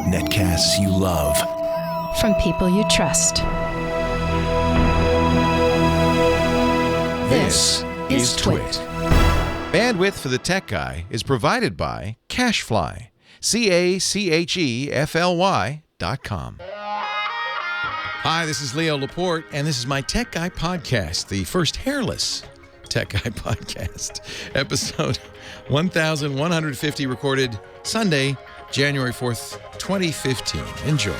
Netcasts you love. From people you trust. This is Twit. Bandwidth for the Tech Guy is provided by CacheFly. CacheFly.com. Hi, this is Leo Laporte, and this is my Tech Guy podcast, the first hairless Tech Guy podcast, episode 1150, recorded Sunday, January 4th, 2015. Enjoy.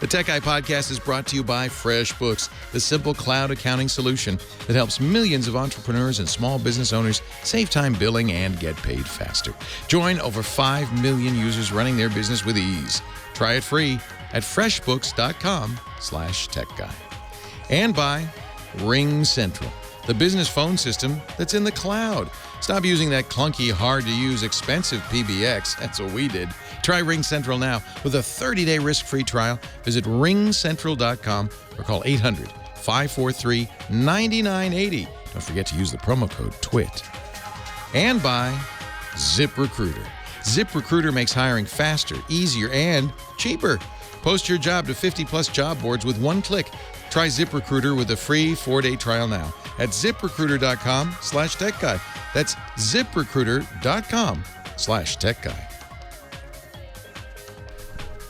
The Tech Guy podcast is brought to you by Freshbooks, the simple cloud accounting solution that helps millions of entrepreneurs and small business owners save time billing and get paid faster. Join over 5 million users running their business with ease. Try it free at freshbooks.com/techguy. And by Ring Central, the business phone system that's in the cloud. Stop using that clunky, hard-to-use, expensive PBX. That's what we did. Try Ring Central now with a 30-day risk-free trial. Visit ringcentral.com or call 800-543-9980. Don't forget to use the promo code TWIT. And by ZipRecruiter. ZipRecruiter makes hiring faster, easier, and cheaper. Post your job to 50-plus job boards with one click. Try ZipRecruiter with a free 4-day trial now at ZipRecruiter.com/techguy. That's ZipRecruiter.com/techguy.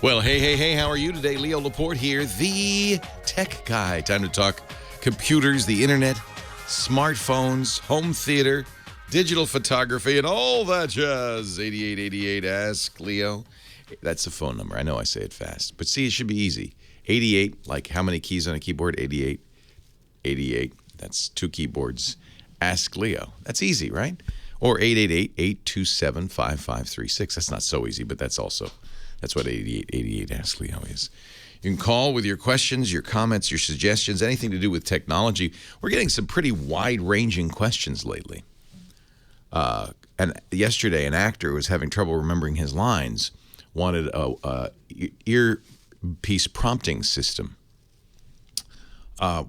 Well, hey, how are you today? Leo Laporte here, the Tech Guy. Time to talk computers, the internet, smartphones, home theater, digital photography, and all that jazz. 8888 Ask Leo. That's the phone number. I know I say it fast, but see, it should be easy. 88, like how many keys on a keyboard? 88. 88. That's 2 keyboards. Ask Leo. That's easy, right? Or 888-827-5536. That's not so easy, but that's what 8888 Ask Leo is. You can call with your questions, your comments, your suggestions, anything to do with technology. We're getting some pretty wide-ranging questions lately. And yesterday, an actor was having trouble remembering his lines, wanted a earpiece prompting system. Truck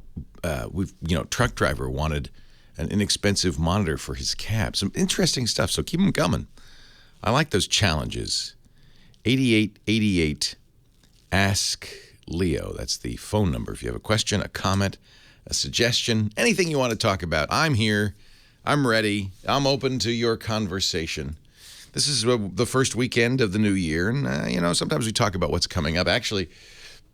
driver wanted an inexpensive monitor for his cab. Some interesting stuff, so keep them coming. I like those challenges. 8888 Ask Leo. That's the phone number. If you have a question, a comment, a suggestion, anything you want to talk about, I'm here. I'm ready. I'm open to your conversation. This is the first weekend of the new year, and, sometimes we talk about what's coming up. Actually,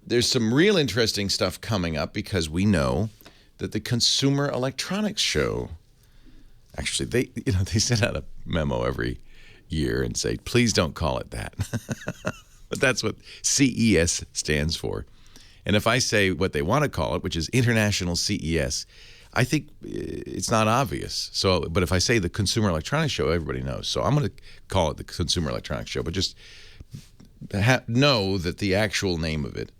there's some real interesting stuff coming up because we know that the Consumer Electronics Show, actually, they send out a memo every year and say, please don't call it that. But that's what CES stands for. And if I say what they want to call it, which is International CES, I think it's not obvious. But if I say the Consumer Electronics Show, everybody knows. So I'm going to call it the Consumer Electronics Show, but just know that the actual name of it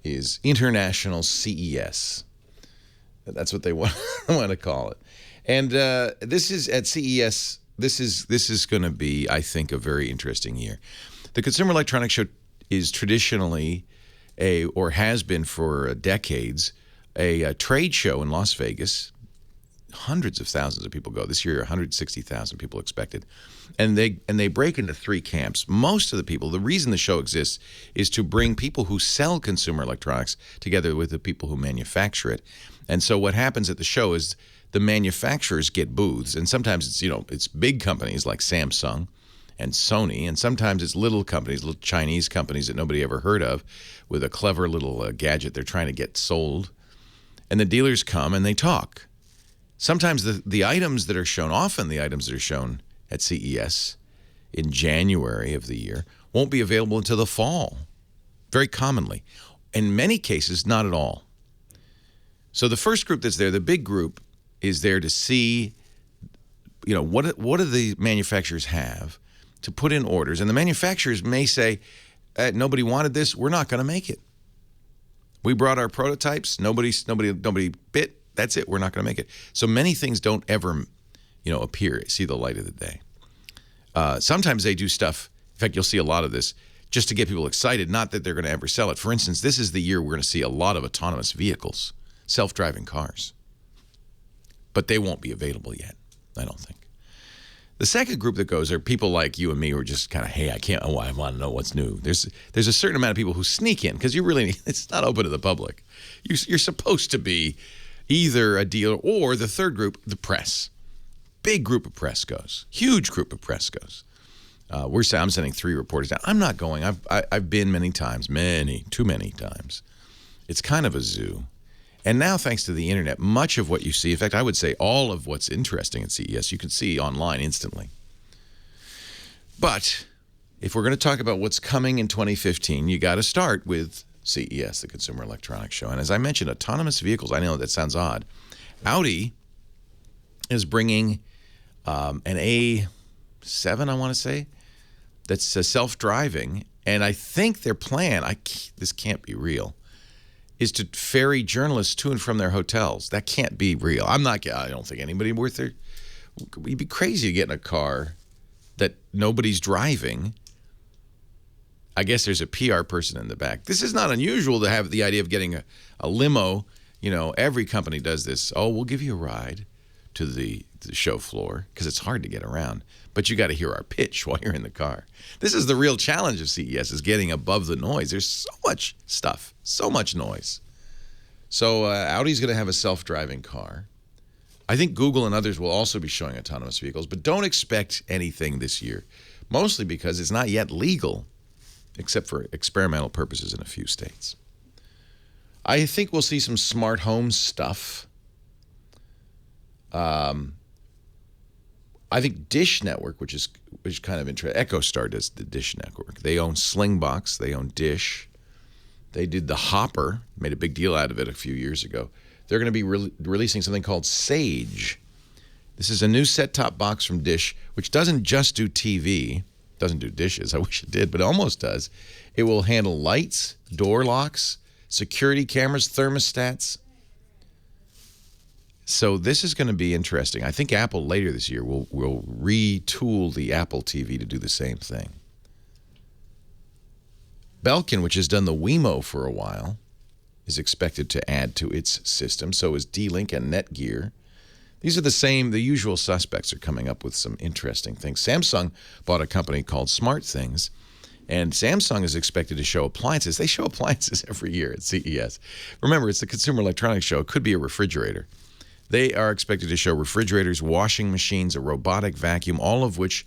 is International CES. That's what they want to call it. And this is at CES. This is going to be, I think, a very interesting year. The Consumer Electronics Show is traditionally or has been for decades, a trade show in Las Vegas. Hundreds of thousands of people go. This year, 160,000 people expected. And they break into 3 camps. Most of the people, the reason the show exists is to bring people who sell consumer electronics together with the people who manufacture it. And so what happens at the show is the manufacturers get booths, and sometimes it's big companies like Samsung and Sony, and sometimes it's little companies, little Chinese companies that nobody ever heard of with a clever little gadget they're trying to get sold. And the dealers come and they talk. Sometimes the items that are shown, often the items that are shown at CES in January of the year, won't be available until the fall, very commonly. In many cases, not at all. So the first group that's there, the big group, is there to see, what do the manufacturers have to put in orders. And the manufacturers may say, nobody wanted this, we're not going to make it. We brought our prototypes, nobody bit, that's it, we're not going to make it. So many things don't ever, see the light of the day. Sometimes they do stuff, in fact, you'll see a lot of this, just to get people excited, not that they're going to ever sell it. For instance, this is the year we're going to see a lot of autonomous vehicles, self-driving cars. But they won't be available yet, I don't think. The second group that goes are people like you and me who are just kind of, hey, I want to know what's new. There's a certain amount of people who sneak in because it's not open to the public. You're supposed to be either a dealer or the third group, the press. Big group of press goes. Huge group of press goes. I'm sending 3 reporters down. I'm not going. I've been many times, too many times. It's kind of a zoo. And now, thanks to the internet, much of what you see, in fact, I would say all of what's interesting at CES, you can see online instantly. But if we're going to talk about what's coming in 2015, you got to start with CES, the Consumer Electronics Show. And as I mentioned, autonomous vehicles, I know that sounds odd. Audi is bringing an A7, I want to say, that's self-driving. And I think their plan, this can't be real, is to ferry journalists to and from their hotels. That can't be real. I don't think anybody worth their... We'd be crazy to get in a car that nobody's driving. I guess there's a PR person in the back. This is not unusual to have the idea of getting a limo. You know, every company does this. Oh, we'll give you a ride to the show floor because it's hard to get around. But you got to hear our pitch while you're in the car. This is the real challenge of CES, is getting above the noise. There's so much stuff, so much noise. So Audi's going to have a self-driving car. I think Google and others will also be showing autonomous vehicles, but don't expect anything this year, mostly because it's not yet legal, except for experimental purposes in a few states. I think we'll see some smart home stuff. I think Dish Network, which is kind of interesting. EchoStar does the Dish Network. They own Slingbox. They own Dish. They did the Hopper, made a big deal out of it a few years ago. They're going to be releasing something called Sage. This is a new set-top box from Dish, which doesn't just do TV. Doesn't do dishes. I wish it did, but it almost does. It will handle lights, door locks, security cameras, thermostats. So this is going to be interesting. I think Apple later this year will retool the Apple TV to do the same thing. Belkin, which has done the Wemo for a while, is expected to add to its system. So is D-Link and Netgear. These are the usual suspects are coming up with some interesting things. Samsung bought a company called Smart Things, and Samsung is expected to show appliances. They show appliances every year at CES. Remember, it's the Consumer Electronics Show. It could be a refrigerator. They are expected to show refrigerators, washing machines, a robotic vacuum, all of which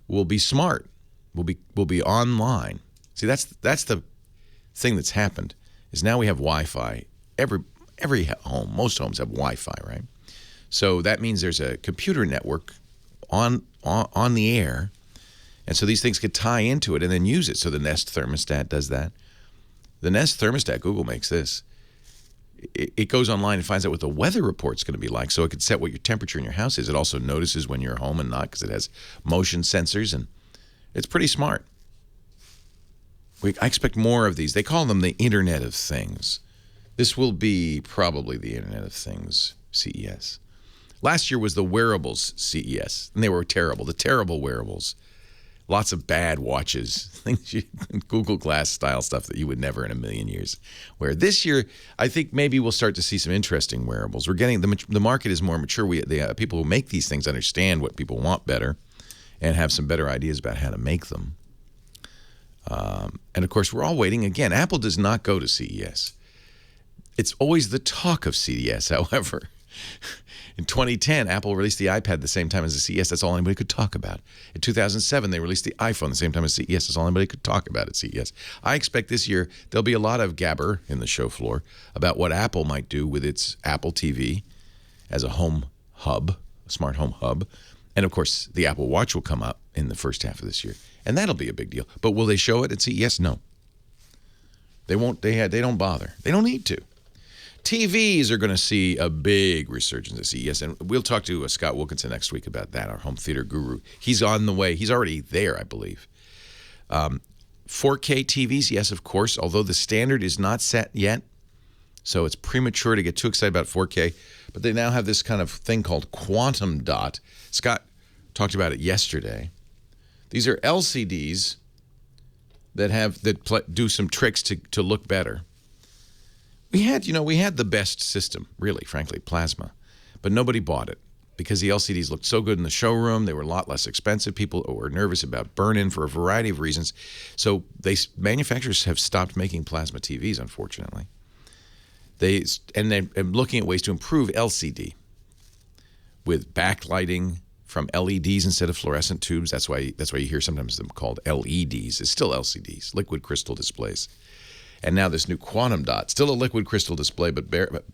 will be smart, will be online. See, that's the thing that's happened, is now we have Wi-Fi. Every home, most homes have Wi-Fi, right? So that means there's a computer network on the air, and so these things could tie into it and then use it. So the Nest thermostat does that. The Nest thermostat, Google makes this. It goes online and finds out what the weather report's going to be like, so it could set what your temperature in your house is. It also notices when you're home and not, because it has motion sensors, and it's pretty smart. I expect more of these. They call them the Internet of Things. This will be probably the Internet of Things CES. Last year was the wearables CES, and they were terrible. The terrible wearables. Lots of bad watches, things Google Glass style stuff that you would never in a million years wear. This year, I think maybe we'll start to see some interesting wearables. We're getting the market is more mature. The people who make these things understand what people want better, and have some better ideas about how to make them. And of course, we're all waiting again. Apple does not go to CES. It's always the talk of CES, however. In 2010, Apple released the iPad the same time as the CES. That's all anybody could talk about. In 2007, they released the iPhone the same time as CES. That's all anybody could talk about at CES. I expect this year there'll be a lot of gabber in the show floor about what Apple might do with its Apple TV as a home hub, a smart home hub. And, of course, the Apple Watch will come up in the first half of this year. And that'll be a big deal. But will they show it at CES? No. They won't. They don't bother. They don't need to. TVs are going to see a big resurgence at CES, and we'll talk to Scott Wilkinson next week about that, our home theater guru. He's on the way. He's already there, I believe. 4K TVs, yes, of course, although the standard is not set yet, so it's premature to get too excited about 4K. But they now have this kind of thing called quantum dot. Scott talked about it yesterday. These are LCDs that do some tricks to look better. We had the best system, really, frankly, plasma, but nobody bought it. because the LCDs looked so good in the showroom. They were a lot less expensive. People were nervous about burn-in for a variety of reasons. So manufacturers have stopped making plasma TVs, unfortunately. They're looking at ways to improve LCD with backlighting from LEDs instead of fluorescent tubes. That's why you hear sometimes them called LEDs. It's still LCDs, liquid crystal displays. And now this new quantum dot, still a liquid crystal display, but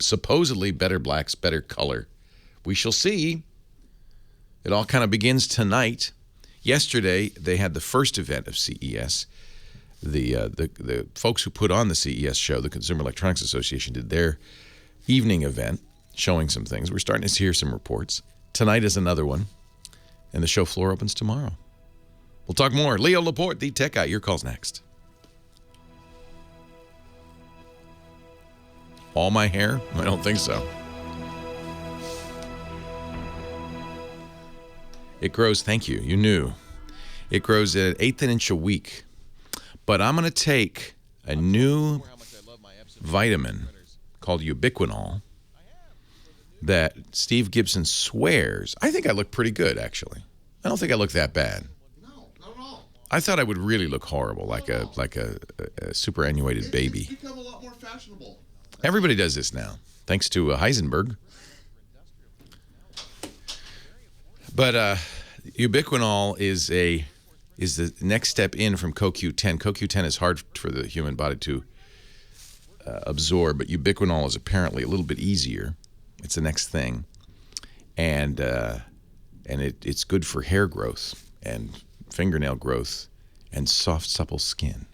supposedly better blacks, better color. We shall see. It all kind of begins tonight. Yesterday, they had the first event of CES. The folks who put on the CES show, the Consumer Electronics Association, did their evening event showing some things. We're starting to hear some reports. Tonight is another one, and the show floor opens tomorrow. We'll talk more. Leo Laporte, the tech guy. Your call's next. All my hair? I don't think so. It grows, thank you, you knew. It grows at 1/8 an inch a week. But I'm going to take a new vitamin called ubiquinol that Steve Gibson swears. I think I look pretty good, actually. I don't think I look that bad. No, not at all. I thought I would really look horrible, like a superannuated baby. It's become a lot more fashionable. Everybody does this now, thanks to Heisenberg. But ubiquinol is the next step in from CoQ10. CoQ10 is hard for the human body to absorb, but ubiquinol is apparently a little bit easier. It's the next thing, and it's good for hair growth and fingernail growth and soft, supple skin.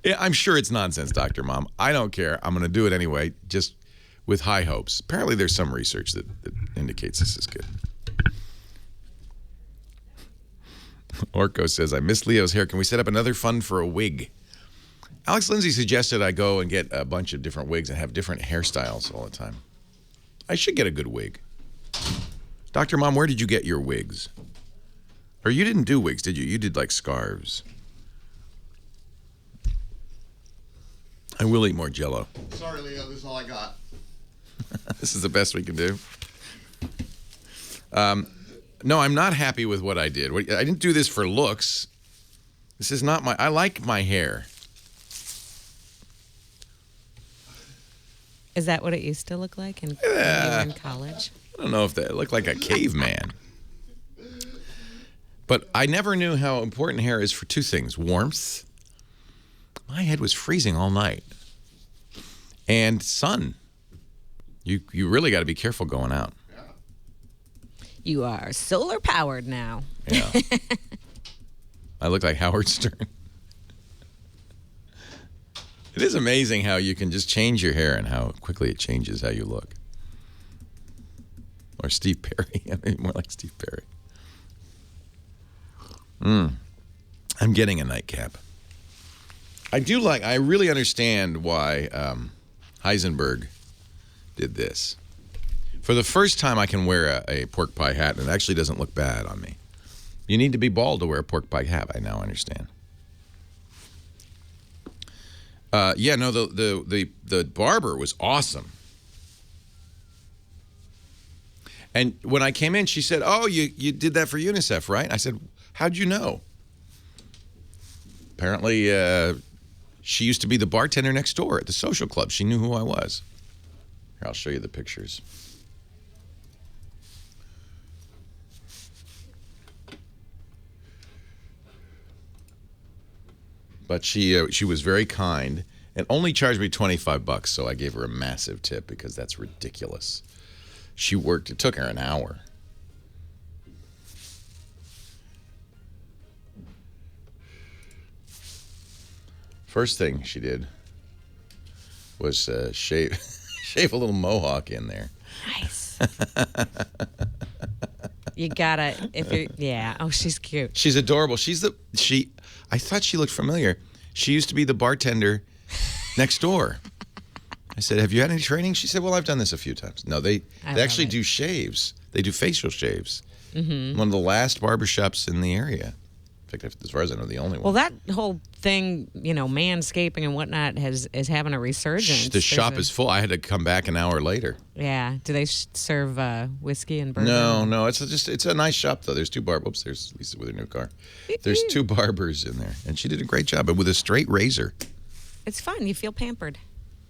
Yeah, I'm sure it's nonsense, Dr. Mom. I don't care. I'm going to do it anyway, just with high hopes. Apparently there's some research that indicates this is good. Orko says, I miss Leo's hair. Can we set up another fund for a wig? Alex Lindsay suggested I go and get a bunch of different wigs and have different hairstyles all the time. I should get a good wig. Dr. Mom, where did you get your wigs? Or you didn't do wigs, did you? You did like scarves. I will eat more Jell-O. Sorry, Leo, this is all I got. This is the best we can do. No, I'm not happy with what I did. I didn't do this for looks. This is not I like my hair. Is that what it used to look like when you were in college? I don't know if that looked like a caveman. But I never knew how important hair is for two things. Warmth. My head was freezing all night. And sun. You really got to be careful going out. You are solar powered now. Yeah. I look like Howard Stern. It is amazing how you can just change your hair and how quickly it changes how you look. Or Steve Perry. I mean, more like Steve Perry. I'm getting a nightcap. I really understand why Heisenberg did this. For the first time, I can wear a pork pie hat, and it actually doesn't look bad on me. You need to be bald to wear a pork pie hat, I now understand. The barber was awesome. And when I came in, she said, oh, you did that for UNICEF, right? I said, how'd you know? Apparently, she used to be the bartender next door at the social club. She knew who I was. Here, I'll show you the pictures. But she was very kind and only charged me $25, so I gave her a massive tip because that's ridiculous. She worked, it took her an hour. First thing she did was shave a little mohawk in there. Nice. You gotta, oh, she's cute. She's adorable. I thought she looked familiar. She used to be the bartender next door. I said, have you had any training? She said, well, I've done this a few times. No, they actually do shaves. They do facial shaves. Mm-hmm. One of the last barbershops in the area. fact, as far as I know, the only Well, one. that whole thing, manscaping and whatnot is having a resurgence. The shop There's is full. I had to come back an hour later. Yeah. Do they serve whiskey and bourbon? No, it's a nice shop though. There's two barbers. Oops, there's Lisa with her new car. There's two barbers in there, and she did a great job, but with a straight razor. It's fun. You feel pampered.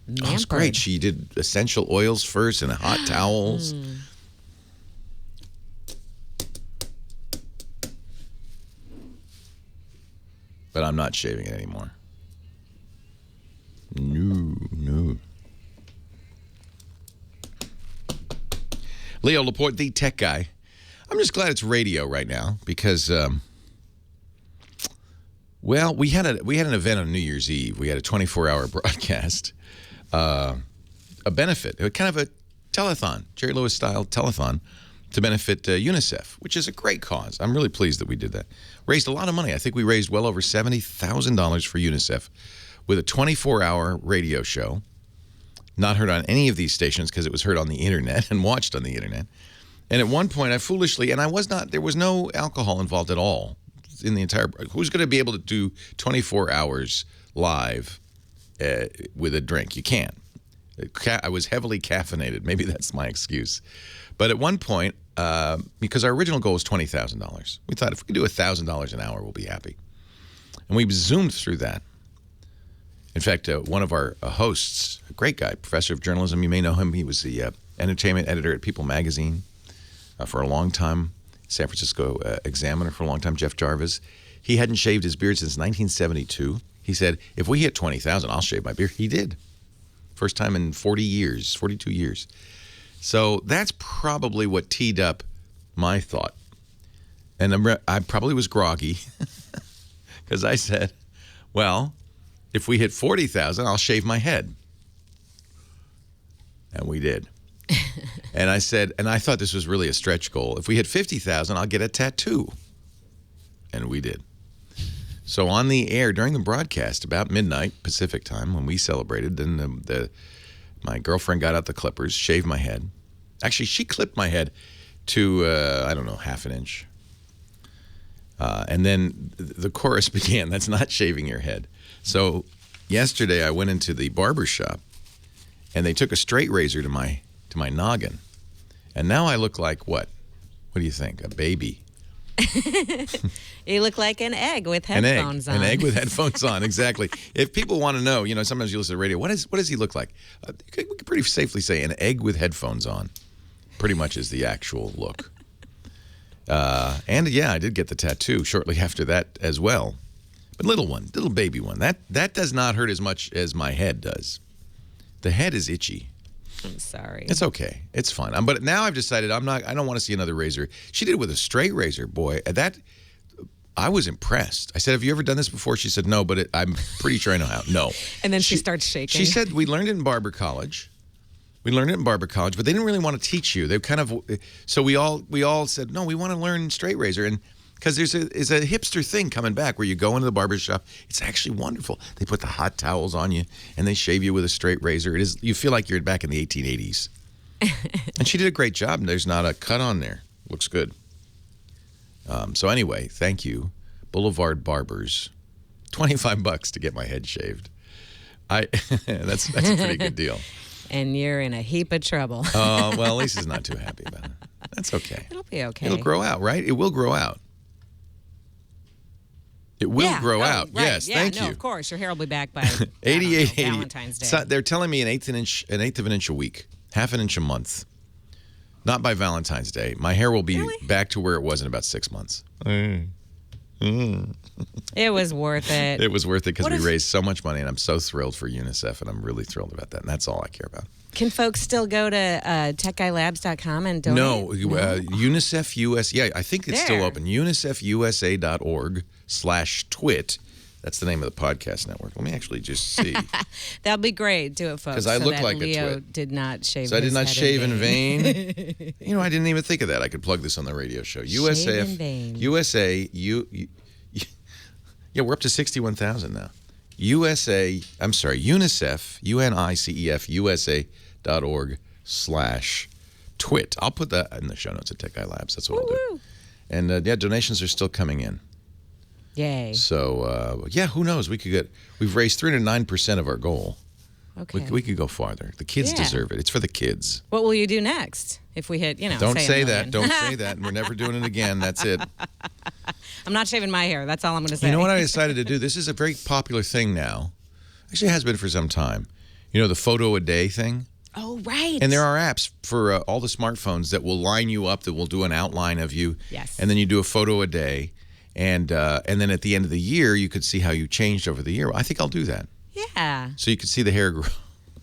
Oh, it's great. She did essential oils first and hot towels. But I'm not shaving it anymore. No. Leo Laporte, the tech guy. I'm just glad it's radio right now because, we had an event on New Year's Eve. We had a 24-hour broadcast, a benefit, kind of a telethon, Jerry Lewis style telethon to benefit UNICEF, which is a great cause. I'm really pleased that we did that. Raised a lot of money. I think we raised well over $70,000 for UNICEF with a 24-hour radio show. Not heard on any of these stations because it was heard on the internet and watched on the internet. And at one point, I foolishly, and there was no alcohol involved at all in the entire, who's going to be able to do 24 hours live with a drink? You can't. I was heavily caffeinated. Maybe that's my excuse. But at one point, because our original goal was $20,000, we thought if we could do $1,000 an hour, we'll be happy. And we zoomed through that. In fact, one of our hosts, a great guy, professor of journalism, you may know him. He was the entertainment editor at People magazine for a long time, San Francisco Examiner for a long time, Jeff Jarvis. He hadn't shaved his beard since 1972. He said, if we hit 20,000, I'll shave my beard. He did. First time in 42 years. So that's probably what teed up my thought. And I probably was groggy because I said, well, if we hit 40,000, I'll shave my head. And we did. And I said, and I thought this was really a stretch goal. If we hit 50,000, I'll get a tattoo. And we did. So on the air during the broadcast, about midnight Pacific time, when we celebrated, then my girlfriend got out the clippers, shaved my head. Actually, she clipped my head to, I don't know, half an inch. And then the chorus began, that's not shaving your head. So yesterday I went into the barber shop, and they took a straight razor to my noggin. And now I look like what? What do you think? A baby. You look like an egg with headphones on. An egg with headphones on, exactly. If people want to know, sometimes you listen to the radio, what does he look like? We could pretty safely say an egg with headphones on pretty much is the actual look. And yeah, I did get the tattoo shortly after that as well. But little baby one. That does not hurt as much as my head does. The head is itchy. I'm sorry. It's okay. It's fine. But now I've decided I don't want to see another razor. She did it with a straight razor, boy. I was impressed. I said, have you ever done this before? She said, no, but I'm pretty sure I know how. No. And then she starts shaking. She said, we learned it in barber college. But they didn't really want to teach you. They kind of, so we all said, no, we want to learn straight razor. And because there's a hipster thing coming back where you go into the barber shop. It's actually wonderful. They put the hot towels on you and they shave you with a straight razor. You feel like you're back in the 1880s. And she did a great job. And there's not a cut on there. Looks good. So anyway, thank you, Boulevard Barbers. $25 to get my head shaved. That's a pretty good deal. And you're in a heap of trouble. Well, Lisa's not too happy about it. That's okay. It'll be okay. It'll grow out, right? It will grow out. It will grow out. Right. Yes, thank you. Of course. Your hair will be back by 88, Valentine's Day. So they're telling me an eighth of an inch a week, half an inch a month. Not by Valentine's Day. My hair will be back to where it was in about 6 months. It was worth it. It was worth it because we raised so much money, and I'm so thrilled for UNICEF, and I'm really thrilled about that, and that's all I care about. Can folks still go to techguylabs.com and donate? No, UNICEF US. Yeah, I think it's still open. UNICEFUSA.org/twit. That's the name of the podcast network. Let me actually just see. That'd be great. Do it, folks. Because I look like Leo a twit. did not shave. So I did not his shave head in vain. I didn't even think of that. I could plug this on the radio show. Shave in vain. USA. Yeah, we're up to 61,000 now. UNICEF, UNICEF, USA.org/twit. I'll put that in the show notes at Tech Guy Labs. That's what I'll do. And donations are still coming in. Yay. So, who knows? We've raised 309% of our goal. Okay. We could go farther. The kids Yeah. deserve it. It's for the kids. What will you do next if we hit, Don't say say a that. million? Don't say that. We're never doing it again. That's it. I'm not shaving my hair. That's all I'm going to say. You know what I decided to do? This is a very popular thing now. Actually, it has been for some time. You know, the photo a day thing? Oh, right. And there are apps for all the smartphones that will line you up, that will do an outline of you. Yes. And then you do a photo a day. And then at the end of the year, you could see how you changed over the year. I think I'll do that. Yeah. So you could see the hair grow.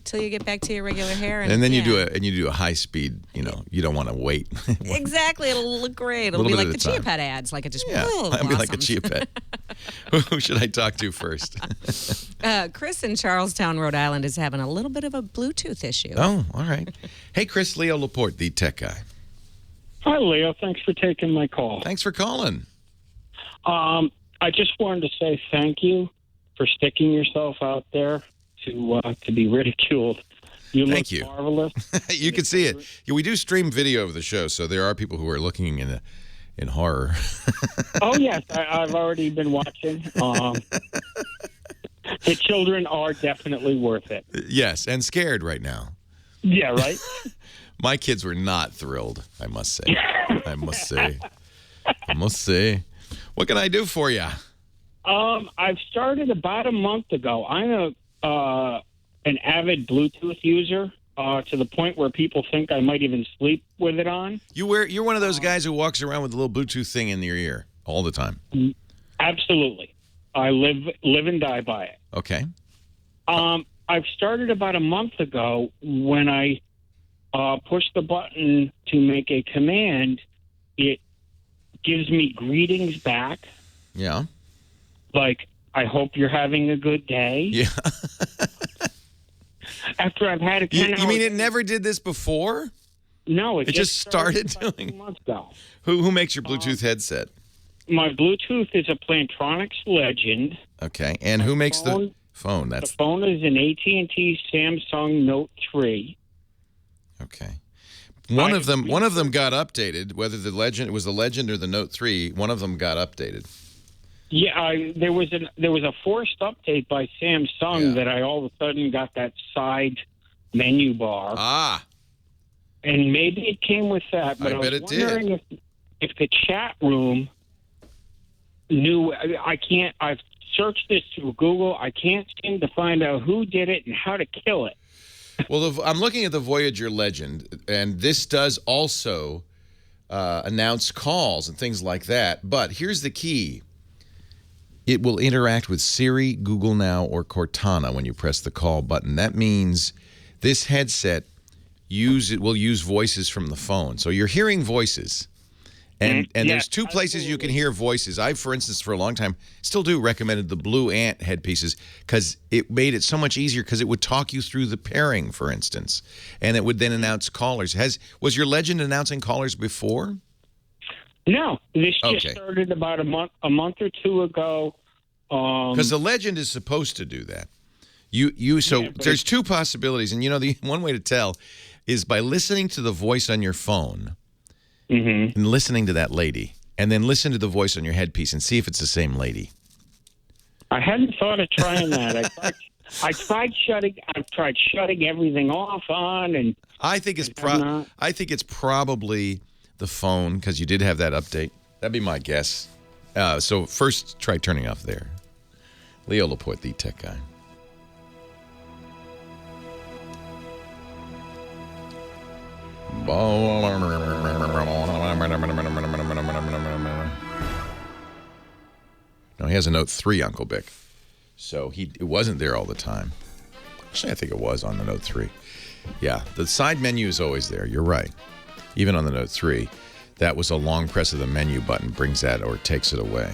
Till you get back to your regular hair. And then you do a high speed, you don't want to wait. Exactly. It'll look great. It'll be Little like bit the at a Chia time. Pet ads. Like it just I'd be like a blossoms. Chia Pet. Who should I talk to first? Chris in Charlestown, Rhode Island is having a little bit of a Bluetooth issue. Oh, all right. Hey, Chris, Leo Laporte, the tech guy. Hi, Leo. Thanks for taking my call. Thanks for calling. I just wanted to say thank you for sticking yourself out there to be ridiculed. Thank you. Marvelous. You can see it. Yeah, we do stream video of the show, so there are people who are looking in horror. Oh, yes. I've already been watching. The children are definitely worth it. Yes, and scared right now. Yeah, right? My kids were not thrilled, I must say. I must say. What can I do for you? I've started about a month ago. I'm an avid Bluetooth user to the point where people think I might even sleep with it on. You're one of those guys who walks around with a little Bluetooth thing in your ear all the time. Absolutely. I live and die by it. Okay. I've started about a month ago when I push the button to make a command. It gives me greetings back. Yeah. Like, I hope you're having a good day. Yeah. After I've had a 10 You mean it never did this before? No, It just started about doing- 2 months ago. Who makes your Bluetooth headset? My Bluetooth is a Plantronics Legend. Okay. And who makes the phone? The That's phone is an AT&T Samsung Note 3. okay. One of them got updated. Whether it was the Legend or the Note 3, one of them got updated. Yeah, there was a forced update by Samsung that I all of a sudden got that side menu bar. Ah. And maybe it came with that, but I I bet was it did. wondering if the chat room knew. I've searched this through Google. I can't seem to find out who did it and how to kill it. Well, I'm looking at the Voyager Legend, and this does also announce calls and things like that. But here's the key. It will interact with Siri, Google Now, or Cortana when you press the call button. That means this headset will use voices from the phone. So you're hearing voices. And there's two places you can hear voices. I, for instance, for a long time, still do recommended the Blue Ant headpieces because it made it so much easier because it would talk you through the pairing, for instance. And it would then announce callers. Was your Legend announcing callers before? No, this just Okay. started about a month or two ago. Because the Legend is supposed to do that. There's two possibilities, and the one way to tell is by listening to the voice on your phone and listening to that lady, and then listen to the voice on your headpiece and see if it's the same lady. I hadn't thought of trying that. I've tried shutting everything off on, and I think it's probably the phone because you did have that update. That'd be my guess. So first, try turning off there. Leo Laporte, the tech guy. No, he has a Note 3, Uncle Bick. So it wasn't there all the time. Actually, I think it was on the Note 3. Yeah, the side menu is always there. You're right. Even on the Note 3, that was a long press of the menu button brings that or takes it away.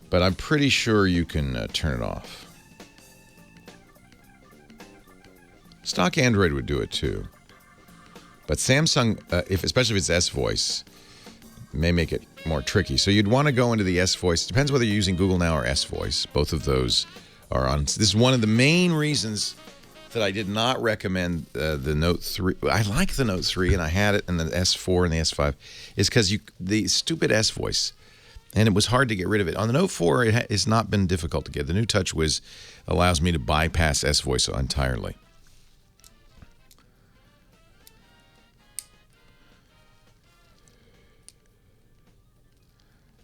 But I'm pretty sure you can turn it off. Stock Android would do it too. But Samsung, especially if it's S-Voice, may make it more tricky. So you'd want to go into the S-Voice. Depends whether you're using Google Now or S-Voice. Both of those are on. This is one of the main reasons that I did not recommend the Note 3. I like the Note 3, and I had it in the S4 and the S5, is because the stupid S voice, and it was hard to get rid of it. On the Note 4, it's not been difficult to get. The new TouchWiz allows me to bypass S voice entirely.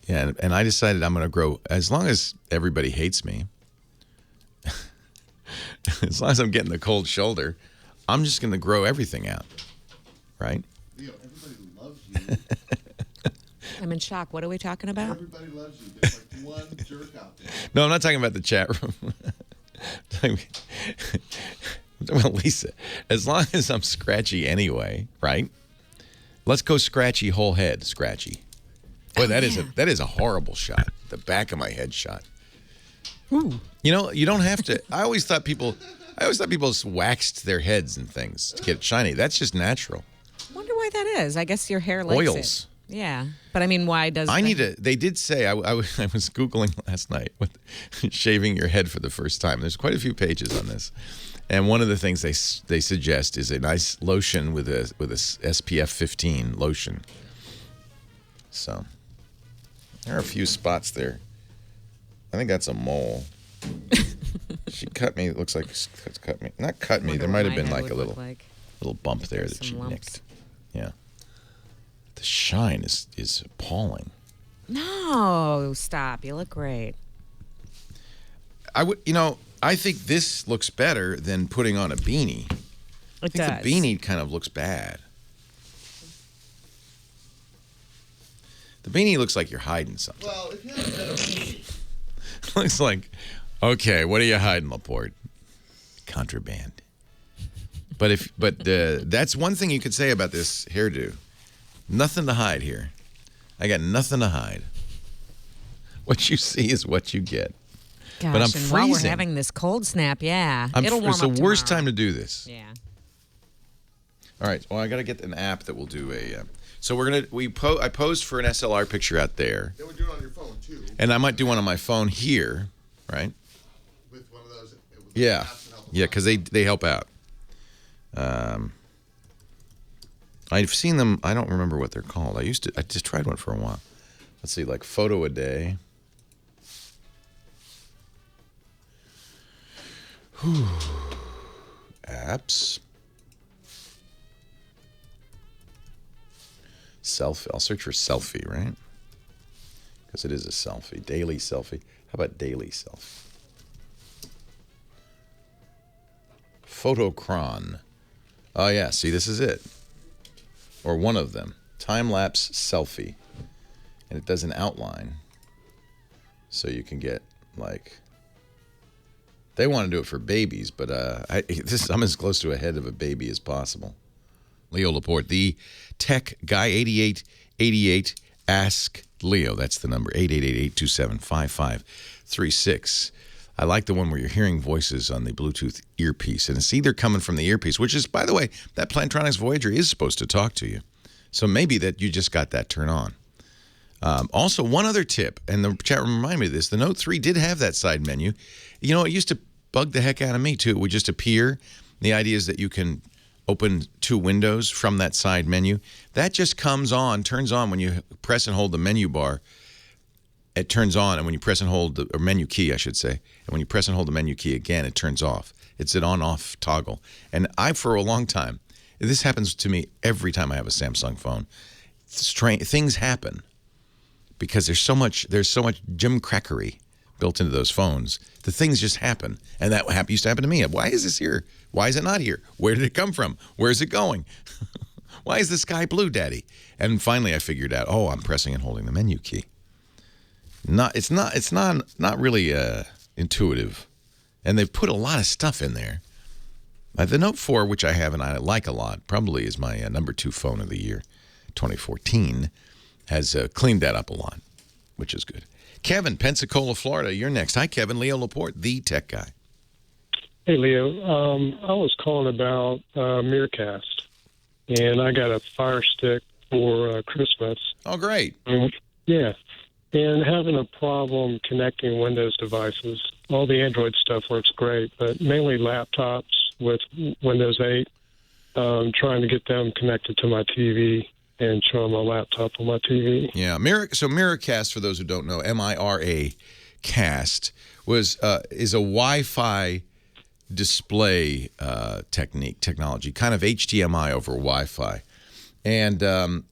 Yeah, and I decided I'm going to grow, as long as everybody hates me, as long as I'm getting the cold shoulder, I'm just going to grow everything out, right? Leo, everybody loves you. I'm in shock. What are we talking about? Everybody loves you. There's like one jerk out there. No, I'm not talking about the chat room. I'm talking about Lisa. As long as I'm scratchy anyway, right? Let's go scratchy whole head, scratchy. Boy, that is a horrible shot. The back of my head shot. Ooh. You know, you don't have to. I always thought people waxed their heads and things to get it shiny. That's just natural. Wonder why that is. I guess your hair likes Oils. it. Yeah, but I mean, why does They did say I was Googling last night with shaving your head for the first time. There's quite a few pages on this, and one of the things they suggest is a nice lotion with a SPF 15 lotion. So there are a few spots there. I think that's a mole. She cut me. It looks like she's cut me. Not cut me. There might have been like a little bump there that she nicked. Yeah. The shine is appalling. No, stop. You look great. I think this looks better than putting on a beanie. I think the beanie kind of looks bad. The beanie looks like you're hiding something. Well, if you had a better beanie. Looks like, okay, what are you hiding, Laporte? Contraband. But that's one thing you could say about this hairdo. Nothing to hide here. I got nothing to hide. What you see is what you get. Gosh, but I'm and freezing. while we're having this cold snap, it'll warm it's the up worst tomorrow. time to do this. Yeah. All right. Well, I got to get an app that will do a. So I posed for an SLR picture out there. Then we do it on your phone too. And I might do one on my phone here, right? With one of those. Yeah, because they help out. I've seen them. I don't remember what they're called. I just tried one for a while. Let's see, like photo a day. Whew. Apps. Selfie. I'll search for selfie, right? Because it is a selfie. Daily selfie. How about daily selfie? Photocron. Oh, yeah. See, this is it. Or one of them. Time-lapse selfie. And it does an outline. So you can get, like... They want to do it for babies, but I'm as close to a head of a baby as possible. Leo Laporte, the tech guy, 8888. Ask Leo. That's the number, 888-827-5536. I like the one where you're hearing voices on the Bluetooth earpiece, and it's either coming from the earpiece, which is, by the way, that Plantronics Voyager is supposed to talk to you. So maybe that you just got that turn on. Also, one other tip, and the chat room reminded me of this, the Note 3 did have that side menu. You know, it used to bug the heck out of me, too. It would just appear. The idea is that you can open two windows from that side menu. That just turns on when you press and hold the menu bar. It turns on, and when you press and hold the menu key, I should say, and when you press and hold the menu key again, it turns off. It's an on-off toggle. And for a long time, this happens to me every time I have a Samsung phone. Things happen because there's so much gimcrackery built into those phones. The things just happen, and that used to happen to me. Why is this here? Why is it not here? Where did it come from? Where is it going? Why is the sky blue, Daddy? And finally, I figured out. Oh, I'm pressing and holding the menu key. It's not really intuitive, and they've put a lot of stuff in there. The Note 4, which I have and I like a lot, probably is my number 2 phone of the year, 2014, has cleaned that up a lot, which is good. Kevin, Pensacola, Florida, you're next. Hi, Kevin. Leo Laporte, the tech guy. Hey, Leo. I was calling about Miracast, and I got a Fire Stick for Christmas. Oh, great. Yeah, and having a problem connecting Windows devices. All the Android stuff works great, but mainly laptops with Windows 8, trying to get them connected to my TV and show them a laptop on my TV. Yeah, so Miracast, for those who don't know, MIRA cast is a Wi-Fi display technology, kind of HDMI over Wi-Fi, and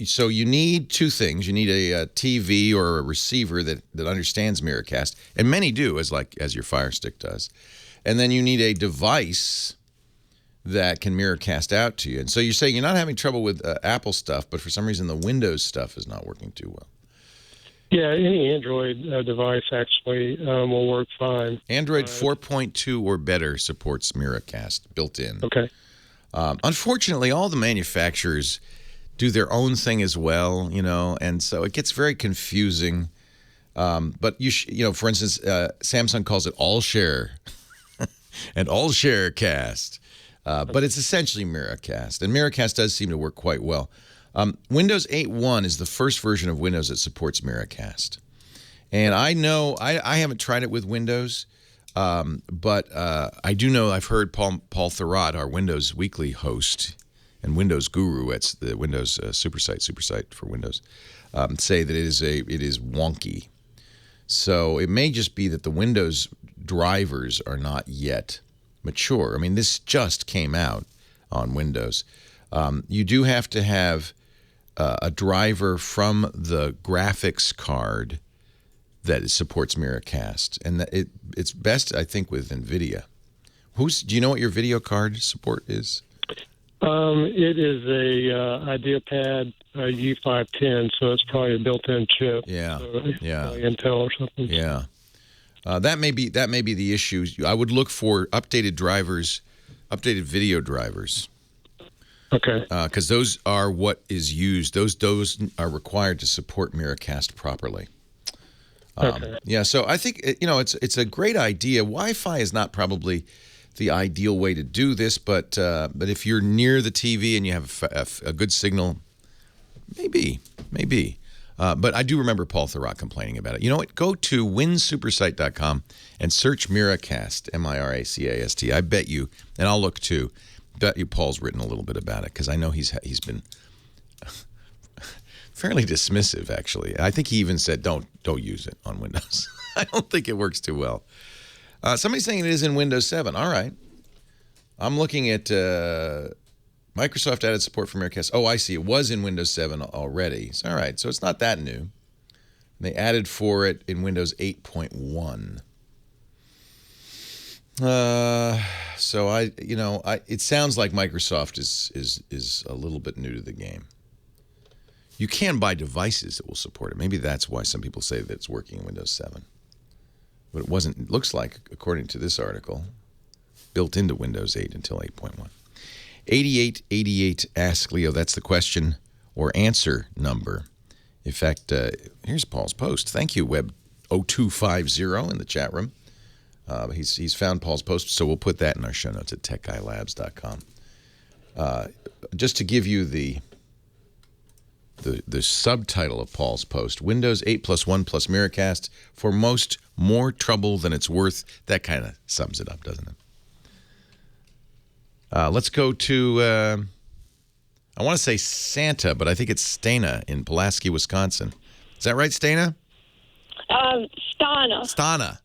so you need two things. You need a TV or a receiver that understands Miracast, and many do, as your Fire Stick does, and then you need a device that can Miracast out to you. And so you're saying you're not having trouble with Apple stuff, but for some reason the Windows stuff is not working too well. Yeah, any Android device actually will work fine. Android 4.2 or better supports Miracast built in. Okay. Unfortunately, all the manufacturers do their own thing as well, and so it gets very confusing. But for instance, Samsung calls it All Share and All Share Cast. But it's essentially Miracast, and Miracast does seem to work quite well. Windows 8.1 is the first version of Windows that supports Miracast. And I know, I haven't tried it with Windows, but I do know I've heard Paul Thurrott, our Windows Weekly host and Windows guru at the Windows Supersite for Windows, say that it is wonky. So it may just be that the Windows drivers are not yet mature. I mean, this just came out on Windows. You do have to have a driver from the graphics card that supports Miracast, and it's best, I think, with NVIDIA. Do you know what your video card support is? It is a IdeaPad U510, so it's probably a built-in chip. Yeah, yeah, Intel or something. Yeah. That may be the issue. I would look for updated drivers, updated video drivers. Okay. Because those are what is used. Those are required to support Miracast properly. Okay. Yeah. So I think it's a great idea. Wi-Fi is not probably the ideal way to do this, but if you're near the TV and you have a good signal, maybe. But I do remember Paul Thurrott complaining about it. You know what? Go to winsupersite.com and search Miracast, Miracast. I bet you, and I'll look too, bet you Paul's written a little bit about it, because I know he's been fairly dismissive, actually. I think he even said, don't use it on Windows. I don't think it works too well. Somebody's saying it is in Windows 7. All right. I'm looking at Microsoft added support for Miracast. Oh, I see. It was in Windows 7 already. All right. So it's not that new. They added for it in Windows 8.1. So it sounds like Microsoft is a little bit new to the game. You can buy devices that will support it. Maybe that's why some people say that it's working in Windows 7. But it wasn't. It looks like, according to this article, built into Windows 8 until 8.1. 8888 Ask Leo. That's the question or answer number. In fact, here's Paul's post. Thank you, Web0250 in the chat room. He's found Paul's post, so we'll put that in our show notes at techguylabs.com. Just to give you the subtitle of Paul's post, Windows 8 plus 1 plus Miracast, for most, more trouble than it's worth. That kind of sums it up, doesn't it? Let's go to, I want to say Santa, but I think it's Stana in Pulaski, Wisconsin. Is that right, Stana? Stana. Stana.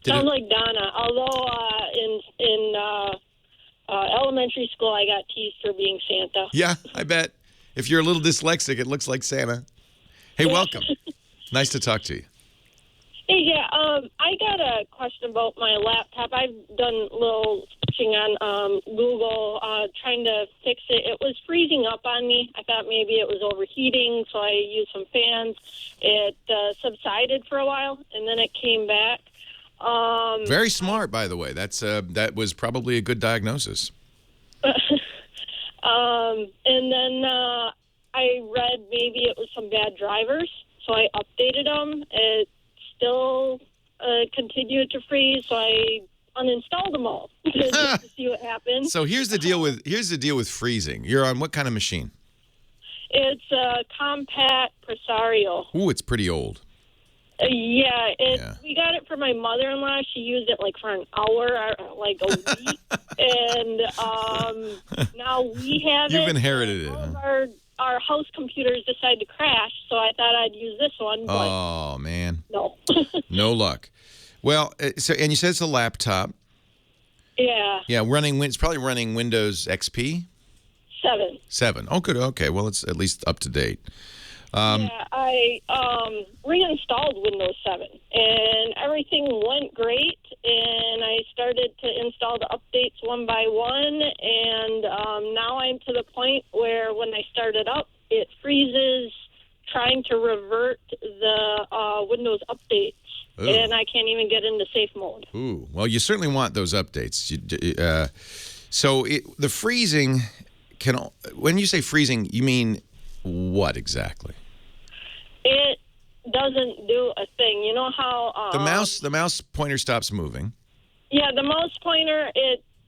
Sounds like Donna. Although in elementary school, I got teased for being Santa. Yeah, I bet. If you're a little dyslexic, it looks like Santa. Hey, welcome. Nice to talk to you. Hey, yeah, I got a question about my laptop. I've done a little searching on Google trying to fix it. It was freezing up on me. I thought maybe it was overheating, so I used some fans. It subsided for a while, and then it came back. Very smart, by the way. That was probably a good diagnosis. And then I read maybe it was some bad drivers, so I updated them. It still continued to freeze, so I uninstalled them all just to see what happened. So here's the deal with freezing. You're on what kind of machine? It's a compact Presario. Ooh, it's pretty old. Yeah, Yeah. we got it for my mother-in-law. She used it like for an hour, like a week, and now we have it. You've inherited it, All of huh? our house computers decided to crash, so I thought I'd use this one, but Oh, man. no. No luck. Well, and you said it's a laptop. Yeah, Yeah, it's probably running Windows XP 7. 7. Oh, good. Okay, well, it's at least up to date. Yeah, I reinstalled Windows 7, and everything went great, and I started to install the updates one by one, and now I'm to the point where when I start it up, it freezes trying to revert the Windows updates, Ooh. and I can't even get into safe mode. Ooh, well, you certainly want those updates. So the freezing when you say freezing, you mean what exactly? It doesn't do a thing. You know how The mouse pointer stops moving. Yeah, the mouse pointer,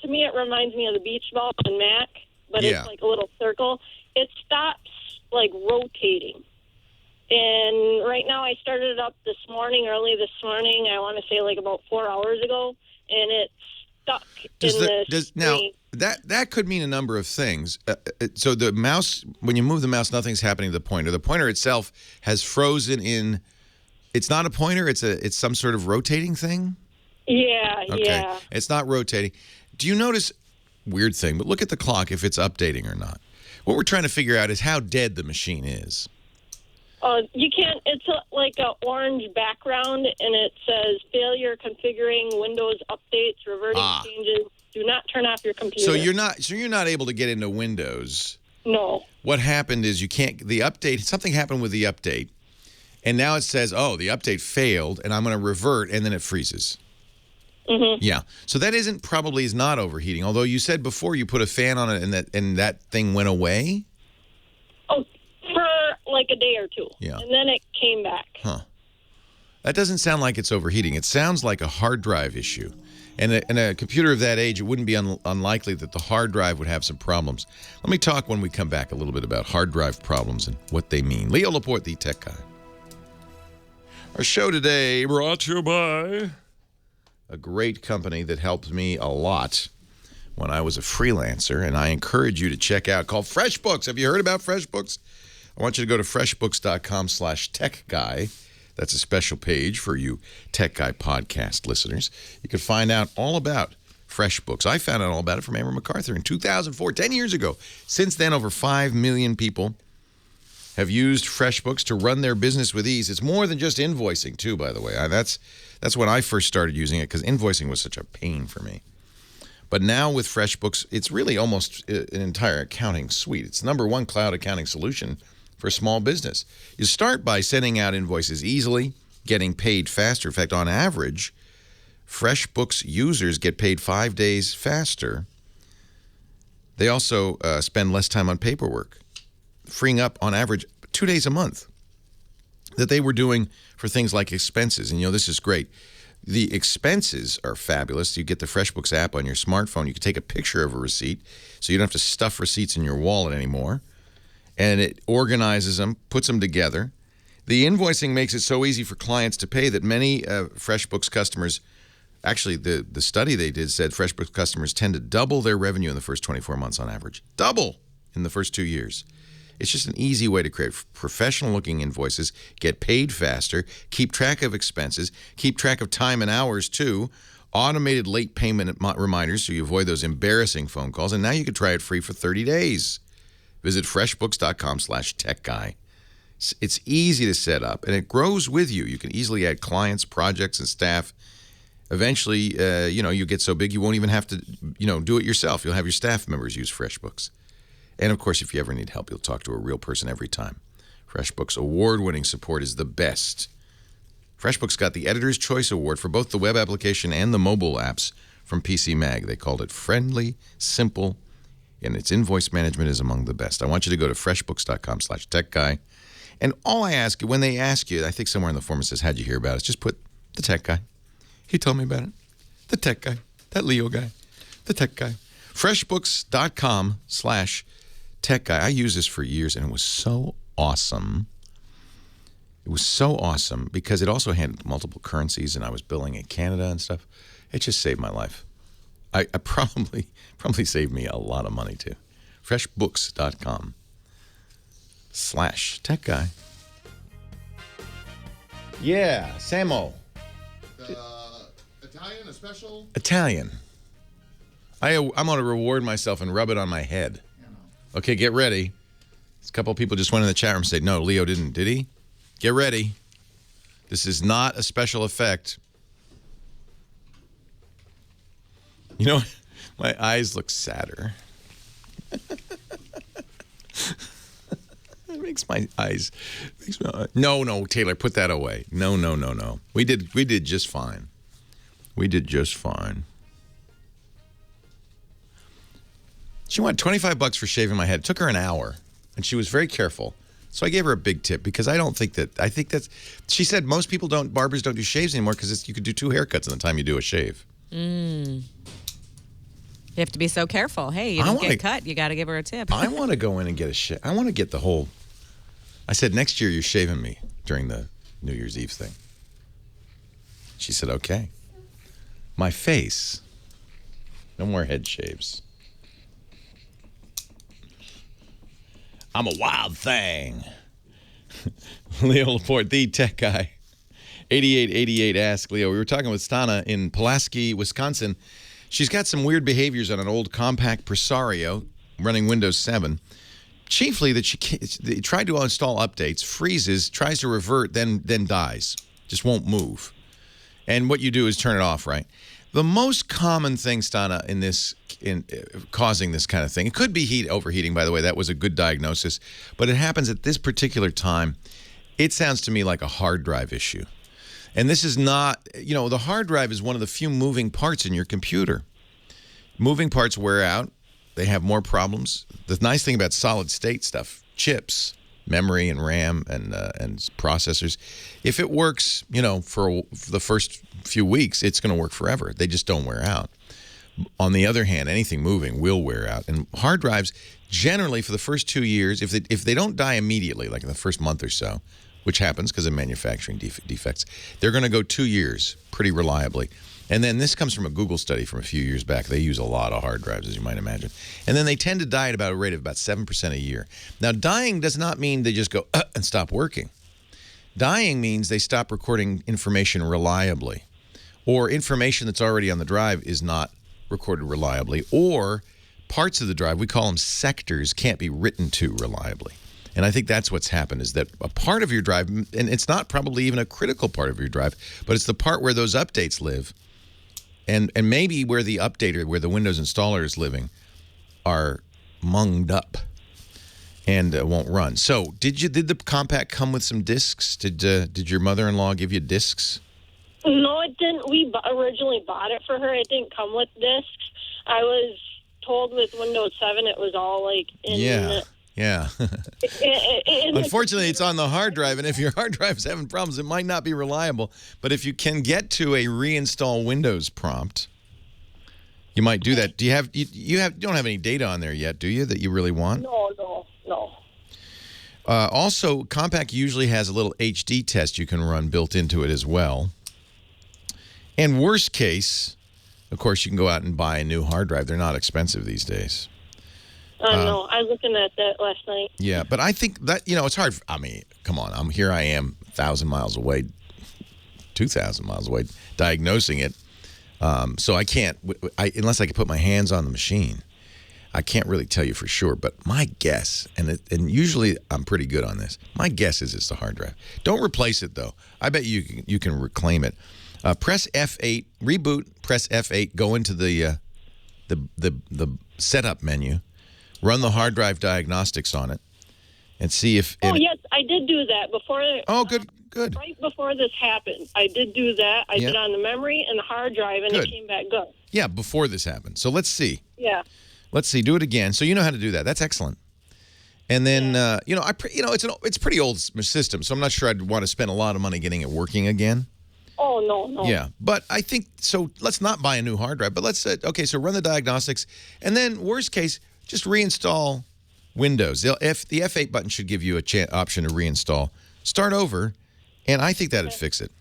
to me it reminds me of the beach ball on Mac, but Yeah. it's like a little circle. It stops like rotating. And right now I started it up early this morning, I want to say like about 4 hours ago, and it's stuck in the screen. Now that could mean a number of things. So the mouse, when you move the mouse, nothing's happening to the pointer. The pointer itself has frozen in. It's not a pointer. It's some sort of rotating thing. Yeah, Okay. yeah. It's not rotating. Do you notice, weird thing, but look at the clock if it's updating or not. What we're trying to figure out is how dead the machine is. You can't, it's like an orange background, and it says failure configuring Windows updates, reverting changes. Do not turn off your computer. So you're not able to get into Windows. No. What happened is something happened with the update, and now it says, oh, the update failed, and I'm going to revert, and then it freezes. Mm-hmm. Yeah. So that probably is not overheating, although you said before you put a fan on it and that thing went away? Oh, for like a day or two. Yeah. And then it came back. Huh. That doesn't sound like it's overheating. It sounds like a hard drive issue. And a computer of that age, it wouldn't be unlikely that the hard drive would have some problems. Let me talk when we come back a little bit about hard drive problems and what they mean. Leo Laporte, the tech guy. Our show today brought to you by a great company that helped me a lot when I was a freelancer, and I encourage you to check out, called Freshbooks. Have you heard about Freshbooks? I want you to go to freshbooks.com/techguy. That's a special page for you Tech Guy podcast listeners. You can find out all about FreshBooks. I found out all about it from Amber MacArthur in 2004, 10 years ago. Since then, over 5 million people have used FreshBooks to run their business with ease. It's more than just invoicing, too, by the way. That's when I first started using it, because invoicing was such a pain for me. But now with FreshBooks, it's really almost an entire accounting suite. It's the #1 cloud accounting solution for a small business. You start by sending out invoices easily, getting paid faster. In fact, on average, FreshBooks users get paid 5 days faster. They also spend less time on paperwork, freeing up, on average, 2 days a month that they were doing for things like expenses. And, this is great. The expenses are fabulous. You get the FreshBooks app on your smartphone. You can take a picture of a receipt, so you don't have to stuff receipts in your wallet anymore. And it organizes them, puts them together. The invoicing makes it so easy for clients to pay that many FreshBooks customers, actually the study they did said FreshBooks customers tend to double their revenue in the first 24 months on average. Double in the first 2 years. It's just an easy way to create professional-looking invoices, get paid faster, keep track of expenses, keep track of time and hours, too, automated late payment reminders so you avoid those embarrassing phone calls, and now you can try it free for 30 days. Visit freshbooks.com/techguy. It's easy to set up, and it grows with you. You can easily add clients, projects, and staff. Eventually, you get so big you won't even have to, do it yourself. You'll have your staff members use FreshBooks. And, of course, if you ever need help, you'll talk to a real person every time. FreshBooks' award-winning support is the best. FreshBooks got the Editor's Choice Award for both the web application and the mobile apps from PC Mag. They called it friendly, simple, and its invoice management is among the best. I want you to go to freshbooks.com/techguy. And all I ask you, when they ask you, I think somewhere in the form it says, how'd you hear about it? Just put the tech guy. He told me about it. The tech guy. That Leo guy. The tech guy. Freshbooks.com/techguy. I used this for years, and it was so awesome. It was so awesome because it also handled multiple currencies, and I was billing in Canada and stuff. It just saved my life. I probably saved me a lot of money too. Freshbooks.com/tech guy. Yeah, Samo. Italian, a special. Italian. I'm going to reward myself and rub it on my head. Okay, get ready. A couple of people just went in the chat room and said, no, Leo didn't. Did he? Get ready. This is not a special effect. You know, my eyes look sadder. It makes my eyes. No, Taylor, put that away. No. We did just fine. We did just fine. She wanted $25 for shaving my head. It took her an hour, and she was very careful. So I gave her a big tip because I think that's. She said most barbers don't do shaves anymore because you could do 2 haircuts in the time you do a shave. You have to be so careful. Hey, you don't get cut. You got to give her a tip. I want to go in and get a shave. I want to get the whole. I said, next year you're shaving me during the New Year's Eve thing. She said, okay. My face. No more head shaves. I'm a wild thing. Leo Laporte, the tech guy. 8888 Ask Leo. We were talking with Stana in Pulaski, Wisconsin. She's got some weird behaviors on an old compact Presario running Windows 7. Chiefly that she tried to install updates, freezes, tries to revert, then dies. Just won't move. And what you do is turn it off, right? The most common thing, Stana, in causing this kind of thing, it could be overheating, by the way. That was a good diagnosis. But it happens at this particular time. It sounds to me like a hard drive issue. And this is not, the hard drive is one of the few moving parts in your computer. Moving parts wear out. They have more problems. The nice thing about solid state stuff, chips, memory and RAM and processors, if it works, for the first few weeks, it's going to work forever. They just don't wear out. On the other hand, anything moving will wear out. And hard drives, generally for the first 2 years, if they don't die immediately, like in the first month or so, which happens because of manufacturing defects, they're going to go 2 years pretty reliably. And then this comes from a Google study from a few years back. They use a lot of hard drives, as you might imagine. And then they tend to die at about a rate of about 7% a year. Now, dying does not mean they just go and stop working. Dying means they stop recording information reliably, or information that's already on the drive is not recorded reliably, or parts of the drive, we call them sectors, can't be written to reliably. And I think that's what's happened, is that a part of your drive, and it's not probably even a critical part of your drive, but it's the part where those updates live, and maybe where the updater, where the Windows installer is living, are munged up and won't run. So did the compact come with some discs? Did your mother-in-law give you discs? No, it didn't. We originally bought it for her. It didn't come with discs. I was told with Windows 7 it was all like in Yeah. Unfortunately, it's on the hard drive, and if your hard drive's having problems, it might not be reliable. But if you can get to a reinstall Windows prompt, you might do that. Do you don't have any data on there yet, do you, that you really want? No. Also, Compact usually has a little HD test you can run built into it as well. And worst case, of course, you can go out and buy a new hard drive. They're not expensive these days. No, I was looking at that last night. Yeah, but I think that, it's hard. I mean, come on. I am 1,000 miles away, 2,000 miles away, diagnosing it. So I can't, unless I can put my hands on the machine, I can't really tell you for sure. But my guess, and usually I'm pretty good on this, my guess is it's the hard drive. Don't replace it, though. I bet you can reclaim it. Press F8, reboot, press F8, go into the setup menu. Run the hard drive diagnostics on it and see if... yes, I did do that before... Oh, good. Right before this happened. I did do that. I did on the memory and the hard drive, and it came back good. Yeah, before this happened. So let's see. Yeah. Let's see. Do it again. So you know how to do that. That's excellent. And then, it's a pretty old system, so I'm not sure I'd want to spend a lot of money getting it working again. Oh, no. Yeah, but I think... So let's not buy a new hard drive, but let's... so run the diagnostics, and then, worst case... Just reinstall Windows. The F8 button should give you a option to reinstall. Start over And I think that'd fix it.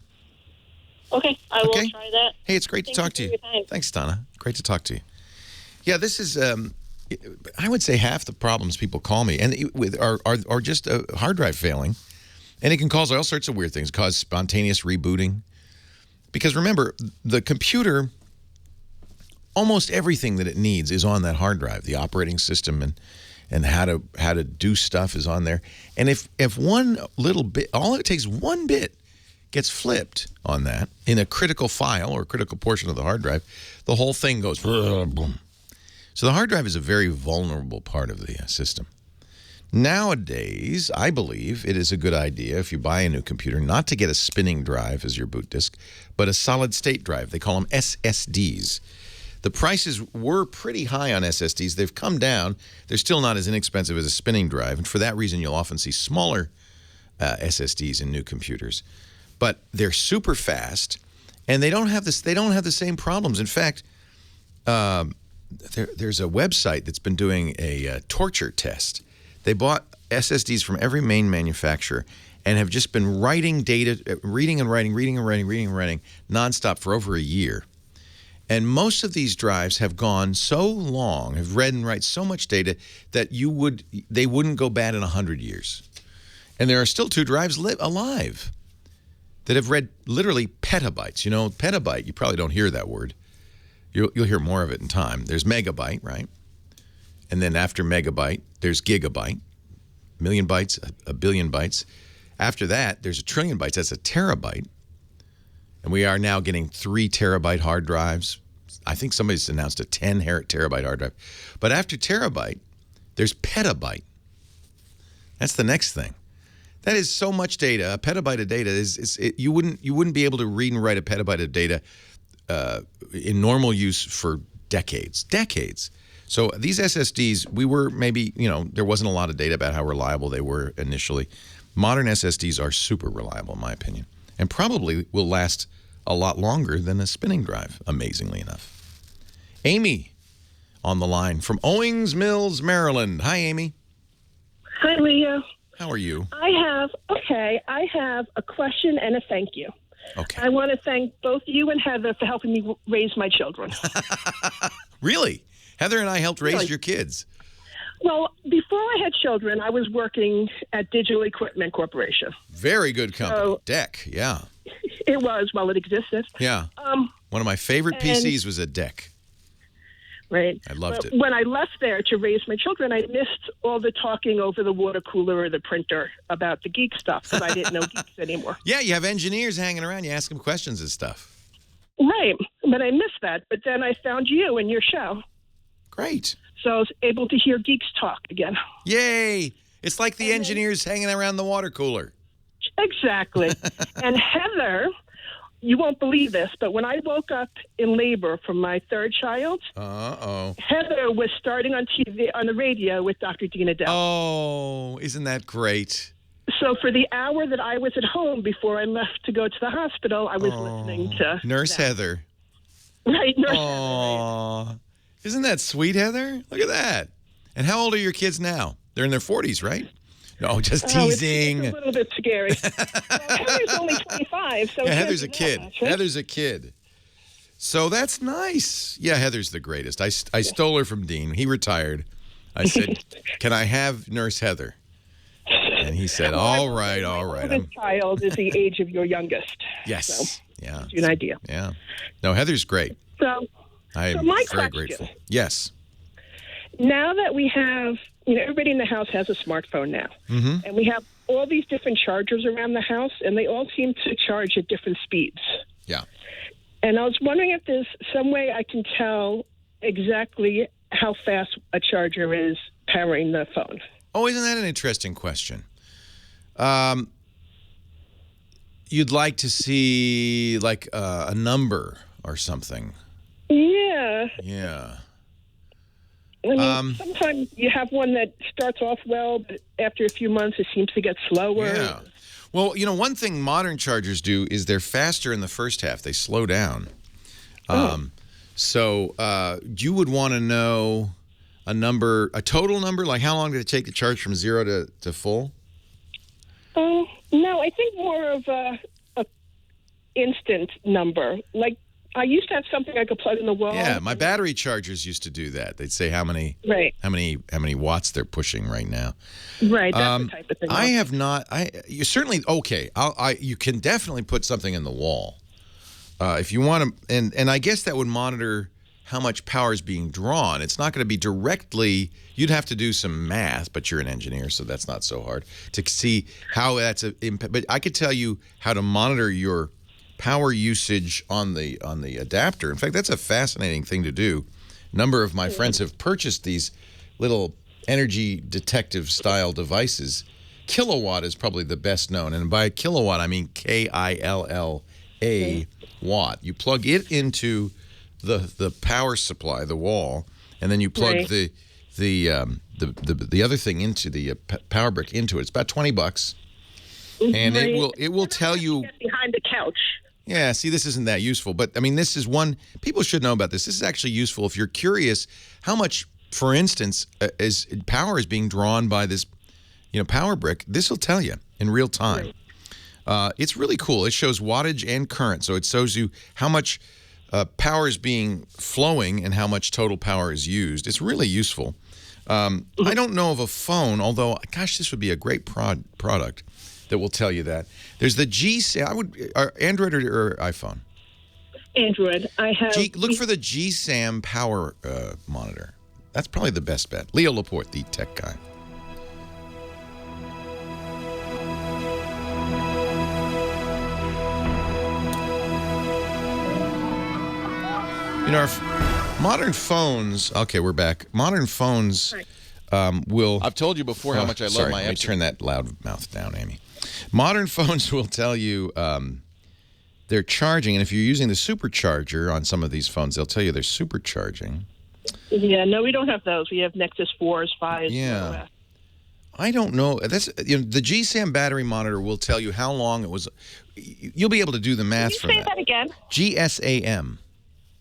Okay, I will Okay. try that. Hey, it's great to talk to you. for your time. Thanks, Donna. Great to talk to you. Yeah, this is, I would say half the problems people call me and are just a hard drive failing. And it can cause all sorts of weird things, cause spontaneous rebooting. Because remember, the computer, almost everything that it needs is on that hard drive. The operating system and how to do stuff is on there. And if one little bit, all it takes one bit gets flipped on that in a critical file or critical portion of the hard drive, the whole thing goes boom. So the hard drive is a very vulnerable part of the system. Nowadays, I believe it is a good idea if you buy a new computer not to get a spinning drive as your boot disk, but a solid state drive. They call them SSDs. The prices were pretty high on SSDs. They've come down. They're still not as inexpensive as a spinning drive, and for that reason, you'll often see smaller SSDs in new computers. But they're super fast, and they don't have this. They don't have the same problems. In fact, there's a website that's been doing a torture test. They bought SSDs from every main manufacturer and have just been writing data, reading and writing nonstop for over a year. And most of these drives have gone so long, have read and write so much data that they wouldn't go bad in 100 years. And there are still 2 drives alive that have read literally petabytes. You know, petabyte, you probably don't hear that word. You'll hear more of it in time. There's megabyte, right? And then after megabyte, there's gigabyte, a million bytes, a billion bytes. After that, there's a trillion bytes. That's a terabyte. And we are now getting 3 terabyte hard drives. I think somebody's announced a 10 terabyte hard drive. But after terabyte, there's petabyte. That's the next thing. That is so much data. A petabyte of data you wouldn't be able to read and write a petabyte of data in normal use for decades. So these SSDs, we were maybe, there wasn't a lot of data about how reliable they were initially. Modern SSDs are super reliable, in my opinion, and probably will last a lot longer than a spinning drive, amazingly enough. Amy on the line from Owings Mills, Maryland. Hi, Amy. Hi, Leo. How are you? I have a question and a thank you. Okay. I want to thank both you and Heather for helping me raise my children. Really? Heather and I helped raise your kids. Well, before I had children, I was working at Digital Equipment Corporation. Very good company. So, DEC, yeah. It was while it existed. Yeah. One of my favorite PCs was a DEC. Right. I loved it. When I left there to raise my children, I missed all the talking over the water cooler or the printer about the geek stuff because I didn't know geeks anymore. Yeah, you have engineers hanging around. You ask them questions and stuff. Right. But I missed that. But then I found you and your show. Great. So I was able to hear geeks talk again. Yay. It's like the engineers hanging around the water cooler. Exactly. And Heather, you won't believe this, but when I woke up in labor from my 3rd child, Heather was starting on TV, on the radio with Dr. Dina Dell. Oh, isn't that great? So for the hour that I was at home before I left to go to the hospital, I was listening to Nurse Heather. Right, Nurse Heather. Right. Isn't that sweet, Heather? Look at that. And how old are your kids now? They're in their 40s, right? No, just teasing. It's a little bit scary. Well, Heather's only 25. So yeah, Heather's a kid. Much, right? Heather's a kid. So that's nice. Yeah, Heather's the greatest. I stole her from Dean. He retired. I said, can I have Nurse Heather? And he said, all right. My oldest child is the age of your youngest. Yes. So, yeah. gives you an idea. Yeah. No, Heather's great. So I'm my very question, grateful. Yes. Now that we have, everybody in the house has a smartphone now. Mm-hmm. And we have all these different chargers around the house, and they all seem to charge at different speeds. Yeah. And I was wondering if there's some way I can tell exactly how fast a charger is powering the phone. Oh, isn't that an interesting question? You'd like to see, like, a number or something. Yeah. Yeah. I mean, sometimes you have one that starts off well, but after a few months it seems to get slower. Yeah. Well, one thing modern chargers do is they're faster in the first half. They slow down. So you would want to know a total number, like how long did it take to charge from 0 to full? No, I think more of a instant number. Like I used to have something I could plug in the wall. Yeah, my battery chargers used to do that. They'd say how many watts they're pushing right now. Right, that's the type of thing. I have not. You certainly okay. You can definitely put something in the wall if you want to, and I guess that would monitor how much power is being drawn. It's not going to be directly. You'd have to do some math, but you're an engineer, so that's not so hard to see how that's a impact. But I could tell you how to monitor your power usage on the adapter. In fact, that's a fascinating thing to do. A number of my friends have purchased these little energy detective style devices. Kilowatt is probably the best known, and by kilowatt I mean KILLA watt. You plug it into the power supply, the wall, and then you plug the other thing into the power brick into it. It's about $20, and it will tell you behind the couch. Yeah, see, this isn't that useful, but I mean, this is one people should know about this. This is actually useful if you're curious how much, for instance, power is being drawn by this, power brick. This will tell you in real time. It's really cool. It shows wattage and current, so it shows you how much power is being flowing and how much total power is used. It's really useful. I don't know of a phone, although, gosh, this would be a great product that will tell you that. There's the Android or iPhone? Android. I have. Look for the GSAM power monitor. That's probably the best bet. Leo Laporte, the tech guy. Our modern phones. Okay, we're back. Modern phones will. I've told you before how much I love my. Let me turn that loud mouth down, Amy. Modern phones will tell you they're charging, and if you're using the supercharger on some of these phones, they'll tell you they're supercharging. Yeah, no, we don't have those. We have Nexus 4s, 5s. Yeah. I don't know. That's the GSAM battery monitor will tell you how long it was. You'll be able to do the math from that. Can you say that again? GSAM.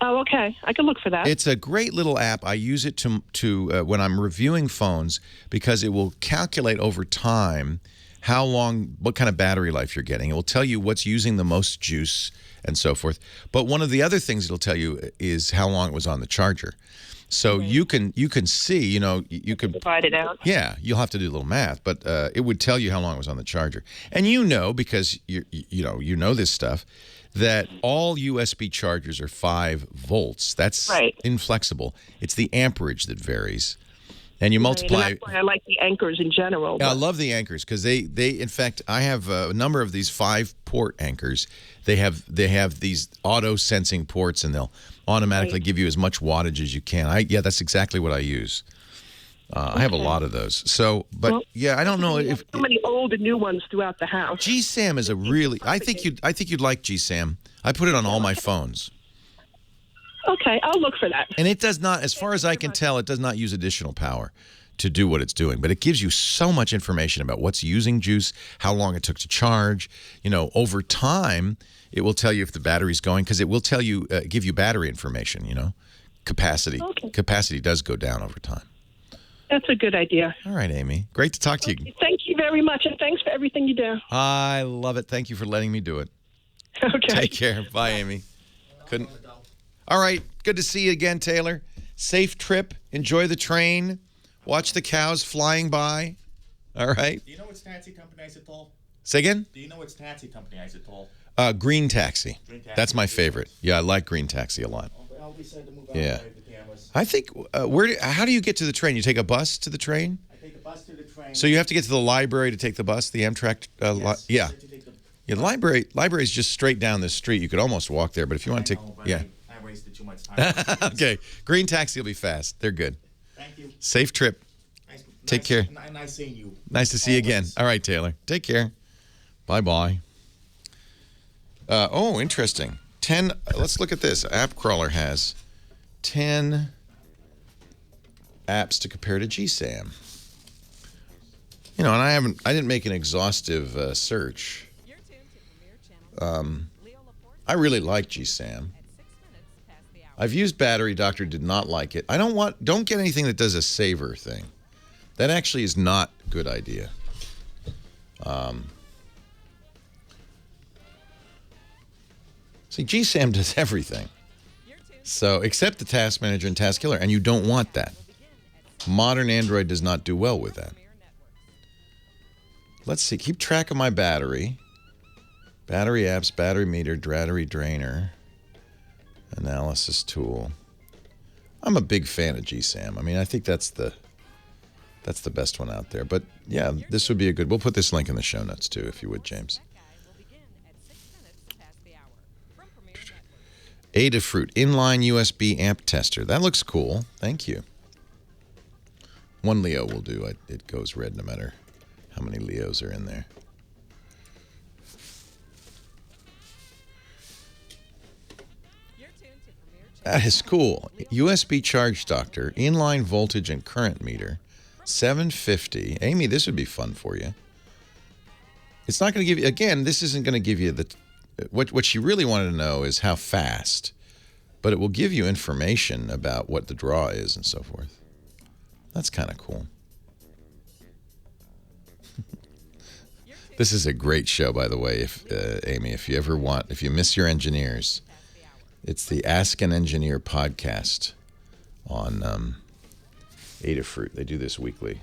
Oh, okay. I can look for that. It's a great little app. I use it to when I'm reviewing phones because it will calculate over time how long, what kind of battery life you're getting. It will tell you what's using the most juice and so forth. But one of the other things it'll tell you is how long it was on the charger. So you can see, you can divide it out. Yeah, you'll have to do a little math, but it would tell you how long it was on the charger. And because you know this stuff, that all USB chargers are 5 volts. That's inflexible. It's the amperage that varies. And you multiply. And that's why I like the anchors in general. Yeah, I love the anchors because they in fact, I have a number of these 5-port anchors. They have these auto sensing ports, and they'll automatically give you as much wattage as you can. That's exactly what I use. I have a lot of those. So, but I don't know if so many old and new ones throughout the house. GSAM is a really. I think you'd like GSAM. I put it on all my phones. Okay, I'll look for that. And it does not, as far as I can tell, it does not use additional power to do what it's doing. But it gives you so much information about what's using juice, how long it took to charge. Over time, it will tell you if the battery's going, because it will tell you, give you battery information, capacity. Okay. Capacity does go down over time. That's a good idea. All right, Amy. Great to talk to you. Thank you very much, and thanks for everything you do. I love it. Thank you for letting me do it. Okay. Take care. Bye, Amy. Couldn't. All right. Good to see you again, Taylor. Safe trip. Enjoy the train. Watch the cows flying by. All right. Do you know which taxi company I said tall? Say again? Do you know which taxi company I said tall? Green Taxi. That's my favorite. Yeah, I like Green Taxi a lot. I'll be sent to move yeah. I think, how do you get to the train? You take a bus to the train? I take a bus to the train. So you have to get to the library to take the bus, the Amtrak? Yes. Yeah. Yeah, the library is just straight down the street. You could almost walk there, but if you want to take... I wasted too much time. Okay. Green Taxi will be fast. They're good. Thank you. Safe trip. Take care. Nice seeing you. Nice to see you again. All right, Taylor. Take care. Bye-bye. Interesting. 10... let's look at this. App Crawler has 10 apps to compare to GSAM. And I didn't make an exhaustive search. I really like GSAM. I've used Battery Doctor, did not like it. Don't get anything that does a saver thing. That actually is not a good idea. See, GSAM does everything. So, except the Task Manager and Task Killer, and you don't want that. Modern Android does not do well with that. Let's see. Keep track of my battery. Battery apps, battery meter, battery drainer, analysis tool. I'm a big fan of GSAM. I mean, I think that's the best one out there. But yeah, this would be a good. We'll put this link in the show notes too, if you would, James. Adafruit inline USB amp tester. That looks cool. Thank you. One Leo will do. It goes red no matter how many Leos are in there. That is cool. USB charge doctor, inline voltage and current meter, $750. Amy, this would be fun for you. It's not going to give you, again, this isn't going to give you the, what she really wanted to know is how fast, but it will give you information about what the draw is and so forth. That's kind of cool. This is a great show, by the way, Amy, if you miss your engineers, it's the Ask an Engineer podcast on Adafruit. They do this weekly.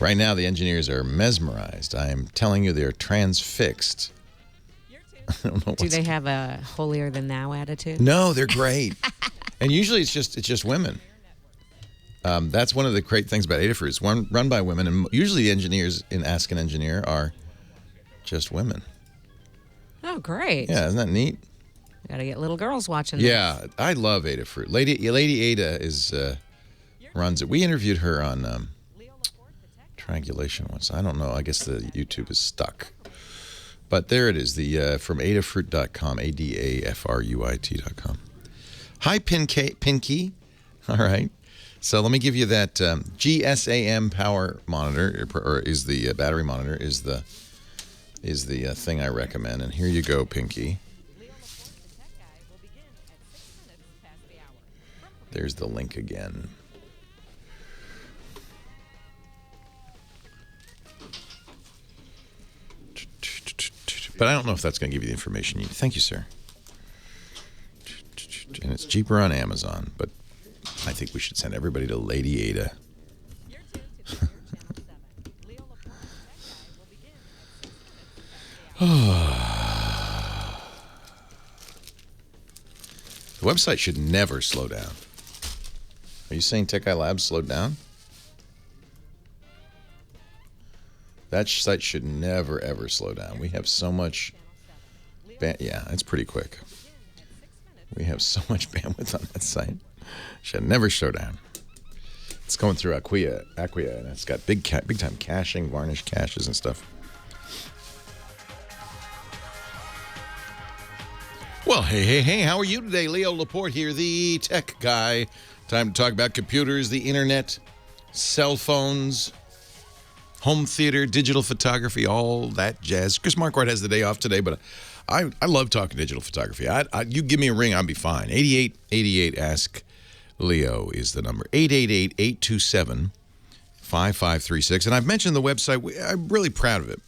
Right now, the engineers are mesmerized. I am telling you, they're transfixed. I don't know. Do they have a holier than thou attitude? No, they're great. And usually it's just women. That's one of the great things about Adafruit. It's run by women, and usually the engineers in Ask an Engineer are just women. Oh, great. Yeah, isn't that neat? Got to get little girls watching this. Yeah, I love Adafruit. Lady Ada runs it. We interviewed her on Triangulation once. I don't know. I guess the YouTube is stuck. But there it is, from adafruit.com, ADAFRUIT.com. Hi, Pinky. All right. So let me give you that GSAM power monitor, or is the battery monitor, is the thing I recommend. And here you go, Pinky. There's the link again. But I don't know if that's going to give you the information you need. Thank you, sir. And it's cheaper on Amazon, but I think we should send everybody to Lady Ada. The website should never slow down. Are you saying Tech Guy Labs slowed down? That site should never, ever slow down. We have so much... yeah, it's pretty quick. We have so much bandwidth on that site. Should never slow down. It's going through Acquia, and it's got big time caching, varnish caches and stuff. Well, hey, how are you today? Leo Laporte here, the tech guy. Time to talk about computers, the internet, cell phones, home theater, digital photography, all that jazz. Chris Marquardt has the day off today, but I love talking digital photography. You give me a ring, I'll be fine. 8888 Ask Leo is the number. 888-827-5536. And I've mentioned the website. I'm really proud of it.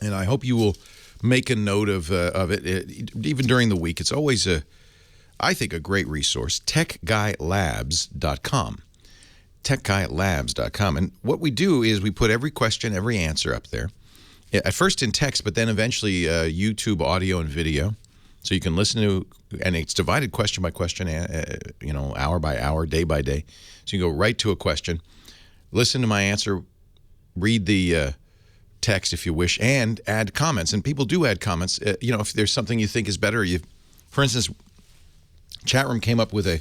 And I hope you will make a note of it, even during the week. It's always, I think, a great resource. TechGuyLabs.com. TechGuyLabs.com. And what we do is we put every question, every answer up there. At first in text, but then eventually YouTube audio and video. So you can listen to, and it's divided question by question, hour by hour, day by day. So you can go right to a question, listen to my answer, read the text if you wish, and add comments. And people do add comments. If there's something you think is better, for instance, chat room came up with a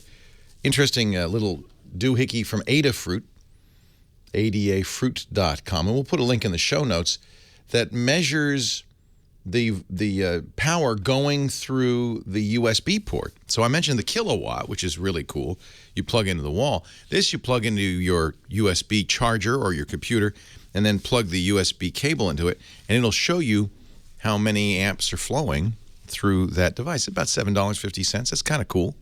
interesting little doohickey from Adafruit, ADAFruit.com, and we'll put a link in the show notes that measures the power going through the USB port. So I mentioned the kilowatt, which is really cool. You plug into the wall. This you plug into your USB charger or your computer, and then plug the USB cable into it, and it'll show you how many amps are flowing through that device. About $7.50. That's kind of cool.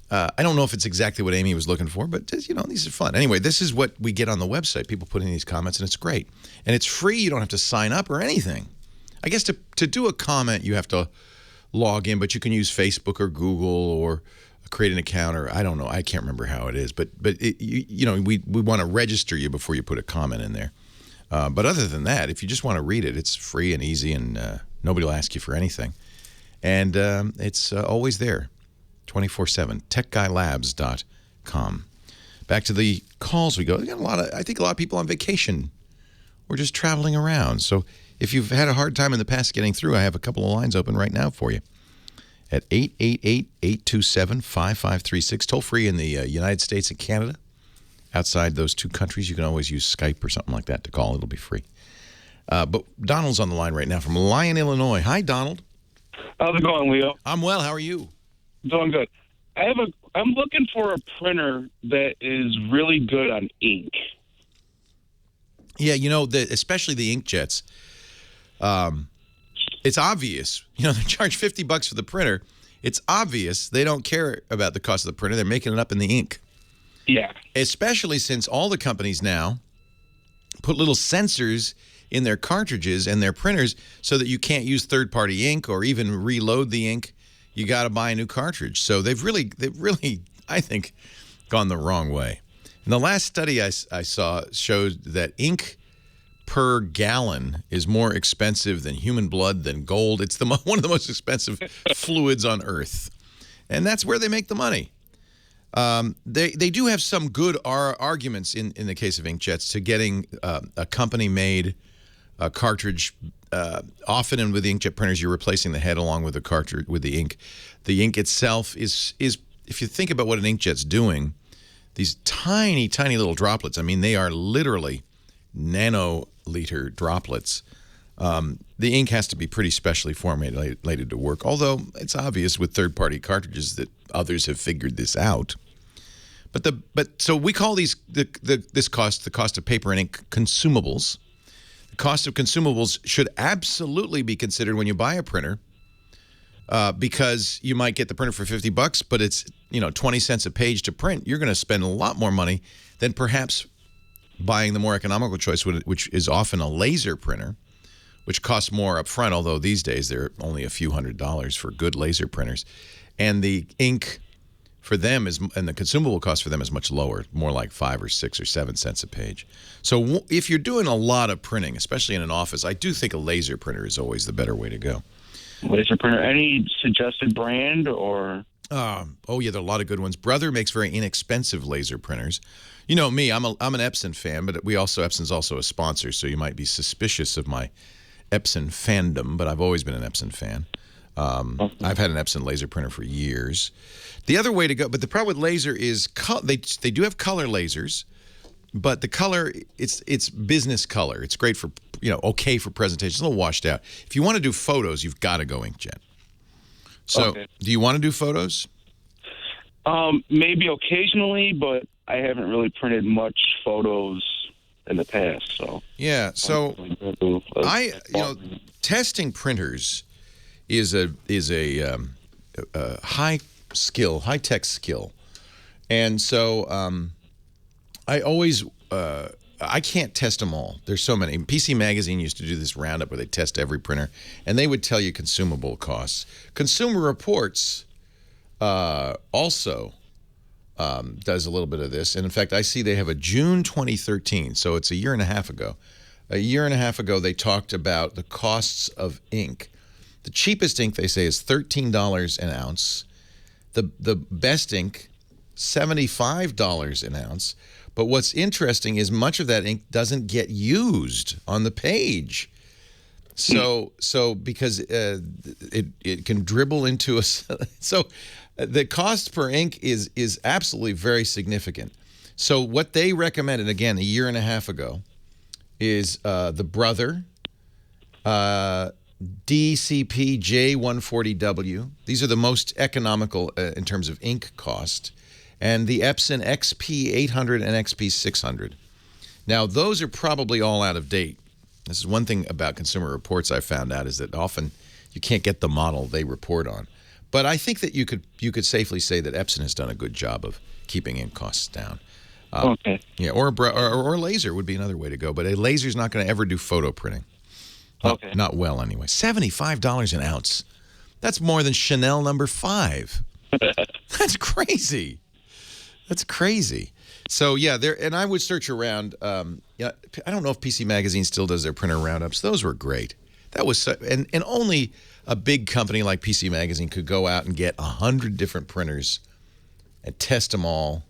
I don't know if it's exactly what Amy was looking for, but these are fun. Anyway, this is what we get on the website. People put in these comments, and it's great. And it's free. You don't have to sign up or anything. I guess to do a comment, you have to log in, but you can use Facebook or Google or create an account, or I don't know. I can't remember how it is, but we want to register you before you put a comment in there. But other than that, if you just want to read it, it's free and easy, and nobody will ask you for anything. And it's always there, 24/7. TechGuyLabs.com. Back to the calls we go. We got I think a lot of people on vacation. We're just traveling around. So if you've had a hard time in the past getting through, I have a couple of lines open right now for you. At 888-827-5536. Toll free in the United States and Canada. Outside those two countries, you can always use Skype or something like that to call. It'll be free. But Donald's on the line right now from Lyon, Illinois. Hi, Donald. How's it going, Leo? I'm well. How are you? Doing good. I'm looking for a printer that is really good on ink. Yeah, especially the inkjets. It's obvious. They charge $50 for the printer. It's obvious they don't care about the cost of the printer. They're making it up in the ink. Yeah. Especially since all the companies now put little sensors in their cartridges and their printers so that you can't use third-party ink or even reload the ink. You got to buy a new cartridge. So they've really, I think, gone the wrong way. And the last study I saw showed that ink per gallon is more expensive than human blood, than gold. It's one of the most expensive fluids on Earth. And that's where they make the money. They do have some good arguments in the case of inkjets to getting a company-made cartridge. Often, and with the inkjet printers, you're replacing the head along with the cartridge with the ink. The ink itself is if you think about what an inkjet's doing, these tiny, tiny little droplets. I mean, they are literally nanoliter droplets. The ink has to be pretty specially formulated to work, although it's obvious with third-party cartridges that others have figured this out. So we call this cost the cost of paper and ink consumables. The cost of consumables should absolutely be considered when you buy a printer, because you might get the printer for $50, but it's 20 cents a page to print. You're going to spend a lot more money than perhaps buying the more economical choice, which is often a laser printer, which costs more up front, although these days they're only a few $100s for good laser printers. And the ink for them and the consumable cost for them is much lower, more like 5 or 6 or 7 cents a page. So if you're doing a lot of printing, especially in an office, I do think a laser printer is always the better way to go. Laser printer, any suggested brand or? Oh yeah, there are a lot of good ones. Brother makes very inexpensive laser printers. You know me, I'm an Epson fan, but Epson's also a sponsor, so you might be suspicious of my Epson fandom, but I've always been an Epson fan. I've had an Epson laser printer for years. The other way to go, but the problem with laser is they do have color lasers, but the color, it's business color. It's great for, okay for presentations, a little washed out. If you want to do photos, you've got to go inkjet. So, Do you want to do photos? Maybe occasionally, but I haven't really printed much photos in the past. So yeah, so testing printers is a high tech skill, and so I always I can't test them all. There's so many. PC Magazine used to do this roundup where they test every printer, and they would tell you consumable costs. Consumer Reports also does a little bit of this, and in fact, I see they have a June 2013, so it's a year and a half ago. A year and a half ago, they talked about the costs of ink. The cheapest ink, they say, is $13 an ounce. The best ink, $75 an ounce. But what's interesting is much of that ink doesn't get used on the page. So because it can dribble into a... So the cost per ink is absolutely very significant. So what they recommended, again, a year and a half ago, is the Brother, DCP J140W. These are the most economical in terms of ink cost. And the Epson XP800 and XP600. Now, those are probably all out of date. This is one thing about Consumer Reports I found out, is that often you can't get the model they report on. But I think that you could safely say that Epson has done a good job of keeping ink costs down. Okay. Yeah, or laser would be another way to go. But a laser is not going to ever do photo printing. Okay. Not well, anyway. $75 an ounce. That's more than Chanel number 5. That's crazy. That's crazy. So, yeah, and I would search around. Yeah, I don't know if PC Magazine still does their printer roundups. Those were great. That was and only a big company like PC Magazine could go out and get 100 different printers and test them all,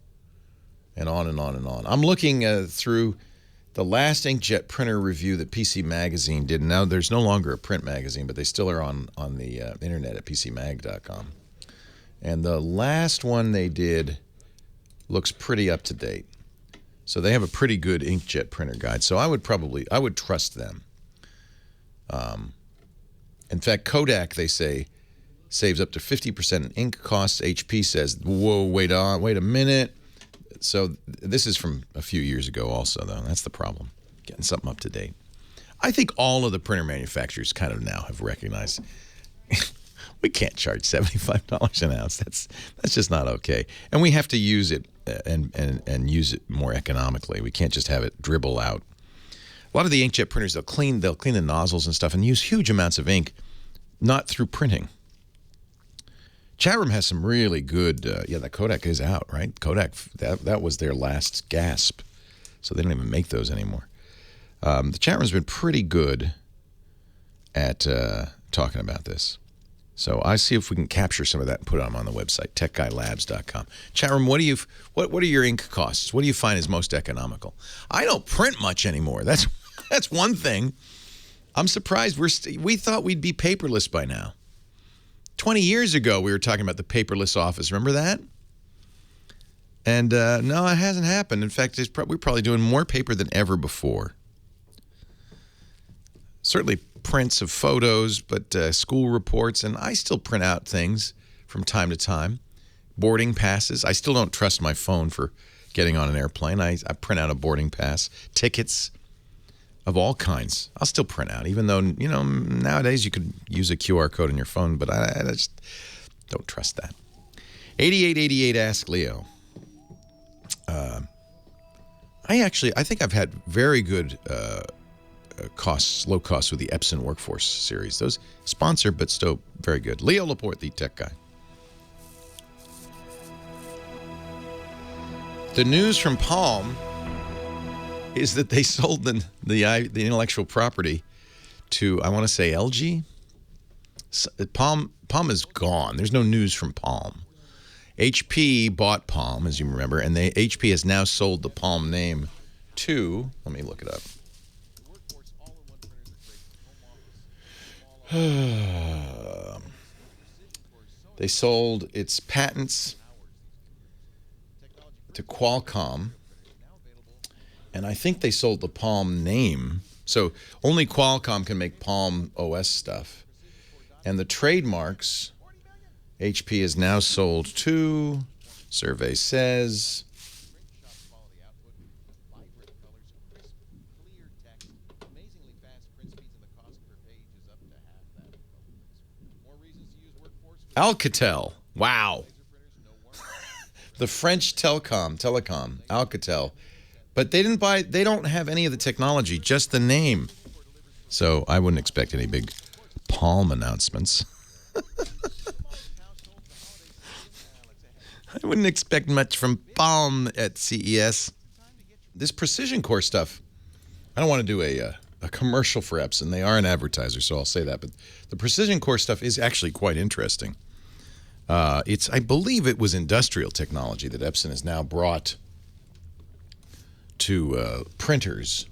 and on and on and on. I'm looking through the last inkjet printer review that PC Magazine did. Now, there's no longer a print magazine, but they still are on the internet at pcmag.com. And the last one they did looks pretty up to date. So they have a pretty good inkjet printer guide. So I would trust them. In fact, Kodak, they say, saves up to 50% in ink costs. HP says, whoa, wait a minute. So this is from a few years ago also, though. That's the problem, getting something up to date. I think all of the printer manufacturers kind of now have recognized we can't charge $75 an ounce. That's just not okay. And we have to use it and use it more economically. We can't just have it dribble out. A lot of the inkjet printers, they'll clean the nozzles and stuff and use huge amounts of ink, not through printing. Chatroom has some really good, the Kodak is out, right? Kodak, that was their last gasp. So they don't even make those anymore. The chatroom's been pretty good at talking about this. So I see if we can capture some of that and put them on the website, techguylabs.com. Chatroom, what are your ink costs? What do you find is most economical? I don't print much anymore. That's one thing. I'm surprised we thought we'd be paperless by now. 20 years ago, we were talking about the paperless office. Remember that? And no, it hasn't happened. In fact, we're probably doing more paper than ever before. Certainly prints of photos, but school reports, and I still print out things from time to time. Boarding passes. I still don't trust my phone for getting on an airplane. I print out a boarding pass. Tickets of all kinds. I'll still print out, even though, nowadays you could use a QR code on your phone, but I just don't trust that. 8888 Ask Leo. I think I've had very good low costs with the Epson Workforce series. Those sponsored, but still very good. Leo Laporte, the tech guy. The news from Palm is that they sold the intellectual property to, I want to say, LG. Palm is gone. There's no news from Palm. HP bought Palm, as you remember, and HP has now sold the Palm name to, let me look it up. They sold its patents to Qualcomm, and I think they sold the Palm name. So only Qualcomm can make Palm OS stuff. And the trademarks, HP has now sold to, survey says, Alcatel. Wow. The French telecom, Alcatel. But they don't have any of the technology, just the name. So I wouldn't expect any big Palm announcements. I wouldn't expect much from Palm at CES. This Precision Core stuff, I don't want to do a commercial for Epson. They are an advertiser, so I'll say that. But the Precision Core stuff is actually quite interesting. I believe it was industrial technology that Epson has now brought to printers.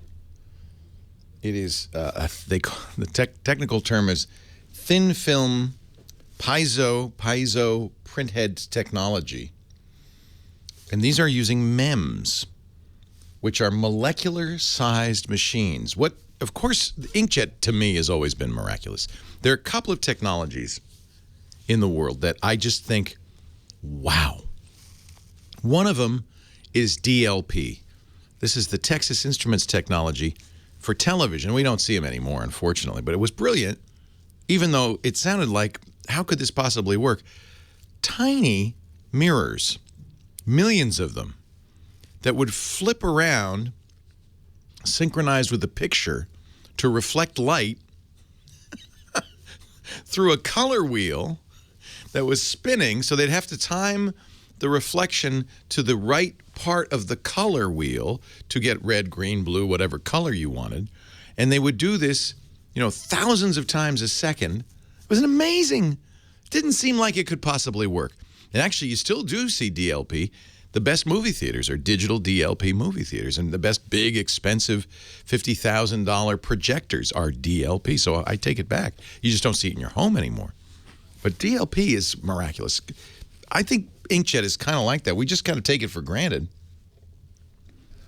It is the technical term is thin film piezo printhead technology, and these are using MEMS, which are molecular-sized machines. Of course, the inkjet to me has always been miraculous. There are a couple of technologies in the world that I just think, wow. One of them is DLP. This is the Texas Instruments technology for television. We don't see them anymore, unfortunately, but it was brilliant, even though it sounded like, how could this possibly work? Tiny mirrors, millions of them, that would flip around, synchronized with the picture, to reflect light through a color wheel that was spinning, so they'd have to time the reflection to the right part of the color wheel to get red, green, blue, whatever color you wanted. And they would do this, thousands of times a second. It was amazing. It didn't seem like it could possibly work. And actually, you still do see DLP. The best movie theaters are digital DLP movie theaters, and the best big, expensive $50,000 projectors are DLP. So I take it back. You just don't see it in your home anymore. But DLP is miraculous. I think inkjet is kind of like that. We just kind of take it for granted.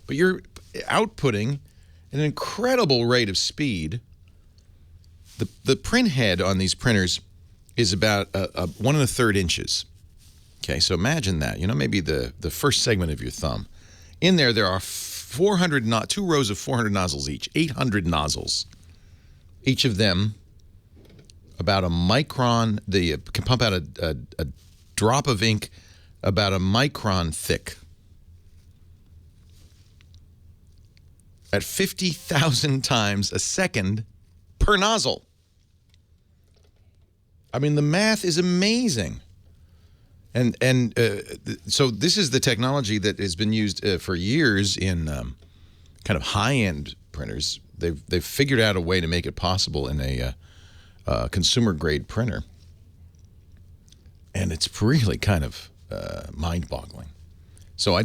But you're outputting an incredible rate of speed. The print head on these printers is about 1 1/3 inches. Okay, so imagine that. Maybe the first segment of your thumb. In there are 2 rows of 400 nozzles each, 800 nozzles. Each of them about a micron. They can pump out a drop of ink about a micron thick. At 50,000 times a second per nozzle. I mean, the math is amazing. And so this is the technology that has been used for years in kind of high-end printers. They've figured out a way to make it possible in a consumer-grade printer. And it's really kind of mind-boggling. So,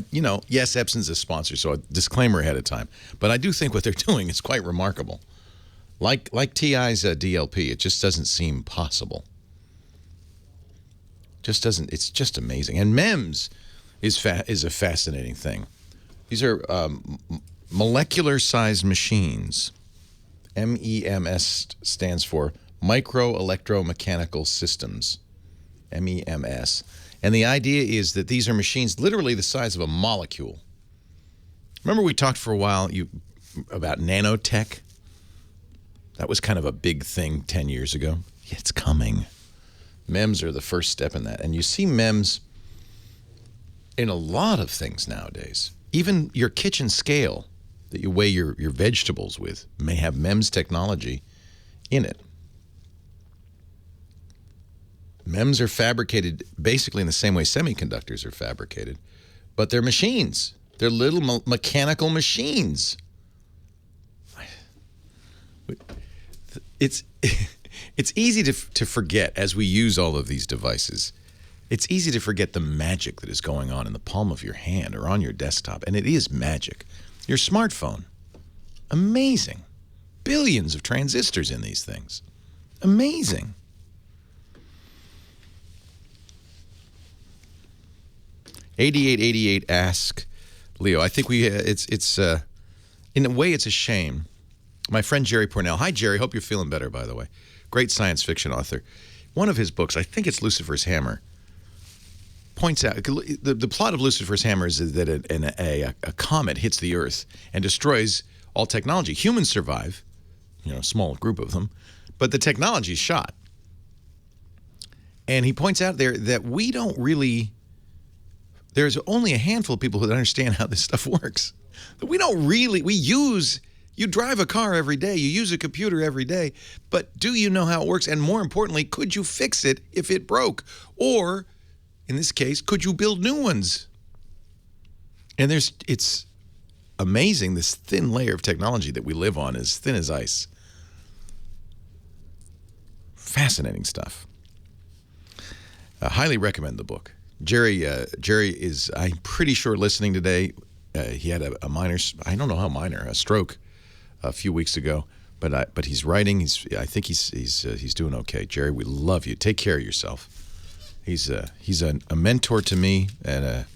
yes, Epson's a sponsor, so a disclaimer ahead of time. But I do think what they're doing is quite remarkable. Like TI's DLP, it just doesn't seem possible. It's just amazing. And MEMS is a fascinating thing. These are molecular-sized machines. MEMS stands for Micro Electromechanical Systems. MEMS. And the idea is that these are machines literally the size of a molecule. Remember we talked for a while about nanotech? That was kind of a big thing 10 years ago. Yeah, it's coming. MEMS are the first step in that. And you see MEMS in a lot of things nowadays. Even your kitchen scale that you weigh your vegetables with may have MEMS technology in it. MEMS are fabricated basically in the same way semiconductors are fabricated, but they're machines. They're little mechanical machines. It's easy to forget as we use all of these devices. It's easy to forget the magic that is going on in the palm of your hand or on your desktop, and it is magic. Your smartphone, amazing. Billions of transistors in these things. Amazing. $8888 ask Leo. I think it's in a way it's a shame. My friend Jerry Pornell. Hi Jerry, hope you're feeling better, by the way. Great science fiction author. One of his books, I think it's Lucifer's Hammer, points out the plot of Lucifer's Hammer is that a comet hits the Earth and destroys all technology. Humans survive, a small group of them, but the technology is shot. And he points out there that there's only a handful of people who understand how this stuff works. You drive a car every day, you use a computer every day, but do you know how it works? And more importantly, could you fix it if it broke? Or, in this case, could you build new ones? And it's amazing, this thin layer of technology that we live on is thin as ice. Fascinating stuff. Highly recommend the book. Jerry is, I'm pretty sure, listening today. He had a minor, I don't know how minor, a stroke a few weeks ago, but he's writing. I think he's doing okay. Jerry, we love you. Take care of yourself. He's a mentor to me and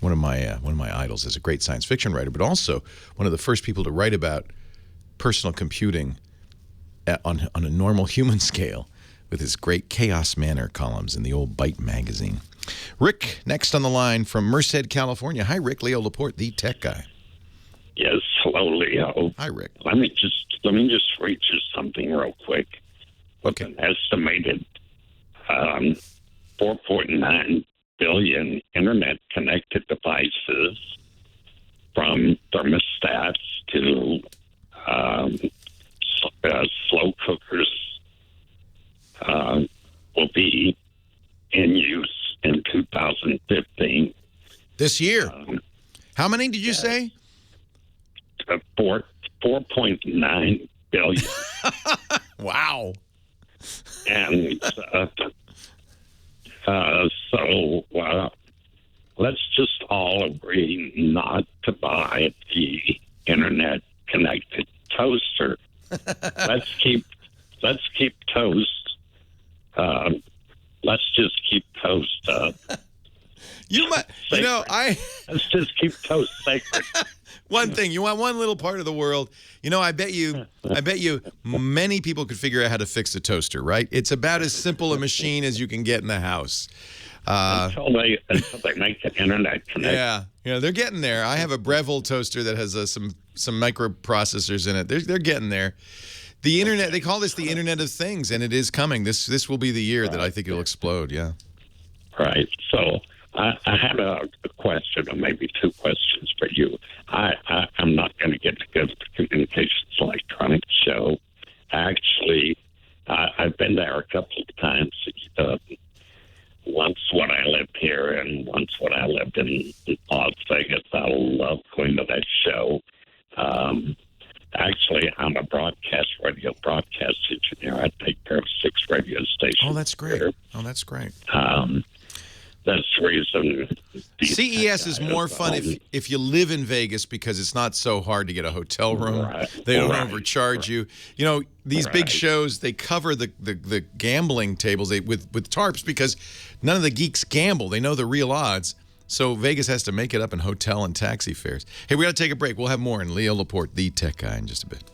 one of my idols as a great science fiction writer, but also one of the first people to write about personal computing on a normal human scale with his great Chaos Manor columns in the old Byte magazine. Rick, next on the line from Merced, California. Hi, Rick. Leo Laporte, the tech guy. Yes, hello, Leo. Hi, Rick. Let me just read you something real quick. Okay. An estimated 4.9 billion internet-connected devices, from thermostats to slow cookers, This year. How many did you say? 4.9 billion. Wow. And so let's just all agree not to buy the internet-connected toaster. Let's keep toast. Let's just keep toast up. Let's just keep toast sacred. One thing, you want one little part of the world. I bet you many people could figure out how to fix a toaster, right? It's about as simple a machine as you can get in the house. Until they make the internet connection. Yeah, they're getting there. I have a Breville toaster that has some microprocessors in it. They're getting there. The internet, they call this the Internet of Things, and it is coming. This will be the year that I think it'll explode. Yeah. Right. So I had a question, or maybe two questions for you. I'm not going to get to go to the Communications Electronics Show. Actually, I've been there a couple of times. Once when I lived here and once when I lived in Las Vegas. I love going to that show. Actually, I'm a radio broadcast engineer. I take care of 6 radio stations. Oh, that's great. That's great. That's the reason. CES is more fun if you live in Vegas because it's not so hard to get a hotel room. Right. They don't overcharge you. These big shows, they cover the gambling tables with tarps because none of the geeks gamble. They know the real odds. So Vegas has to make it up in hotel and taxi fares. Hey, we got to take a break. We'll have more in Leo Laporte, the tech guy, in just a bit.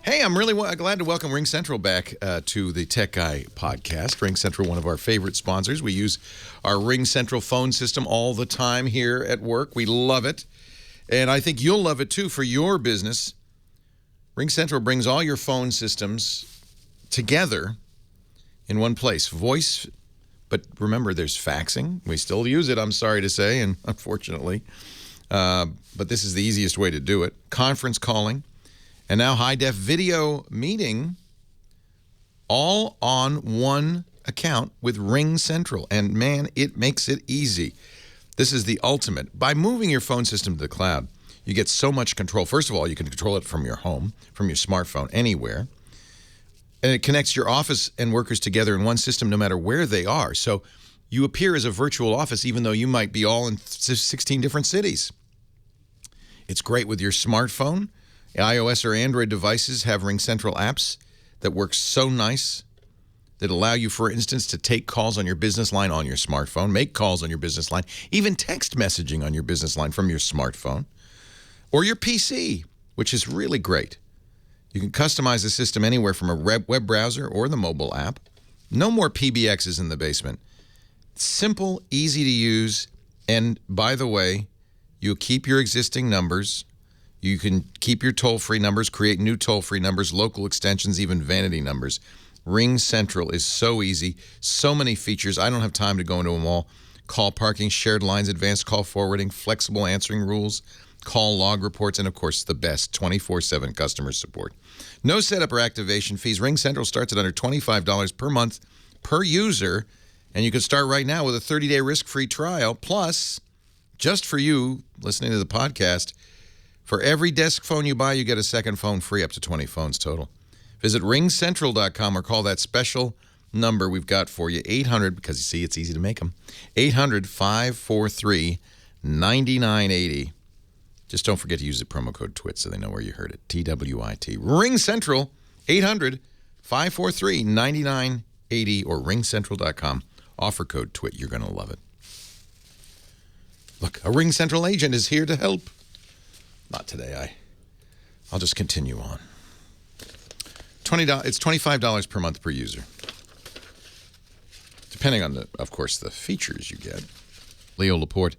Hey, I'm really glad to welcome Ring Central back to the Tech Guy podcast. Ring Central, one of our favorite sponsors. We use our Ring Central phone system all the time here at work. We love it. And I think you'll love it, too, for your business. Ring Central brings all your phone systems together in one place. Voice, but remember, there's faxing. We still use it, I'm sorry to say, and unfortunately. But this is the easiest way to do it. Conference calling. And now high-def video meeting, all on one account with Ring Central. And, man, it makes it easy. This is the ultimate. By moving your phone system to the cloud, you get so much control. First of all, you can control it from your home, from your smartphone, anywhere. And it connects your office and workers together in one system no matter where they are. So you appear as a virtual office even though you might be all in 16 different cities. It's great with your smartphone. iOS or Android devices have Ring Central apps that work so nice that allow you, for instance, to take calls on your business line on your smartphone, make calls on your business line, even text messaging on your business line from your smartphone or your PC, which is really great. You can customize the system anywhere from a web browser or the mobile app. No more PBXs in the basement. Simple, easy to use, and by the way, you keep your existing numbers. You can keep your toll-free numbers, create new toll-free numbers, local extensions, even vanity numbers. Ring Central is so easy, so many features. I don't have time to go into them all. Call parking, shared lines, advanced call forwarding, flexible answering rules, call log reports, and, of course, the best 24/7 customer support. No setup or activation fees. Ring Central starts at under $25 per month per user, and you can start right now with a 30-day risk-free trial. Plus, just for you listening to the podcast, for every desk phone you buy, you get a second phone free, up to 20 phones total. Visit ringcentral.com or call that special number we've got for you, 800, because you see it's easy to make them, 800-543-9980. Just don't forget to use the promo code TWIT so they know where you heard it, TWIT. Ring Central, 800-543-9980 or ringcentral.com. Offer code TWIT. You're going to love it. Look, a Ring Central agent is here to help. Not today. I'll just continue on. It's $25 per month per user. Depending on, of course, the features you get. Leo Laporte,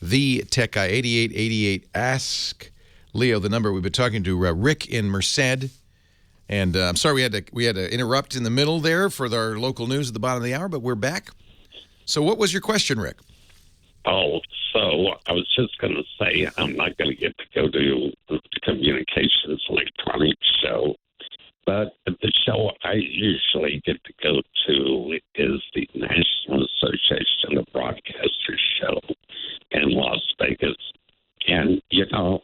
the tech guy, 8888. Ask Leo the number. We've been talking to Rick in Merced. And I'm sorry we had to interrupt in the middle there for our local news at the bottom of the hour, but we're back. So what was your question, Rick? Oh, so I was just going to say I'm not going to get to go to the Communications Electronics Show. But the show I usually get to go to is the National Association of Broadcasters show in Las Vegas. And,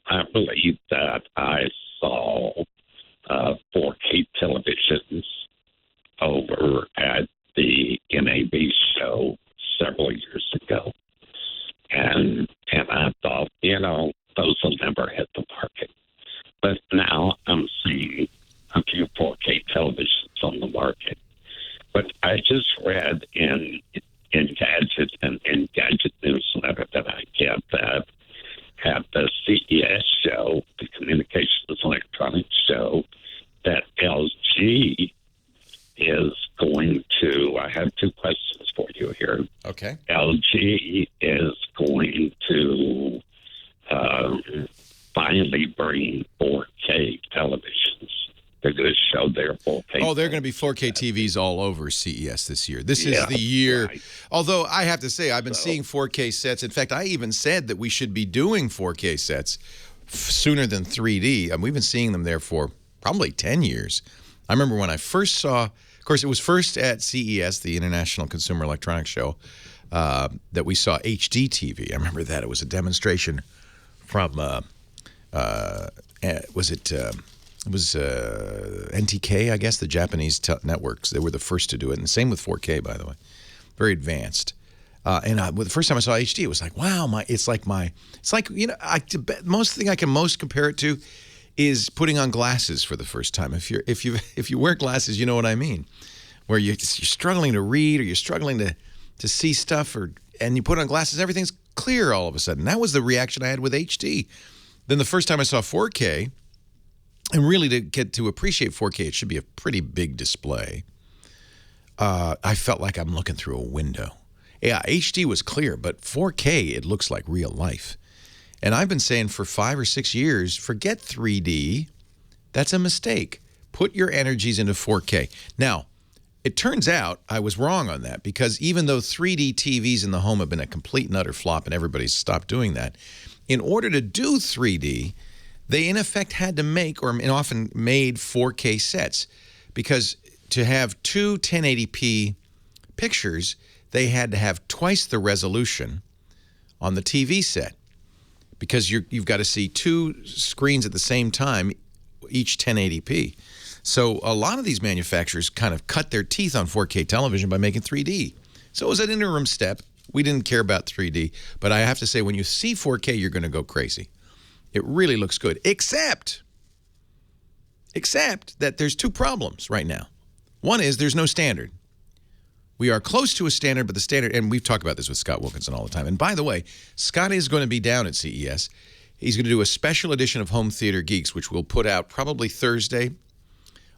I believe that I saw 4K televisions over at the NAB show several years ago. And I thought, those will never hit the market. But now I'm seeing a few 4K televisions on the market. But I just read in Gadget and in Gadget newsletter that I get that at the CES show, the Communications Electronics show, that LG is going to, I have two questions for you here. Okay. LG is going to finally bring 4K televisions. They're going to show their 4K. Oh, they're going to be 4K TVs all over CES this year. This is the year. Right. Although I have to say, I've been seeing 4K sets. In fact, I even said that we should be doing 4K sets sooner than 3D. We've been seeing them there for probably 10 years. I remember when I first saw, of course, it was first at CES, the International Consumer Electronics Show, that we saw HD TV. I remember that. It was a demonstration from, was it NTK, I guess, the Japanese networks. They were the first to do it. And the same with 4K, by the way. Very advanced. The first time I saw HD, it was like, wow, most thing I can most compare it to is putting on glasses for the first time. If you wear glasses, you know what I mean, where you're struggling to read or you're struggling to see stuff, and you put on glasses, everything's clear all of a sudden. That was the reaction I had with HD. Then the first time I saw 4K, and really to get to appreciate 4K, it should be a pretty big display. I felt like I'm looking through a window. Yeah, HD was clear, but 4K, it looks like real life. And I've been saying for 5 or 6 years, forget 3D. That's a mistake. Put your energies into 4K. Now, it turns out I was wrong on that, because even though 3D TVs in the home have been a complete and utter flop and everybody's stopped doing that, in order to do 3D, they in effect had to make, or often made, 4K sets, because to have two 1080p pictures, they had to have twice the resolution on the TV set, because you've got to see two screens at the same time, each 1080p. So a lot of these manufacturers kind of cut their teeth on 4K television by making 3D. So it was an interim step. We didn't care about 3D, but I have to say, when you see 4K, you're going to go crazy. It really looks good, except that there's two problems right now. One is there's no standard. We are close to a standard, but the standard, and we've talked about this with Scott Wilkinson all the time. And by the way, Scott is going to be down at CES. He's going to do a special edition of Home Theater Geeks, which we'll put out probably Thursday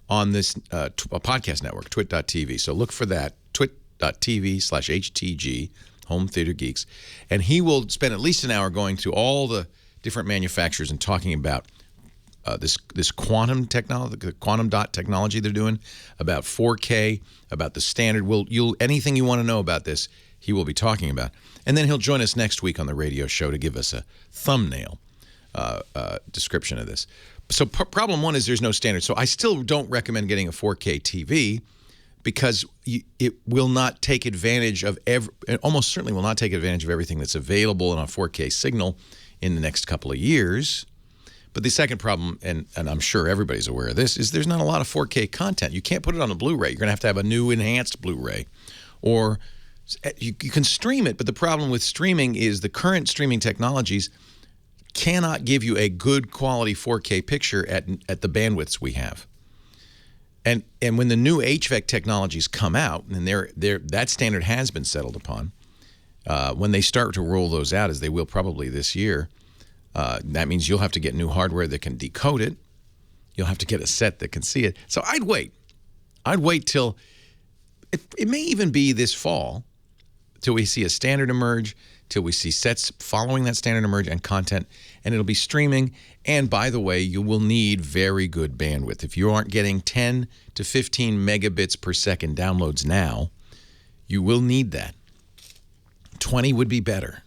on this podcast network, twit.tv. So look for that, twit.tv/HTG, Home Theater Geeks. And he will spend at least an hour going through all the different manufacturers and talking about this quantum technology, the quantum dot technology they're doing, about 4K, about the standard. Anything you want to know about this, he will be talking about. And then he'll join us next week on the radio show to give us a thumbnail description of this. So problem one is there's no standard. So I still don't recommend getting a 4K TV, because it will not take advantage of almost certainly will not take advantage of everything that's available in a 4K signal in the next couple of years. But the second problem, and I'm sure everybody's aware of this, is there's not a lot of 4K content. You can't put it on a Blu-ray. You're going to have a new enhanced Blu-ray. Or you can stream it, but the problem with streaming is the current streaming technologies cannot give you a good quality 4K picture at the bandwidths we have. And when the new HVAC technologies come out, and that standard has been settled upon, when they start to roll those out, as they will probably this year, that means you'll have to get new hardware that can decode it. You'll have to get a set that can see it. So I'd wait. I'd wait till it may even be this fall till we see a standard emerge, till we see sets following that standard emerge and content, and it'll be streaming. And by the way, you will need very good bandwidth. If you aren't getting 10 to 15 megabits per second downloads now, you will need that. 20 would be better.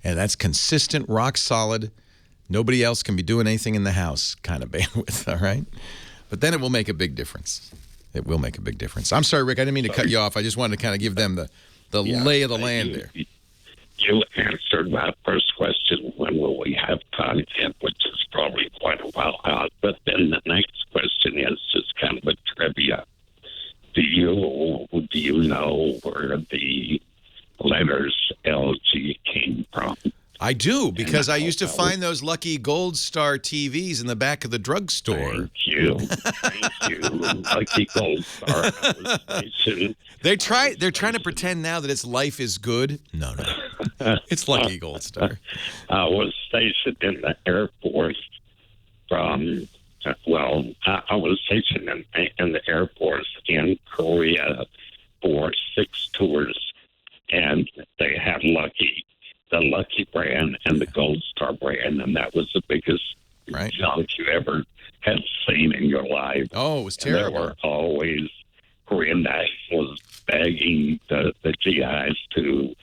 And that's consistent, rock solid, nobody else can be doing anything in the house kind of bandwidth, all right? But then it will make a big difference. It will make a big difference. I'm sorry, Rick. I didn't mean to cut you off. I just wanted to kind of give them the lay of the land there. You answered my first question, when will we have content, which is probably quite a while out. But then the next question is just kind of a trivia. Do you know where the letters LG came from? I do, because I used to find those lucky Gold Star TVs in the back of the drugstore. Thank you. Lucky Gold Star. They're trying to pretend now that it's Life is Good. No. It's Lucky Gold Star. I was stationed in the Air Force I was stationed in the Air Force in Korea for 6 tours, and they had the Lucky brand and the Gold Star brand, and that was the biggest junk you ever had seen in your life. Oh, it was terrible. And there were always Korean nationals begging the GIs to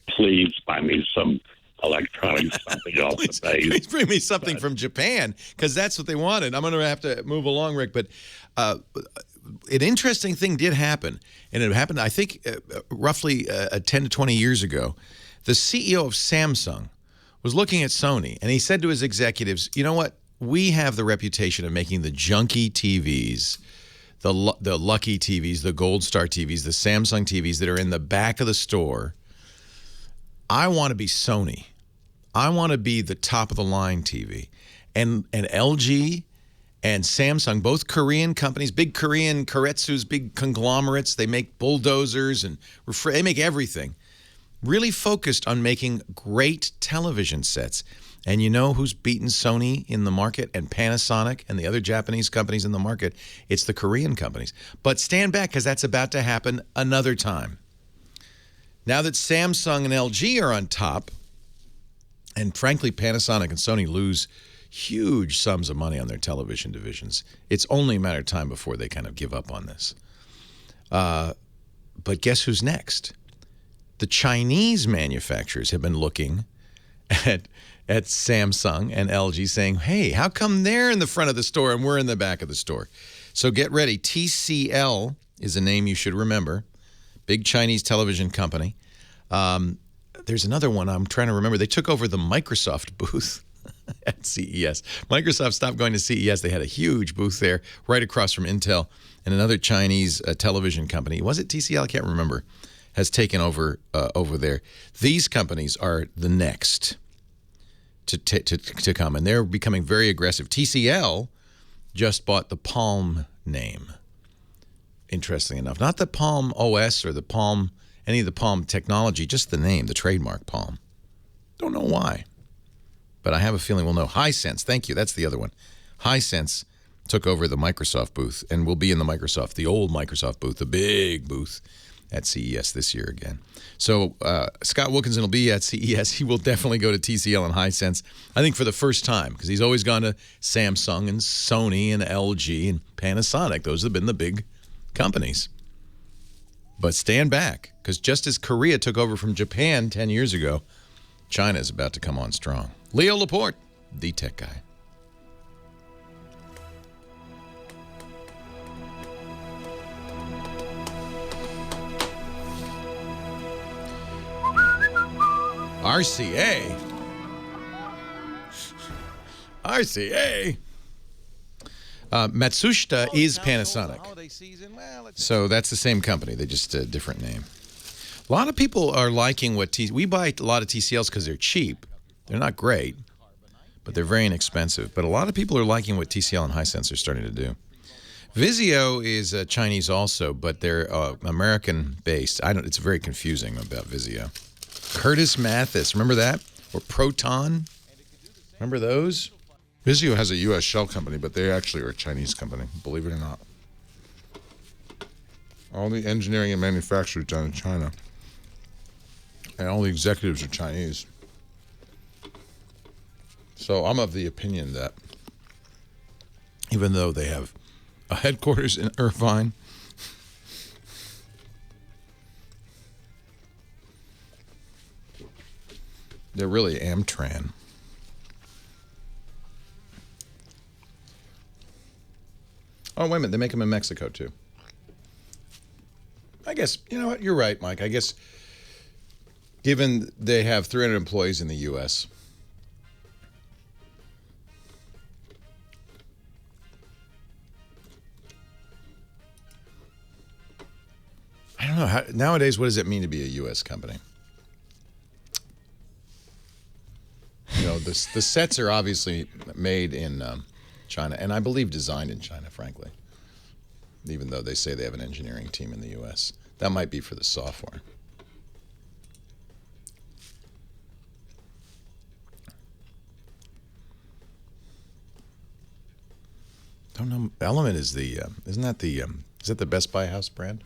please buy me some electronic something off the base. Please bring me something from Japan, because that's what they wanted. I'm going to have to move along, Rick, but an interesting thing did happen, and it happened, I think, roughly 10 to 20 years ago. The CEO of Samsung was looking at Sony, and he said to his executives, you know what? We have the reputation of making the junky TVs, the Lucky TVs, the Gold Star TVs, the Samsung TVs that are in the back of the store. I want to be Sony. I want to be the top-of-the-line TV. And LG and Samsung, both Korean companies, big Korean Keiretsu's, big conglomerates, they make bulldozers and they make everything. Really focused on making great television sets. And you know who's beaten Sony in the market and Panasonic and the other Japanese companies in the market? It's the Korean companies. But stand back, because that's about to happen another time. Now that Samsung and LG are on top, and frankly Panasonic and Sony lose huge sums of money on their television divisions, it's only a matter of time before they kind of give up on this. But guess who's next? The Chinese manufacturers have been looking at Samsung and LG saying, hey, how come they're in the front of the store and we're in the back of the store? So get ready. TCL is a name you should remember. Big Chinese television company. There's another one I'm trying to remember. They took over the Microsoft booth at CES. Microsoft stopped going to CES. They had a huge booth there right across from Intel, and another Chinese television company. Was it TCL? I can't remember. Has taken over over there. These companies are the next to come, and they're becoming very aggressive. TCL just bought the Palm name. Interesting enough, not the Palm OS or the Palm, any of the Palm technology, just the name, the trademark Palm. Don't know why, but I have a feeling we'll know. Hisense, thank you. That's the other one. Hisense took over the Microsoft booth and will be in the old Microsoft booth, the big booth at CES this year again. So Scott Wilkinson will be at CES. He will definitely go to TCL and Hisense, I think for the first time, because he's always gone to Samsung and Sony and LG and Panasonic. Those have been the big companies. But stand back, because just as Korea took over from Japan 10 years ago, China is about to come on strong. Leo Laporte, the tech guy. RCA. Matsushita is Panasonic. So that's the same company. They just a different name. A lot of people are liking what we buy a lot of TCLs because they're cheap. They're not great, but they're very inexpensive. But a lot of people are liking what TCL and Hisense are starting to do. Vizio is Chinese also, but they're American-based. It's very confusing about Vizio. Curtis Mathis, remember that? Or Proton? Remember those? Vizio has a U.S. shell company, but they actually are a Chinese company, believe it or not. All the engineering and manufacturing is done in China. And all the executives are Chinese. So I'm of the opinion that even though they have a headquarters in Irvine, they're really Amtran. Oh, wait a minute. They make them in Mexico, too. I guess, you know what? You're right, Mike. I guess given they have 300 employees in the U.S., I don't know. Nowadays, what does it mean to be a U.S. company? You know, the sets are obviously made in China, and I believe designed in China, frankly, even though they say they have an engineering team in the U.S. That might be for the software. Don't know. Element is the, isn't that the, is that the Best Buy house brand?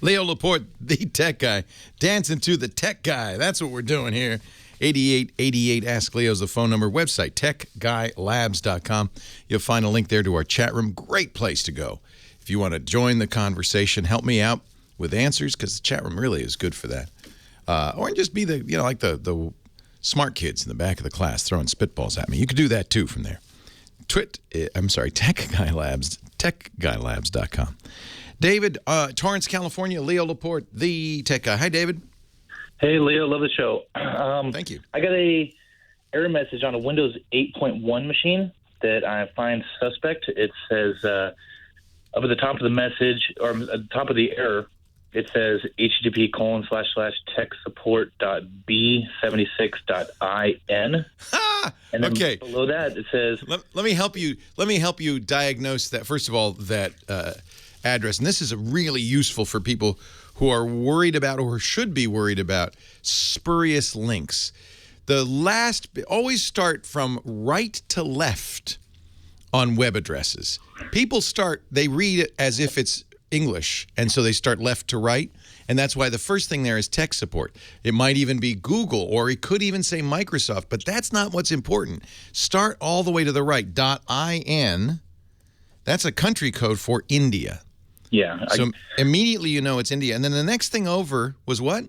Leo Laporte, the tech guy, dancing to the tech guy. That's what we're doing here. 8888 Ask Leo is the phone number. Website, techguylabs.com. You'll find a link there to our chat room. Great place to go. If you want to join the conversation, help me out with answers, because the chat room really is good for that. Or just be the, like the smart kids in the back of the class throwing spitballs at me. You could do that too from there. techguylabs.com. David, Torrance, California, Leo Laporte, the tech guy. Hi, David. Hey, Leo, love the show. Thank you. I got a error message on a Windows 8.1 machine that I find suspect. It says up at the top of the message, or at the top of the error, it says http://techsupport.b76.in. And then okay. below that, it says... Let me help you diagnose that. First of all, that address. And this is really useful for people who are worried about, or should be worried about, spurious links. Always start from right to left on web addresses. People they read it as if it's English, and so they start left to right. And that's why the first thing there is tech support. It might even be Google, or it could even say Microsoft, but that's not what's important. Start all the way to the right. .in, that's a country code for India. Yeah. So immediately you know it's India. And then the next thing over was what?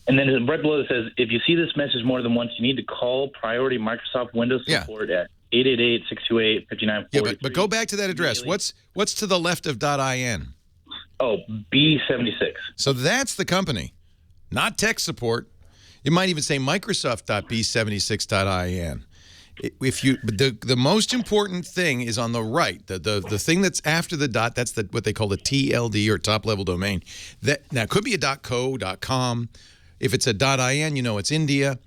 And then right below it says, if you see this message more than once, you need to call Priority Microsoft Windows Support at 888-628-5943. Yeah, but go back to that address. What's to the left of .in? Oh, B76. So that's the company, not tech support. It might even say Microsoft.b76.in. The most important thing is on the right. The thing that's after the dot, that's what they call the TLD, or top level domain. Now it could be a .co, .com. If it's a .in, you know it's India.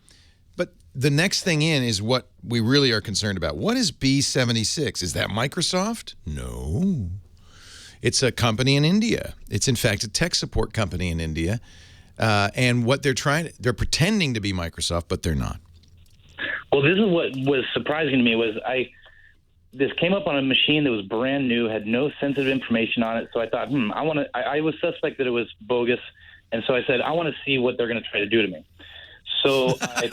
But the next thing in is what we really are concerned about. What is B76? Is that Microsoft? No. It's a company in India. It's in fact a tech support company in India. And what they're pretending to be Microsoft, but they're not. Well, this is what was surprising to me was this came up on a machine that was brand new, had no sensitive information on it. So I thought, I was suspect that it was bogus. And so I said, I want to see what they're going to try to do to me. So I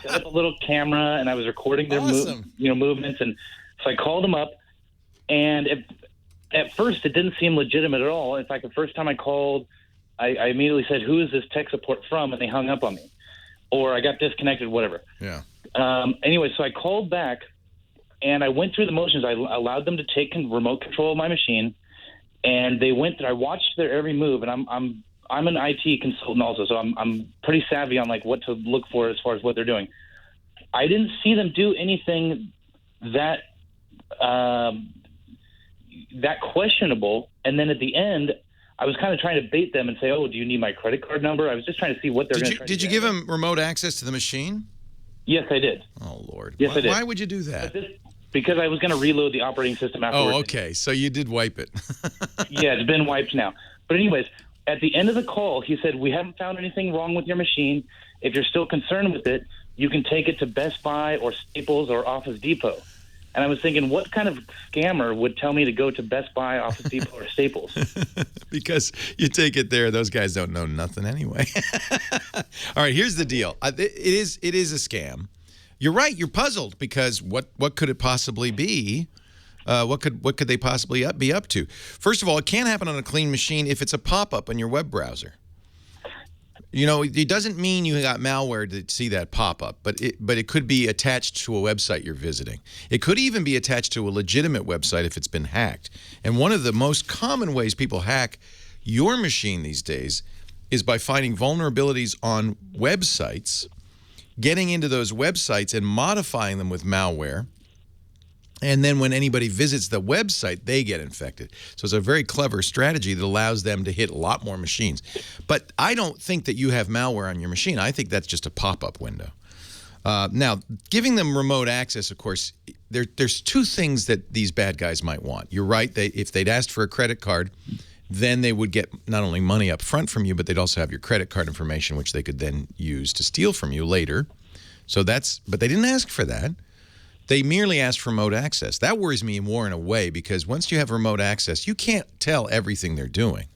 set up a little camera and I was recording their movements. And so I called them up, and at first it didn't seem legitimate at all. In fact, the first time I called, I immediately said, who is this tech support from? And they hung up on me, or I got disconnected, whatever. Yeah. Anyway, so I called back and I went through the motions. I allowed them to take remote control of my machine, and they went through. I watched their every move, and I'm an IT consultant also, so I'm pretty savvy on like what to look for as far as what they're doing. I didn't see them do anything that questionable. And then at the end, I was kind of trying to bait them and say, "Oh, do you need my credit card number?" I was just trying to see what they're going to try to do. Did you give them remote access to the machine? Yes, I did. Oh, Lord. Yes, I did. Why would you do that? Because I was going to reload the operating system afterwards. Oh, okay. So you did wipe it. Yeah, it's been wiped now. But anyways, at the end of the call, he said, we haven't found anything wrong with your machine. If you're still concerned with it, you can take it to Best Buy or Staples or Office Depot. And I was thinking, what kind of scammer would tell me to go to Best Buy, Office Depot, or Staples? Because you take it there, those guys don't know nothing anyway. All right, here's the deal. It is a scam. You're right. You're puzzled because what could it possibly be? What could they possibly be up to? First of all, it can't happen on a clean machine if it's a pop-up on your web browser. You know, it doesn't mean you got malware to see that pop up, but it could be attached to a website you're visiting. It could even be attached to a legitimate website if it's been hacked. And one of the most common ways people hack your machine these days is by finding vulnerabilities on websites, getting into those websites and modifying them with malware. And then when anybody visits the website, they get infected. So it's a very clever strategy that allows them to hit a lot more machines. But I don't think that you have malware on your machine. I think that's just a pop-up window. Now, giving them remote access, of course, there's two things that these bad guys might want. You're right. If they'd asked for a credit card, then they would get not only money up front from you, but they'd also have your credit card information, which they could then use to steal from you later. But they didn't ask for that. They merely asked for remote access. That worries me more in a way, because once you have remote access, you can't tell everything they're doing.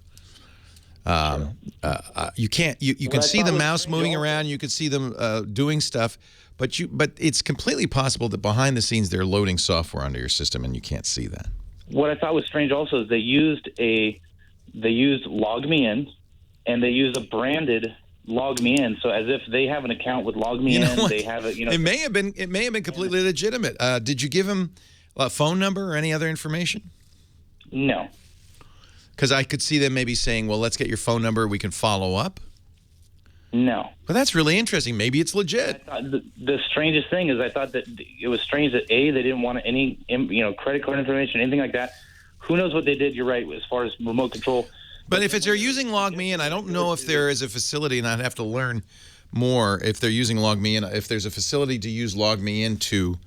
You can't. You can see the mouse moving around. You can see them doing stuff, but it's completely possible that behind the scenes they're loading software onto your system, and you can't see that. What I thought was strange also is they used Log Me In, and they used a branded Log Me In, so as if they have an account with Log Me In, they have it. It may have been completely legitimate. Did you give him a phone number or any other information? No. Because I could see them maybe saying, "Well, let's get your phone number. We can follow up." No. But that's really interesting. Maybe it's legit. The strangest thing is I thought that it was strange that they didn't want any credit card information, anything like that. Who knows what they did? You're right as far as remote control. But if they're using Log Me In, I don't know if there is a facility, and I'd have to learn more if they're using Log Me In. If there's a facility to use Log Me In to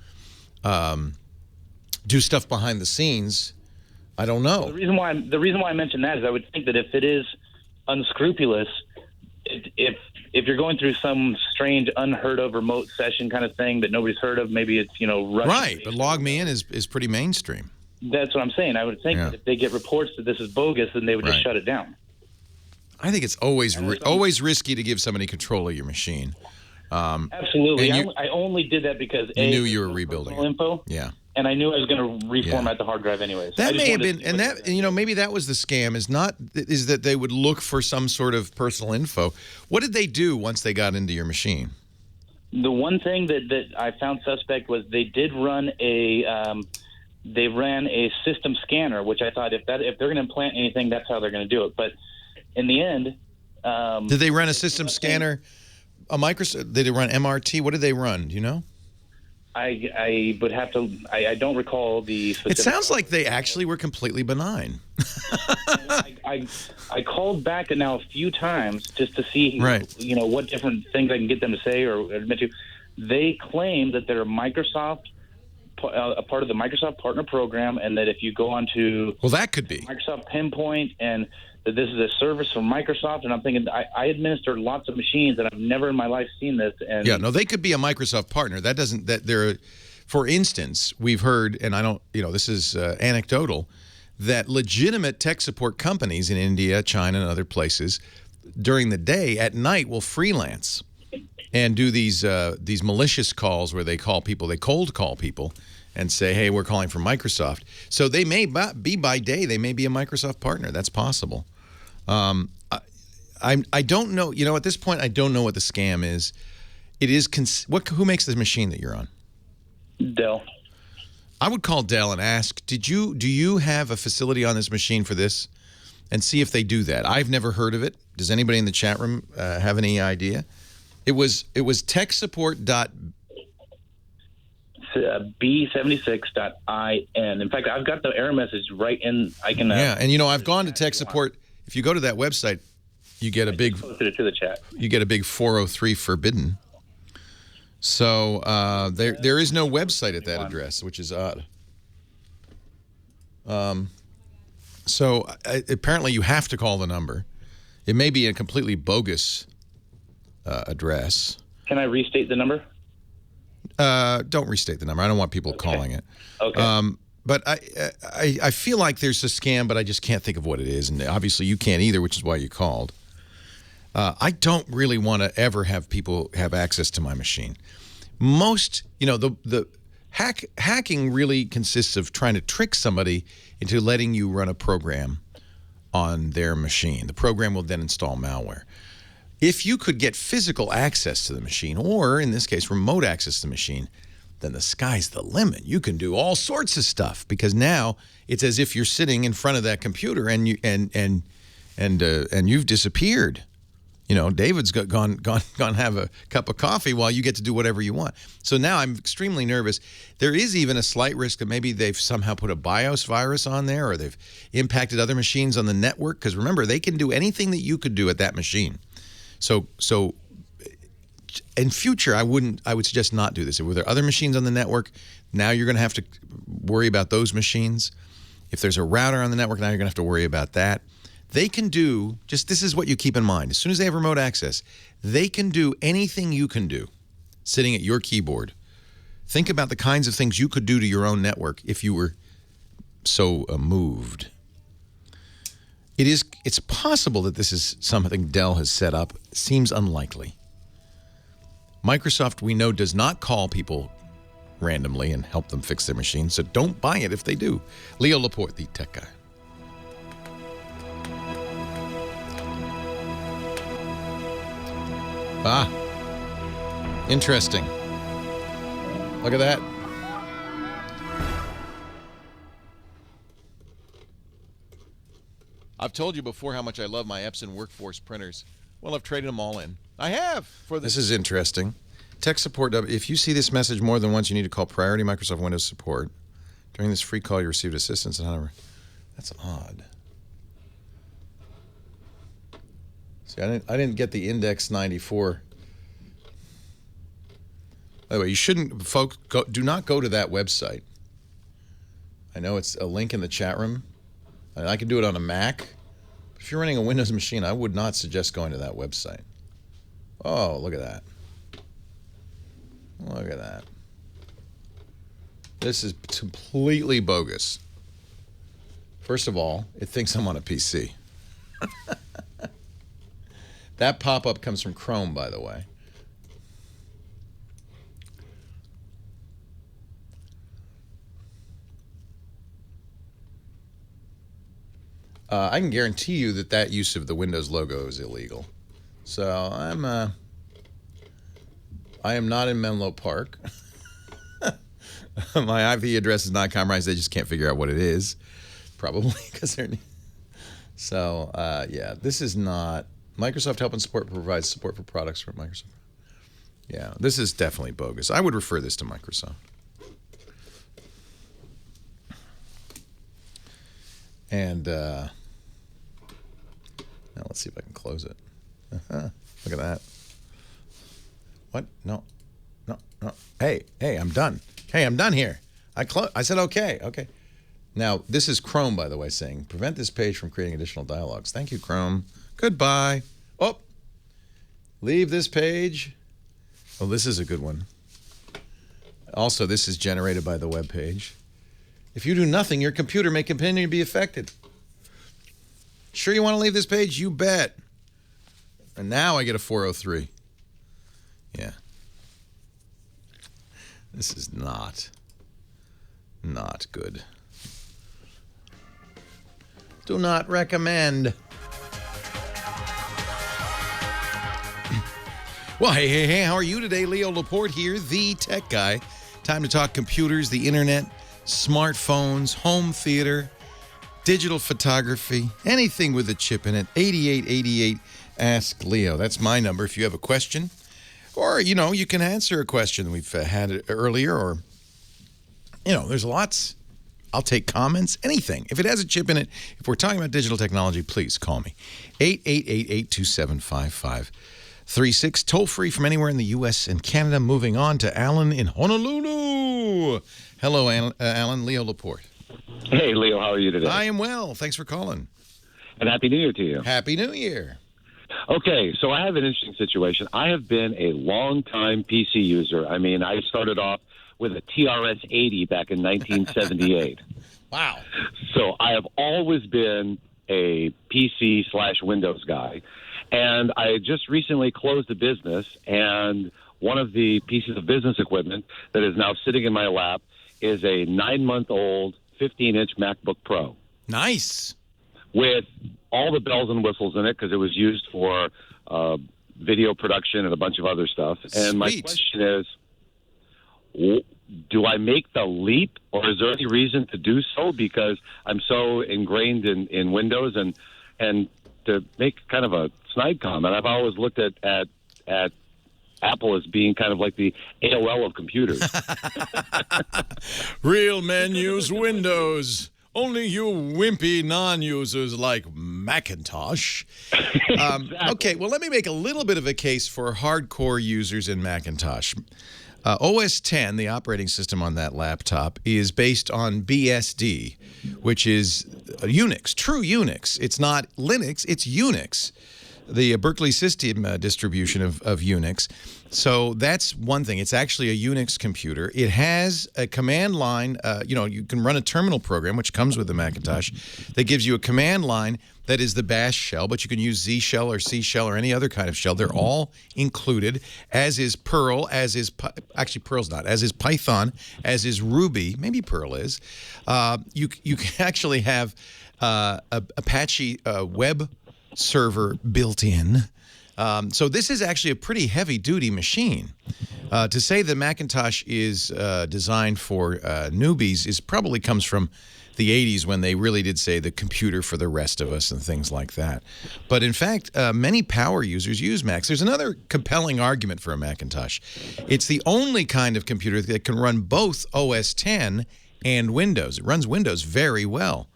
do stuff behind the scenes, I don't know. The reason why I mentioned that is I would think that if it is unscrupulous, if you're going through some strange, unheard of remote session kind of thing that nobody's heard of, maybe it's Russian. Right, but Log Me In is pretty mainstream. That's what I'm saying. I would think that if they get reports that this is bogus, then they would just shut it down. I think it's always risky to give somebody control of your machine. Absolutely. I only did that because you knew you were rebuilding info. Yeah. And I knew I was going to reformat the hard drive anyways. That may have been, and that maybe that was the scam. Is that they would look for some sort of personal info. What did they do once they got into your machine? The one thing that I found suspect was they did run they ran a system scanner, which I thought if they're going to implant anything, that's how they're going to do it. But in the end, did they run a system scanner? A Microsoft? Did they run MRT? What did they run? Do you know? I would have to. I don't recall the specific. It sounds like they actually were completely benign. I called back now a few times just to see, what different things I can get them to say or admit to. They claim that they're Microsoft. A part of the Microsoft Partner Program, and that if you go on to that could be Microsoft Pinpoint, and that this is a service from Microsoft, and I'm thinking I administer lots of machines, and I've never in my life seen this. And they could be a Microsoft partner. That doesn't for instance, we've heard, and I don't, this is anecdotal, that legitimate tech support companies in India, China, and other places during the day, at night, will freelance and do these malicious calls where they cold call people and say, hey, we're calling from Microsoft. So they may be by day, they may be a Microsoft partner. That's possible. I don't know. At this point, I don't know what the scam is. It is who makes the machine that you're on? Dell. I would call Dell and ask, do you have a facility on this machine for this? And see if they do that. I've never heard of it. Does anybody in the chat room have any idea? It was b76.in. In fact, I've got the error message right in. I can. And I've gone to tech support. If you go to that website, you get a big. Posted it to the chat. You get a big 403 forbidden. So there is no website at that address, which is odd. So apparently you have to call the number. It may be a completely bogus address. Can I restate the number? Don't restate the number. I don't want people calling it. Okay. But I feel like there's a scam, but I just can't think of what it is. And obviously you can't either, which is why you called. I don't really want to ever have people have access to my machine. Most, the hacking really consists of trying to trick somebody into letting you run a program on their machine. The program will then install malware. If you could get physical access to the machine, or in this case, remote access to the machine, then the sky's the limit. You can do all sorts of stuff because now it's as if you're sitting in front of that computer and you've disappeared. You know, David's gone have a cup of coffee while you get to do whatever you want. So now I'm extremely nervous. There is even a slight risk that maybe they've somehow put a BIOS virus on there, or they've impacted other machines on the network. Because remember, they can do anything that you could do at that machine. So in future, I would suggest not do this. If there are other machines on the network, now you're going to have to worry about those machines. If there's a router on the network, now you're going to have to worry about that. They can do, this is what you keep in mind. As soon as they have remote access, they can do anything you can do sitting at your keyboard. Think about the kinds of things you could do to your own network if you were so moved. It's possible that this is something Dell has set up. Seems unlikely. Microsoft, we know, does not call people randomly and help them fix their machines, so don't buy it if they do. Leo Laporte, the tech guy. Ah, interesting. Look at that. I've told you before how much I love my Epson Workforce printers. Well, I've traded them all in. I have. This is interesting. Tech support. If you see this message more than once, you need to call Priority Microsoft Windows Support. During this free call, you received assistance. That's odd. See, I didn't get the Index 94. By the way, you shouldn't, folks, do not go to that website. I know it's a link in the chat room. I can do it on a Mac. If you're running a Windows machine, I would not suggest going to that website. Oh, look at that. Look at that. This is completely bogus. First of all, it thinks I'm on a PC. That pop-up comes from Chrome, by the way. I can guarantee you that use of the Windows logo is illegal. So I am not in Menlo Park. My IP address is not compromised. They just can't figure out what it is. Probably because they're... So, yeah, this is not... Microsoft Help and Support provides support for products from Microsoft. Yeah, this is definitely bogus. I would refer this to Microsoft. And now let's see if I can close it. Look at that. What? No. Hey, I'm done. Hey, I'm done here. I said okay. Okay. Now, this is Chrome, by the way, saying, prevent this page from creating additional dialogues. Thank you, Chrome. Goodbye. Oh, leave this page. Oh, this is a good one. Also, this is generated by the web page. If you do nothing, your computer may continue to be affected. Sure you want to leave this page? You bet. And now I get a 403. Yeah. This is not good. Do not recommend. Well, hey, how are you today? Leo Laporte here, the tech guy. Time to talk computers, the internet, smartphones, home theater, digital photography, anything with a chip in it. 8888 Ask Leo. That's my number if you have a question. Or, you can answer a question we've had earlier, or, there's lots. I'll take comments, anything. If it has a chip in it, if we're talking about digital technology, please call me. 888-827-5536. Toll free from anywhere in the U.S. and Canada. Moving on to Alan in Honolulu. Hello, Alan. Leo Laporte. Hey, Leo. How are you today? I am well. Thanks for calling. And Happy New Year to you. Happy New Year. Okay, so I have an interesting situation. I have been a long-time PC user. I mean, I started off with a TRS-80 back in 1978. Wow. So I have always been a PC/Windows guy. And I just recently closed a business, and one of the pieces of business equipment that is now sitting in my lap is a 9-month-old 15-inch MacBook Pro. Nice. With all the bells and whistles in it, because it was used for video production and a bunch of other stuff. And my question is, do I make the leap, or is there any reason to do so? Because I'm so ingrained in Windows, and to make kind of a snide comment, I've always looked at Apple as being kind of like the AOL of computers. Real men use Windows. Only you wimpy non-users like Macintosh. Exactly. Okay, well, let me make a little bit of a case for hardcore users in Macintosh. OS X, the operating system on that laptop, is based on BSD, which is Unix, true Unix. It's not Linux, it's Unix, the Berkeley system distribution of Unix. So that's one thing. It's actually a Unix computer. It has a command line. You can run a terminal program, which comes with the Macintosh, that gives you a command line that is the bash shell, but you can use Z shell or C shell or any other kind of shell. They're all included, as is Perl, as is, actually Perl's not, as is Python, as is Ruby, maybe Perl is. You can actually have Apache web server built in. So this is actually a pretty heavy-duty machine. To say the Macintosh is designed for newbies probably comes from the 80s, when they really did say the computer for the rest of us and things like that. But in fact, many power users use Macs. There's another compelling argument for a Macintosh. It's the only kind of computer that can run both OS X and Windows. It runs Windows very well.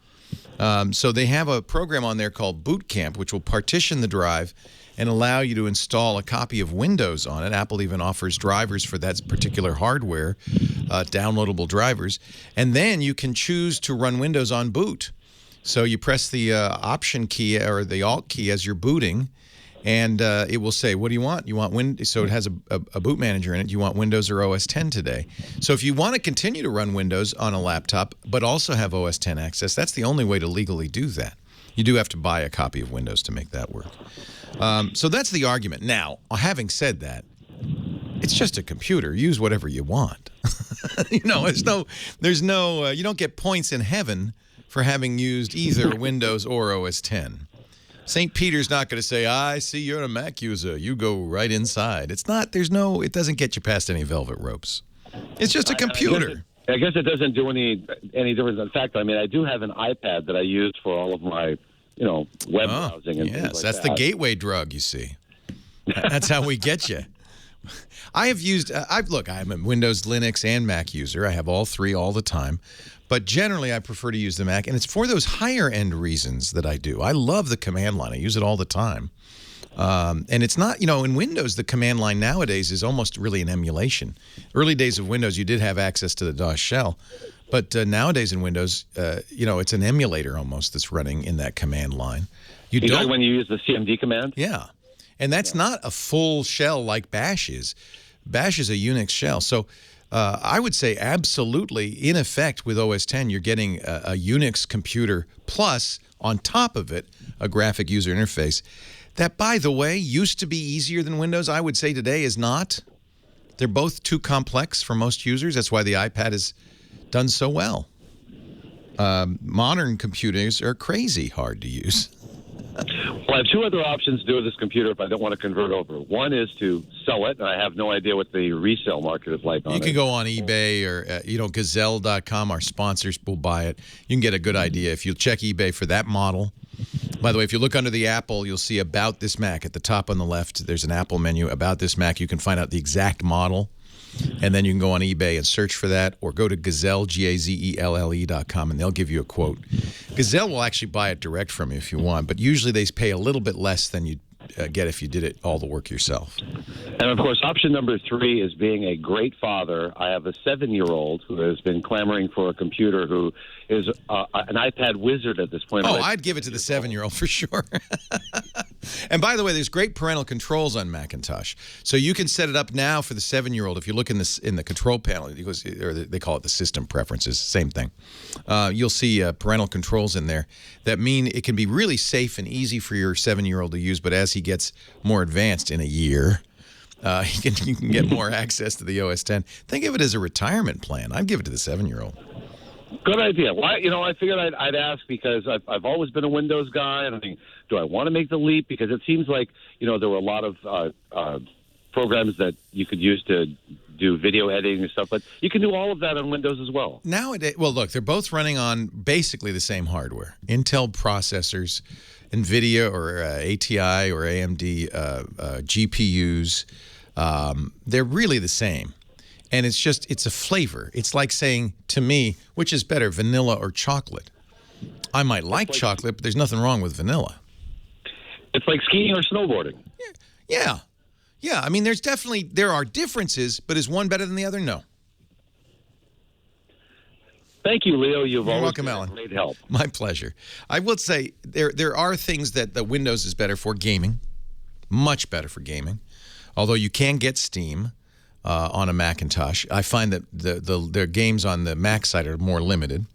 So they have a program on there called Boot Camp, which will partition the drive and allow you to install a copy of Windows on it. Apple even offers drivers for that particular hardware, downloadable drivers. And then you can choose to run Windows on boot. So you press the Option key or the Alt key as you're booting, and it will say, what do you want? You want Windows? So it has a boot manager in it. Do you want Windows or OS X today? So if you want to continue to run Windows on a laptop but also have OS X access, that's the only way to legally do that. You do have to buy a copy of Windows to make that work. So that's the argument. Now, having said that, it's just a computer. Use whatever you want. You don't get points in heaven for having used either Windows or OS X. St. Peter's not going to say, I see you're a Mac user. You go right inside. It's not, it doesn't get you past any velvet ropes. It's just a computer. I guess it doesn't do any difference. In fact, I mean, I do have an iPad that I use for all of my, web browsing and things like that's that. the gateway drug, you see. That's how we get you. I have used, I'm a Windows, Linux, and Mac user. I have all three all the time. But generally, I prefer to use the Mac, and it's for those higher-end reasons that I do. I love the command line. I use it all the time. And it's not, in Windows, the command line nowadays is almost really an emulation. Early days of Windows, you did have access to the DOS shell. But nowadays in Windows, it's an emulator almost that's running in that command line. You don't when you use the CMD command? Yeah. And that's not a full shell like Bash is. Bash is a Unix shell. So I would say absolutely, in effect, with OS X, you're getting a Unix computer plus, on top of it, a graphic user interface. That, by the way, used to be easier than Windows. I would say today is not. They're both too complex for most users. That's why the iPad has done so well. Modern computers are crazy hard to use. Well, I have two other options to do with this computer if I don't want to convert over. One is to sell it, and I have no idea what the resale market is like on it. You can go on eBay or, Gazelle.com. Our sponsors will buy it. You can get a good idea if you check eBay for that model. By the way, if you look under the Apple, you'll see About This Mac. At the top on the left, there's an Apple menu, About This Mac. You can find out the exact model, and then you can go on eBay and search for that, or go to Gazelle, Gazelle.com, and they'll give you a quote. Gazelle will actually buy it direct from you if you want, but usually they pay a little bit less than you'd get if you did all the work yourself. And, of course, option number 3 is being a great father. I have a 7-year-old who has been clamoring for a computer, who is an iPad wizard at this point. Oh, I'd give it to the 7-year-old for sure. And by the way, there's great parental controls on Macintosh. So you can set it up now for the 7-year-old. If you look in the control panel, or they call it the system preferences, same thing. You'll see parental controls in there that mean it can be really safe and easy for your 7-year-old to use, but as he gets more advanced in a year, you can get more access to the OS X. Think of it as a retirement plan. I'd give it to the 7-year-old. Good idea. Well, I figured I'd ask because I've always been a Windows guy, and I think, do I want to make the leap? Because it seems like, there were a lot of programs that you could use to do video editing and stuff, but you can do all of that on Windows as well. Nowadays, well, look, they're both running on basically the same hardware. Intel processors, NVIDIA or ATI or AMD GPUs, they're really the same. And it's a flavor. It's like saying to me, which is better, vanilla or chocolate? I might like chocolate, but there's nothing wrong with vanilla. It's like skiing or snowboarding. Yeah. Yeah, I mean, there are differences, but is one better than the other? No. Thank you, Leo. You're welcome, Alan. Great help. My pleasure. I will say there are things that the Windows is better for gaming, much better for gaming, although you can get Steam on a Macintosh. I find that their games on the Mac side are more limited,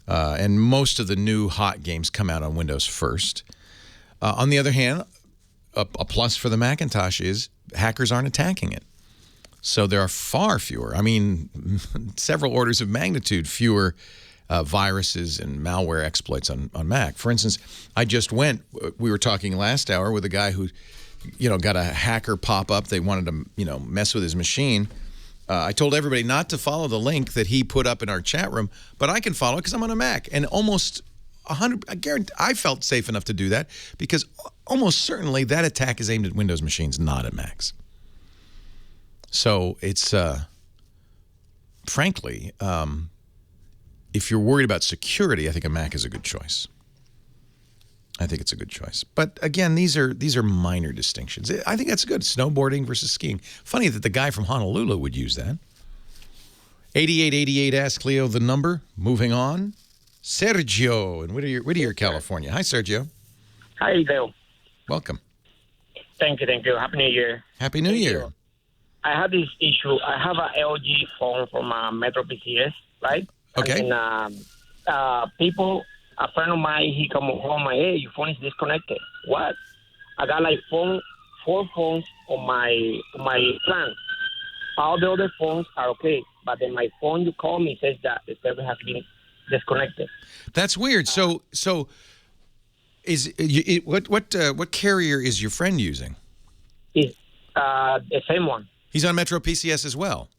and most of the new hot games come out on Windows first. On the other hand, a plus for the Macintosh is hackers aren't attacking it. So there are far fewer, I mean, several orders of magnitude fewer viruses and malware exploits on Mac. For instance, we were talking last hour with a guy who, got a hacker pop up. They wanted to, mess with his machine. I told everybody not to follow the link that he put up in our chat room, but I can follow it because I'm on a Mac. And almost 100, I guarantee, I felt safe enough to do that because almost certainly that attack is aimed at Windows machines, not at Macs. So it's, frankly, if you're worried about security, I think a Mac is a good choice. I think it's a good choice. But again, these are minor distinctions. I think that's good. Snowboarding versus skiing. Funny that the guy from Honolulu would use that. 8888 ask Leo the number. Moving on. Sergio in Whittier, California. Hi, Sergio. Hi, Leo. Welcome. Thank you. Happy New Year. Happy New Year. I have this issue. I have an LG phone from Metro PCS, right? Okay. And a friend of mine, he come home, hey, your phone is disconnected. What? I got like 4 phones on my plan. All the other phones are okay, but then my phone you call me says that the server has been disconnected. That's weird. So is what carrier is your friend using? It's the same one. He's on Metro PCS as well.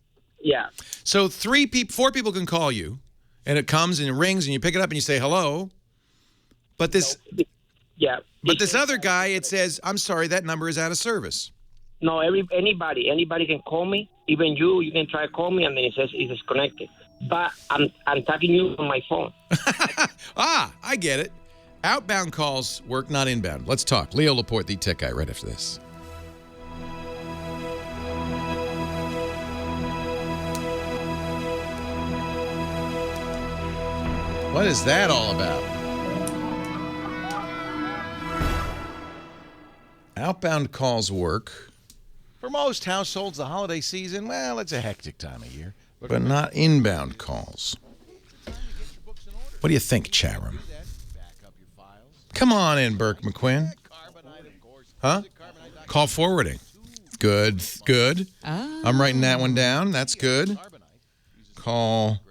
Yeah. So 4 people can call you, and it comes and it rings, and you pick it up and you say hello. But this, But this other guy, it says, "I'm sorry, that number is out of service." No, anybody can call me. Even you can try to call me, and then it says it's disconnected. But I'm talking you on my phone. I get it. Outbound calls work, not inbound. Let's talk. Leo Laporte, the tech guy, right after this. What is that all about? Outbound calls work. For most households, the holiday season, well, it's a hectic time of year. But not inbound calls. What do you think, chat room? Come on in, Burke McQuinn. Huh? Call forwarding. Good. Oh. I'm writing that one down. That's good. Call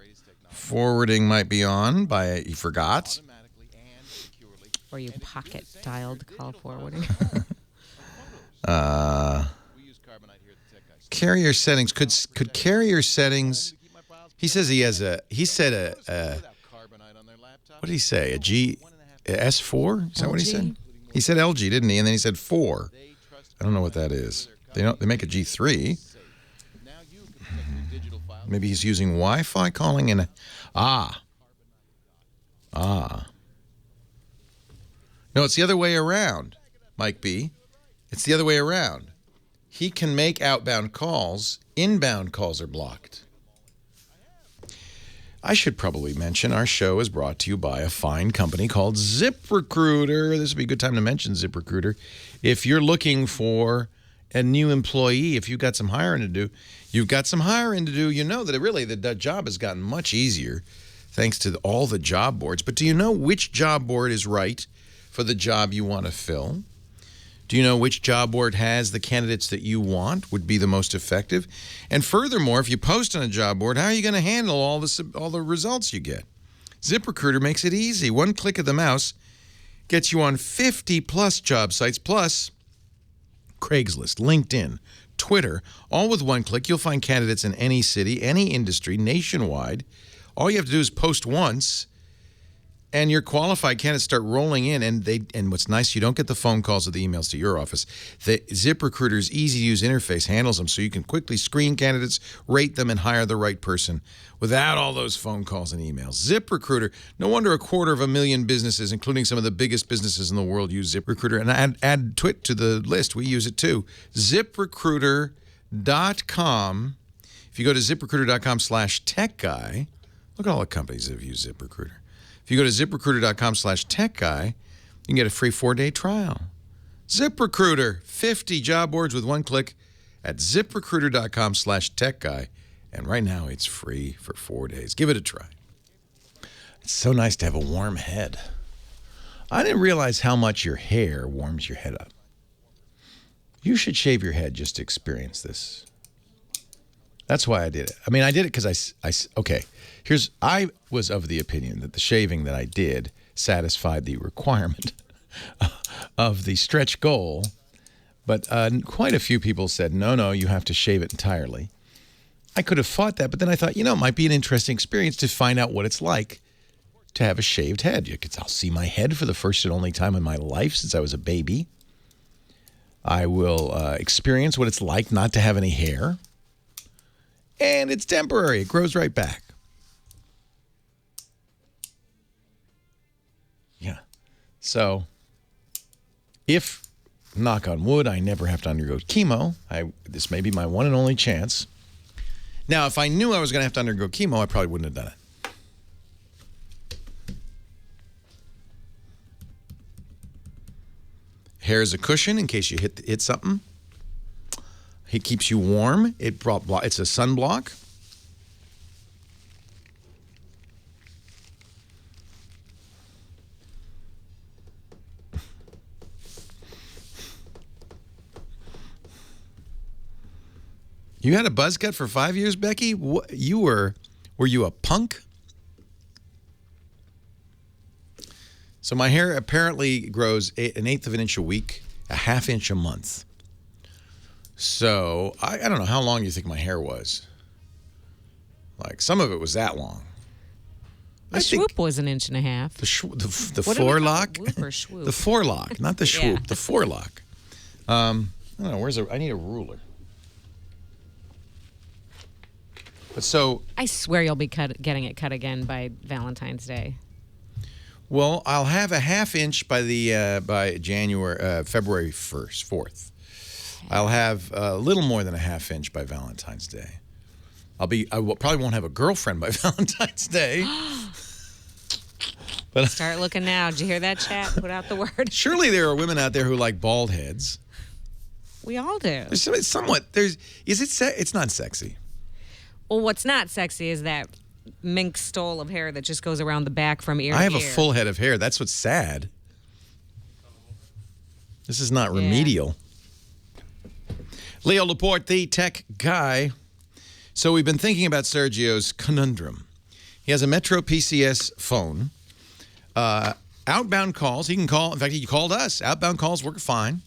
forwarding might be on by you forgot. Or you pocket dialed call forwarding. Carrier settings. Could carrier settings? He says what did he say? A S4? Is that what he said? He said LG, didn't he? And then he said 4. I don't know what that is. They make a G3. Maybe he's using Wi-Fi calling in. No, it's the other way around, Mike B. It's the other way around. He can make outbound calls. Inbound calls are blocked. I should probably mention our show is brought to you by a fine company called ZipRecruiter. This would be a good time to mention ZipRecruiter. If you're looking for a new employee, if you've got some hiring to do, you know that the job has gotten much easier thanks to all the job boards. But do you know which job board is right for the job you want to fill? Do you know which job board has the candidates that you want, would be the most effective? And furthermore, if you post on a job board, how are you going to handle all the results you get? ZipRecruiter makes it easy. One click of the mouse gets you on 50-plus job sites, plus Craigslist, LinkedIn, Twitter. All with one click, you'll find candidates in any city, any industry, nationwide. All you have to do is post once, and your qualified candidates start rolling in. And what's nice, you don't get the phone calls or the emails to your office. The ZipRecruiter's easy-to-use interface handles them so you can quickly screen candidates, rate them, and hire the right person without all those phone calls and emails. ZipRecruiter, no wonder 250,000 businesses, including some of the biggest businesses in the world, use ZipRecruiter. And add Twit to the list. We use it too. ZipRecruiter.com. If you go to ZipRecruiter.com/techguy, look at all the companies that have used ZipRecruiter. If you go to ZipRecruiter.com/techguy, you can get a free 4-day trial. ZipRecruiter, 50 job boards with one click at ZipRecruiter.com/techguy. And right now, it's free for 4 days. Give it a try. It's so nice to have a warm head. I didn't realize how much your hair warms your head up. You should shave your head just to experience this. That's why I did it. I mean, I did it because I was of the opinion that the shaving that I did satisfied the requirement of the stretch goal. But quite a few people said, no, you have to shave it entirely. I could have fought that, but then I thought, it might be an interesting experience to find out what it's like to have a shaved head. I'll see my head for the first and only time in my life since I was a baby. I will experience what it's like not to have any hair. And it's temporary. It grows right back. Yeah. So, if, knock on wood, I never have to undergo chemo, this may be my one and only chance. Now, if I knew I was going to have to undergo chemo, I probably wouldn't have done it. Hair is a cushion in case you hit something. It keeps you warm. It's a sunblock. You had a buzz cut for 5 years, Becky? Were you a punk? So my hair apparently grows an eighth of an inch a week, a half inch a month. So I don't know how long you think my hair was. Like some of it was that long. The swoop was an inch and a half. The forelock? Whoop or swoop? The forelock, not the swoop. Yeah. The forelock. I don't know. I need a ruler. But so I swear you'll be getting it cut again by Valentine's Day. Well, I'll have a half inch by February 4th. I'll have a little more than a half inch by Valentine's Day. Probably won't have a girlfriend by Valentine's Day. But start looking now. Did you hear that, chat? Put out the word. Surely there are women out there who like bald heads. We all do. It's not sexy. Well, what's not sexy is that mink stole of hair that just goes around the back from ear to ear. I have a full head of hair. That's what's sad. This is not remedial. Leo Laporte, the tech guy. So we've been thinking about Sergio's conundrum. He has a Metro PCS phone. Outbound calls, he can call. In fact, he called us. Outbound calls work fine.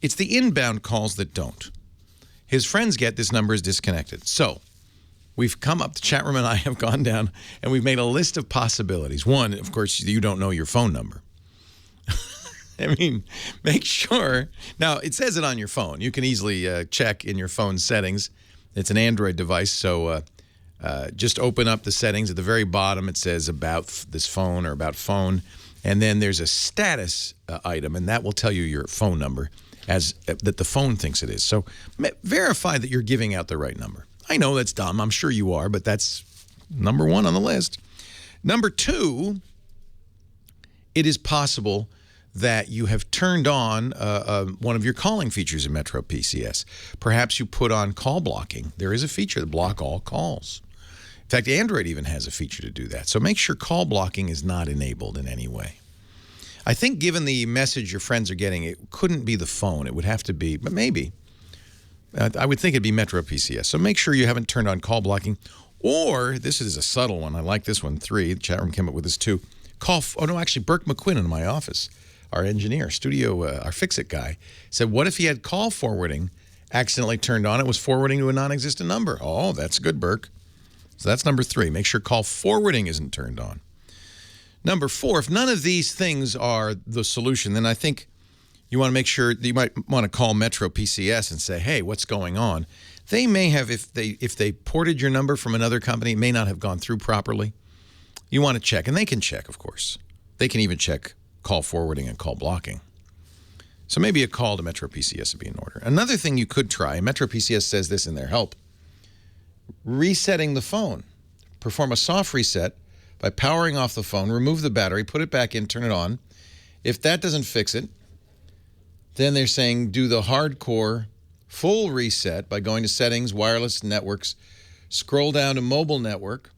It's the inbound calls that don't. His friends get this number is disconnected. So we've come up, the chat room and I have gone down, and we've made a list of possibilities. One, of course, you don't know your phone number. I mean, make sure. Now, it says it on your phone. You can easily check in your phone settings. It's an Android device, so just open up the settings. At the very bottom, it says about this phone or about phone. And then there's a status item, and that will tell you your phone number that the phone thinks it is. So verify that you're giving out the right number. I know that's dumb. I'm sure you are, but that's number one on the list. Number two, it is possible that you have turned on one of your calling features in Metro PCS. Perhaps you put on call blocking. There is a feature that block all calls. In fact, Android even has a feature to do that. So make sure call blocking is not enabled in any way. I think given the message your friends are getting, it couldn't be the phone. It would have to be, but maybe. I would think it'd be Metro PCS. So make sure you haven't turned on call blocking, Or, this is a subtle one. I like this one, 3. The chat room came up with this, too. Actually, Burke McQuinn in my office, our engineer, our Fix-It guy, said, what if he had call forwarding accidentally turned on? It was forwarding to a non-existent number. Oh, that's good, Burke. So that's number 3. Make sure call forwarding isn't turned on. Number 4, if none of these things are the solution, then I think you want to make sure that you might want to call Metro PCS and say, hey, what's going on? They may have, if they ported your number from another company, it may not have gone through properly. You want to check, and they can check, of course. They can even check call forwarding and call blocking. So maybe a call to Metro PCS would be in order. Another thing you could try, and Metro PCS says this in their help, resetting the phone. Perform a soft reset by powering off the phone, remove the battery, put it back in, turn it on. If that doesn't fix it, then they're saying do the hardcore full reset by going to settings, wireless networks, scroll down to mobile network,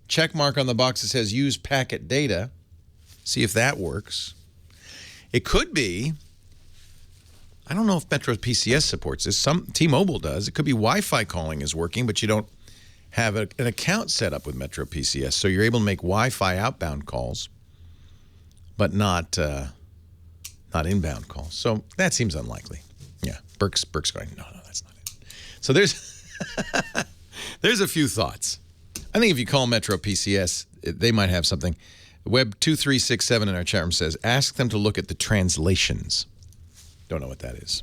check mark on the box that says use packet data, see if that works. It could be, I don't know if Metro PCS supports this. T-Mobile does. It could be Wi-Fi calling is working, but you don't have an account set up with Metro PCS, so you're able to make Wi-Fi outbound calls, but not inbound calls. So that seems unlikely. Yeah, Burke's going, no, that's not it. So there's a few thoughts. I think if you call Metro PCS, they might have something. Web2367 in our chat room says, ask them to look at the translations. Don't know what that is.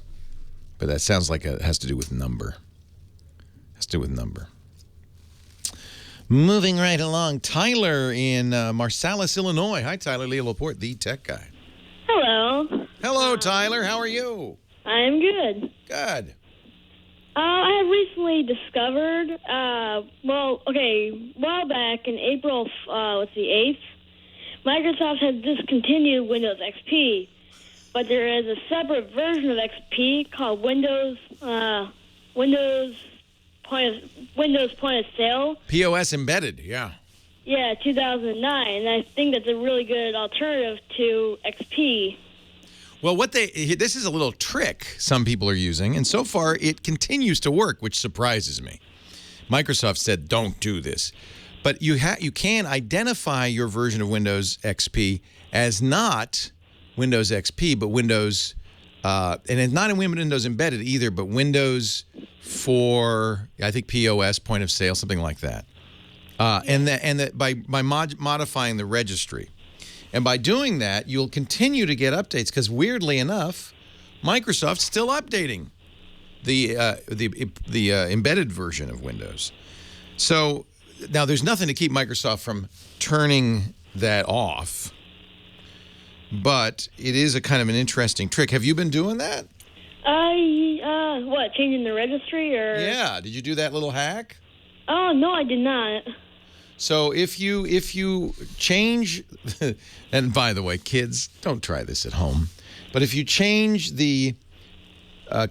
But that sounds like it has to do with number. Moving right along, Tyler in Marsalis, Illinois. Hi, Tyler. Leo Laporte, the tech guy. Hello. Hello, Tyler. How are you? I'm good. Good. I have recently discovered, a while back in April, 8th, Microsoft has discontinued Windows XP, but there is a separate version of XP called Windows Point of Sale. POS embedded, yeah. Yeah, 2009, and I think that's a really good alternative to XP. Well, this is a little trick some people are using, and so far it continues to work, which surprises me. Microsoft said, don't do this. But you can identify your version of Windows XP as not Windows XP, but Windows, and it's not in Windows Embedded either, but Windows for, I think, POS, point of sale, something like that. And that by modifying the registry. And by doing that, you'll continue to get updates because, weirdly enough, Microsoft's still updating the embedded version of Windows. So now there's nothing to keep Microsoft from turning that off, but it is a kind of an interesting trick. Have you been doing that? Changing the registry or? Yeah. Did you do that little hack? Oh, no, I did not. So if you change, and by the way, kids, don't try this at home, but if you change the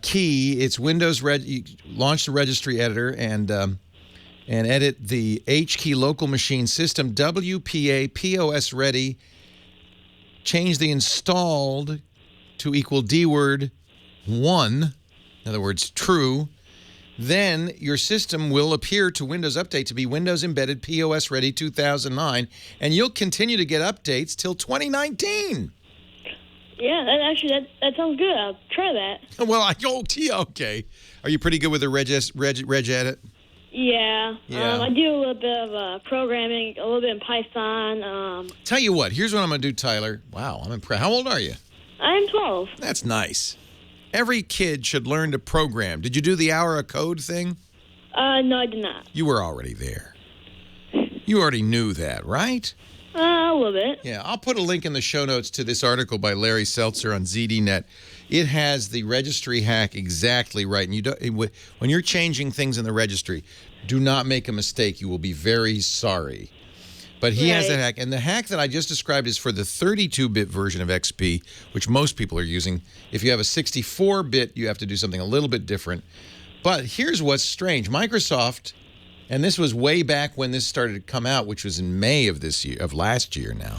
key, it's Windows, you launch the registry editor and edit the H key local machine system, WPA POS ready, change the installed to equal DWORD 1, in other words, true, then your system will appear to Windows Update to be Windows Embedded POS Ready 2009, and you'll continue to get updates till 2019. Yeah, that sounds good. I'll try that. Well, okay. Are you pretty good with the reg edit? Yeah. I do a little bit of programming, a little bit in Python. Tell you what, here's what I'm going to do, Tyler. Wow, I'm impressed. How old are you? I'm 12. That's nice. Every kid should learn to program. Did you do the hour of code thing? No, I did not. You were already there. You already knew that, right? A little bit. Yeah, I'll put a link in the show notes to this article by Larry Seltzer on ZDNet. It has the registry hack exactly right. And when you're changing things in the registry, do not make a mistake. You will be very sorry. But he has that hack. And the hack that I just described is for the 32-bit version of XP, which most people are using. If you have a 64-bit, you have to do something a little bit different. But here's what's strange. Microsoft, and this was way back when this started to come out, which was in May of last year now.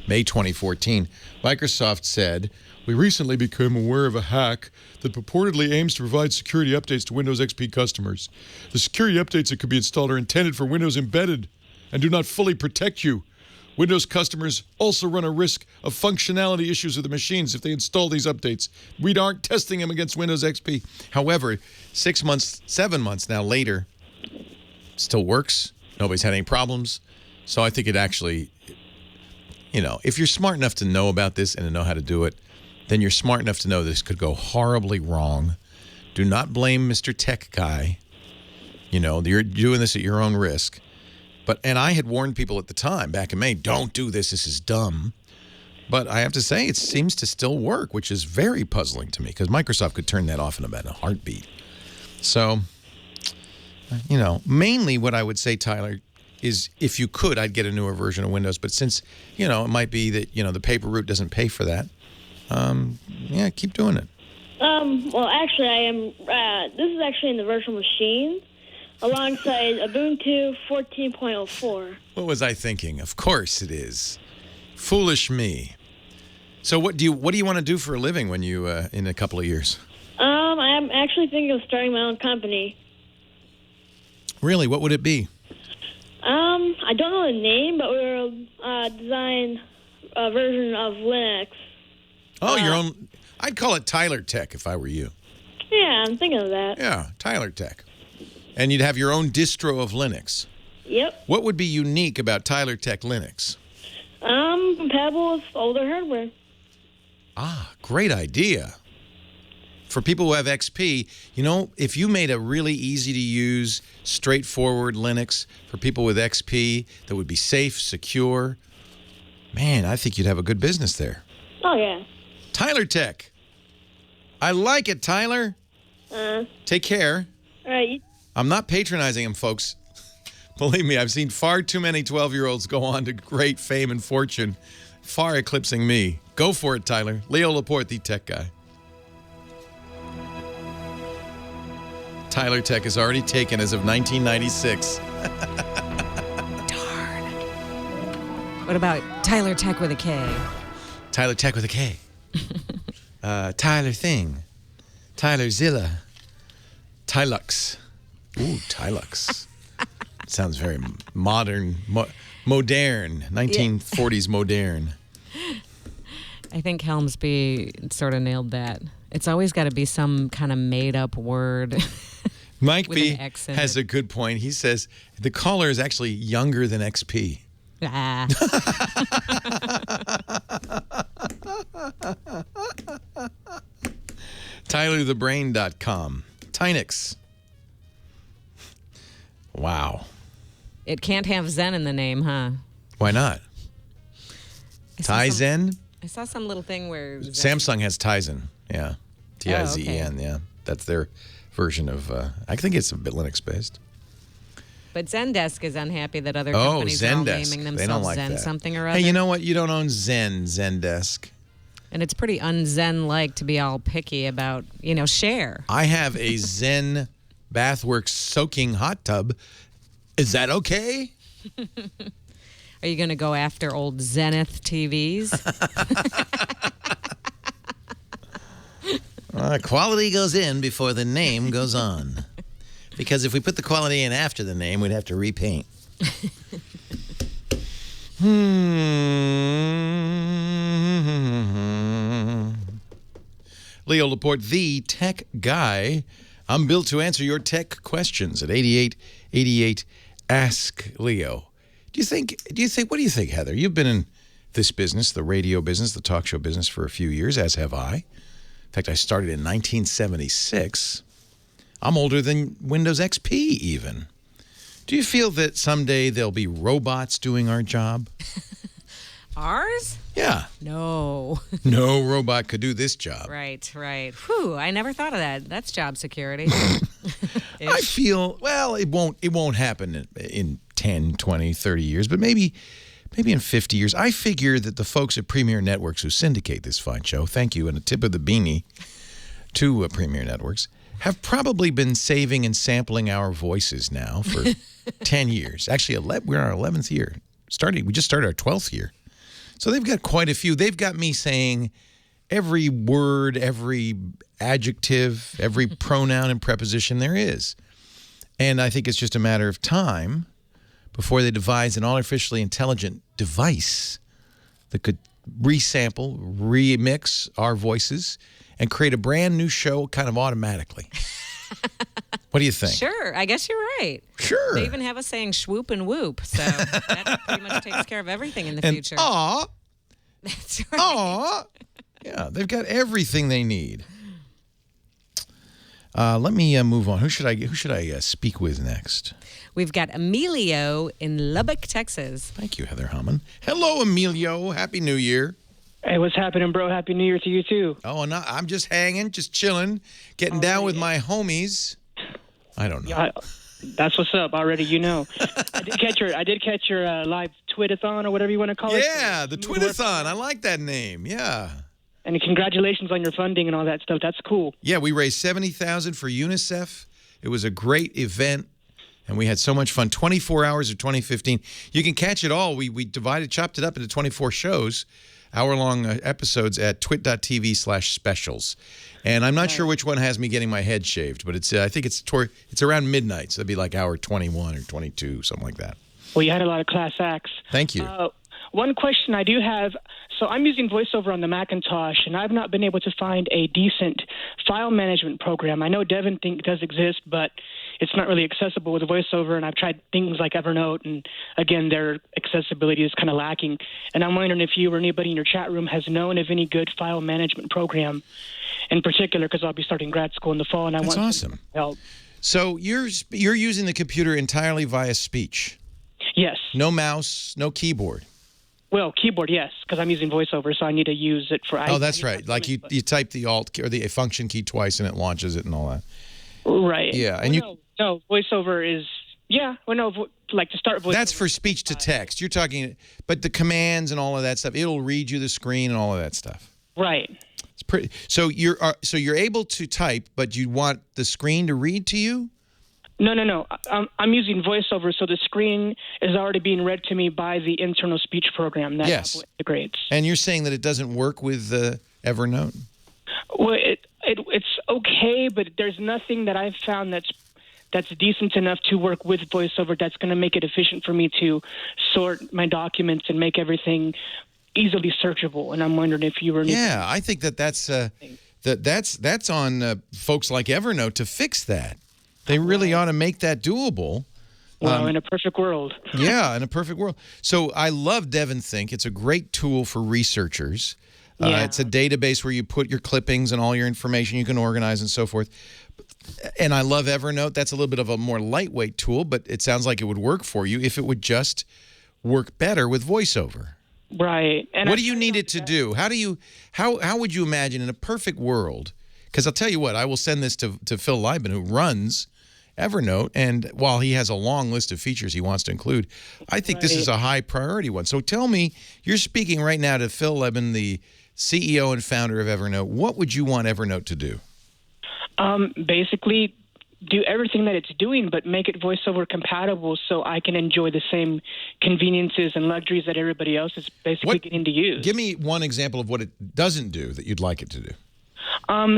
May 2014. Microsoft said, "We recently became aware of a hack that purportedly aims to provide security updates to Windows XP customers. The security updates that could be installed are intended for Windows Embedded and do not fully protect you. Windows customers also run a risk of functionality issues with the machines if they install these updates. We aren't testing them against Windows XP." However, 6 months, 7 months now later, still works. Nobody's had any problems. So I think it actually, if you're smart enough to know about this and to know how to do it, then you're smart enough to know this could go horribly wrong. Do not blame Mr. Tech Guy. You're doing this at your own risk. And I had warned people at the time, back in May, don't do this, this is dumb. But I have to say, it seems to still work, which is very puzzling to me, because Microsoft could turn that off in about a heartbeat. So, mainly what I would say, Tyler, is if you could, I'd get a newer version of Windows. But since, it might be that, the paper route doesn't pay for that, keep doing it. Well, actually, I am, this is actually in the virtual machine, alongside Ubuntu 14.04. What was I thinking? Of course it is. Foolish me. So what do you want to do for a living when you in a couple of years? I'm actually thinking of starting my own company. Really? What would it be? I don't know the name, but we'll design a version of Linux. Oh, your own. I'd call it Tyler Tech if I were you. Yeah, I'm thinking of that. Yeah, Tyler Tech. And you'd have your own distro of Linux. Yep. What would be unique about Tyler Tech Linux? Compatible with older hardware. Ah, great idea. For people who have XP, if you made a really easy to use, straightforward Linux for people with XP that would be safe, secure, man, I think you'd have a good business there. Oh, yeah. Tyler Tech. I like it, Tyler. Take care. All right. I'm not patronizing him, folks. Believe me, I've seen far too many 12-year-olds go on to great fame and fortune, far eclipsing me. Go for it, Tyler. Leo Laporte, the tech guy. Tyler Tech is already taken as of 1996. Darn. What about Tyler Tech with a K? Tyler Tech with a K. Tyler Thing. Tyler Zilla. Tylux. Ooh, Tylux. Sounds very modern, modern, 1940s modern. I think Helmsby sort of nailed that. It's always got to be some kind of made-up word. Mike B has a good point. He says the caller is actually younger than XP. Ah. TylerTheBrain.com. Tynix. Wow. It can't have Zen in the name, huh? Why not? Tizen? I saw some little thing where Samsung has Tizen. Yeah. Tizen, yeah. That's their version of, I think it's a bit Linux-based. But Zendesk is unhappy that other companies are all naming themselves they don't like Zen that. something or other. Hey, you know what? You don't own Zendesk. And it's pretty un-Zen-like to be all picky about, share. I have a Zen Bathworks soaking hot tub. Is that okay? Are you going to go after old Zenith TVs? Quality goes in before the name goes on. Because if we put the quality in after the name, we'd have to repaint. Leo Laporte, the tech guy. I'm built to answer your tech questions at 8888 Ask Leo. What do you think, Heather? You've been in this business, the radio business, the talk show business for a few years, as have I. In fact, I started in 1976. I'm older than Windows XP even. Do you feel that someday there'll be robots doing our job? Ours? Yeah. No. No robot could do this job. Right. Whew, I never thought of that. That's job security. I feel, well, it won't happen in 10, 20, 30 years, but maybe in 50 years. I figure that the folks at Premier Networks who syndicate this fine show, thank you, and a tip of the beanie to Premier Networks, have probably been saving and sampling our voices now for 10 years. Actually, we're in our 11th year. We just started our 12th year. So they've got quite a few. They've got me saying every word, every adjective, every pronoun and preposition there is. And I think it's just a matter of time before they devise an artificially intelligent device that could resample, remix our voices, and create a brand new show kind of automatically. What do you think? Sure, I guess you're right. Sure. They even have us saying swoop and whoop, so that pretty much takes care of everything in the future. Aw. That's right. Aw. Yeah, they've got everything they need. Let me move on. Who should I speak with next? We've got Emilio in Lubbock, Texas. Thank you, Heather Hammond. Hello, Emilio. Happy New Year. Hey, what's happening, bro? Happy New Year to you, too. Oh, and I'm just hanging, just chilling, getting down with my homies. I don't know. Yeah, that's what's up. Already, you know. I did catch your live Twitathon or whatever you want to call it. Yeah, the Twitathon. I like that name. Yeah. And congratulations on your funding and all that stuff. That's cool. Yeah, we raised $70,000 for UNICEF. It was a great event, and we had so much fun. 24 hours of 2015. You can catch it all. We chopped it up into 24 shows, hour-long episodes at twit.tv/specials. And I'm not sure which one has me getting my head shaved, but I think it's around midnight, so it'd be like hour 21 or 22, something like that. Well, you had a lot of class acts. Thank you. One question I do have, so I'm using VoiceOver on the Macintosh, and I've not been able to find a decent file management program. I know Devin does exist, but it's not really accessible with VoiceOver, and I've tried things like Evernote, and again, their accessibility is kind of lacking. And I'm wondering if you or anybody in your chat room has known of any good file management program in particular, because I'll be starting grad school in the fall, and I want some help. So you're using the computer entirely via speech? Yes. No mouse, no keyboard? Well, keyboard, yes, because I'm using VoiceOver, so I need to use it for... Oh, that's right. Like you type the Alt key or the function key twice, and it launches it and all that. Right. Yeah, and no, VoiceOver is... Yeah, well, no, like to start VoiceOver... That's for speech to text. You're talking... But the commands and all of that stuff, it'll read you the screen and all of that stuff. Right. It's pretty... So you're able to type, but you want the screen to read to you? No. I'm using VoiceOver, so the screen is already being read to me by the internal speech program that Apple integrates. And you're saying that it doesn't work with Evernote? Well, it's okay, but there's nothing that I've found that's decent enough to work with VoiceOver that's going to make it efficient for me to sort my documents and make everything easily searchable. And I'm wondering if you were... Yeah, I think that's on folks like Evernote to fix that. They really ought to make that doable. Well, in a perfect world. Yeah, in a perfect world. So I love Devin Think. It's a great tool for researchers. It's a database where you put your clippings and all your information you can organize and so forth. And I love Evernote. That's a little bit of a more lightweight tool, but it sounds like it would work for you if it would just work better with VoiceOver. Right. And what do you need it to do? How would you imagine in a perfect world? Because I'll tell you what, I will send this to Phil Lieben, who runs Evernote, and while he has a long list of features he wants to include, I think this is a high priority one. So tell me, you're speaking right now to Phil Lieben, the CEO and founder of Evernote. What would you want Evernote to do? Basically, do everything that it's doing, but make it VoiceOver compatible so I can enjoy the same conveniences and luxuries that everybody else is basically getting to use. Give me one example of what it doesn't do that you'd like it to do.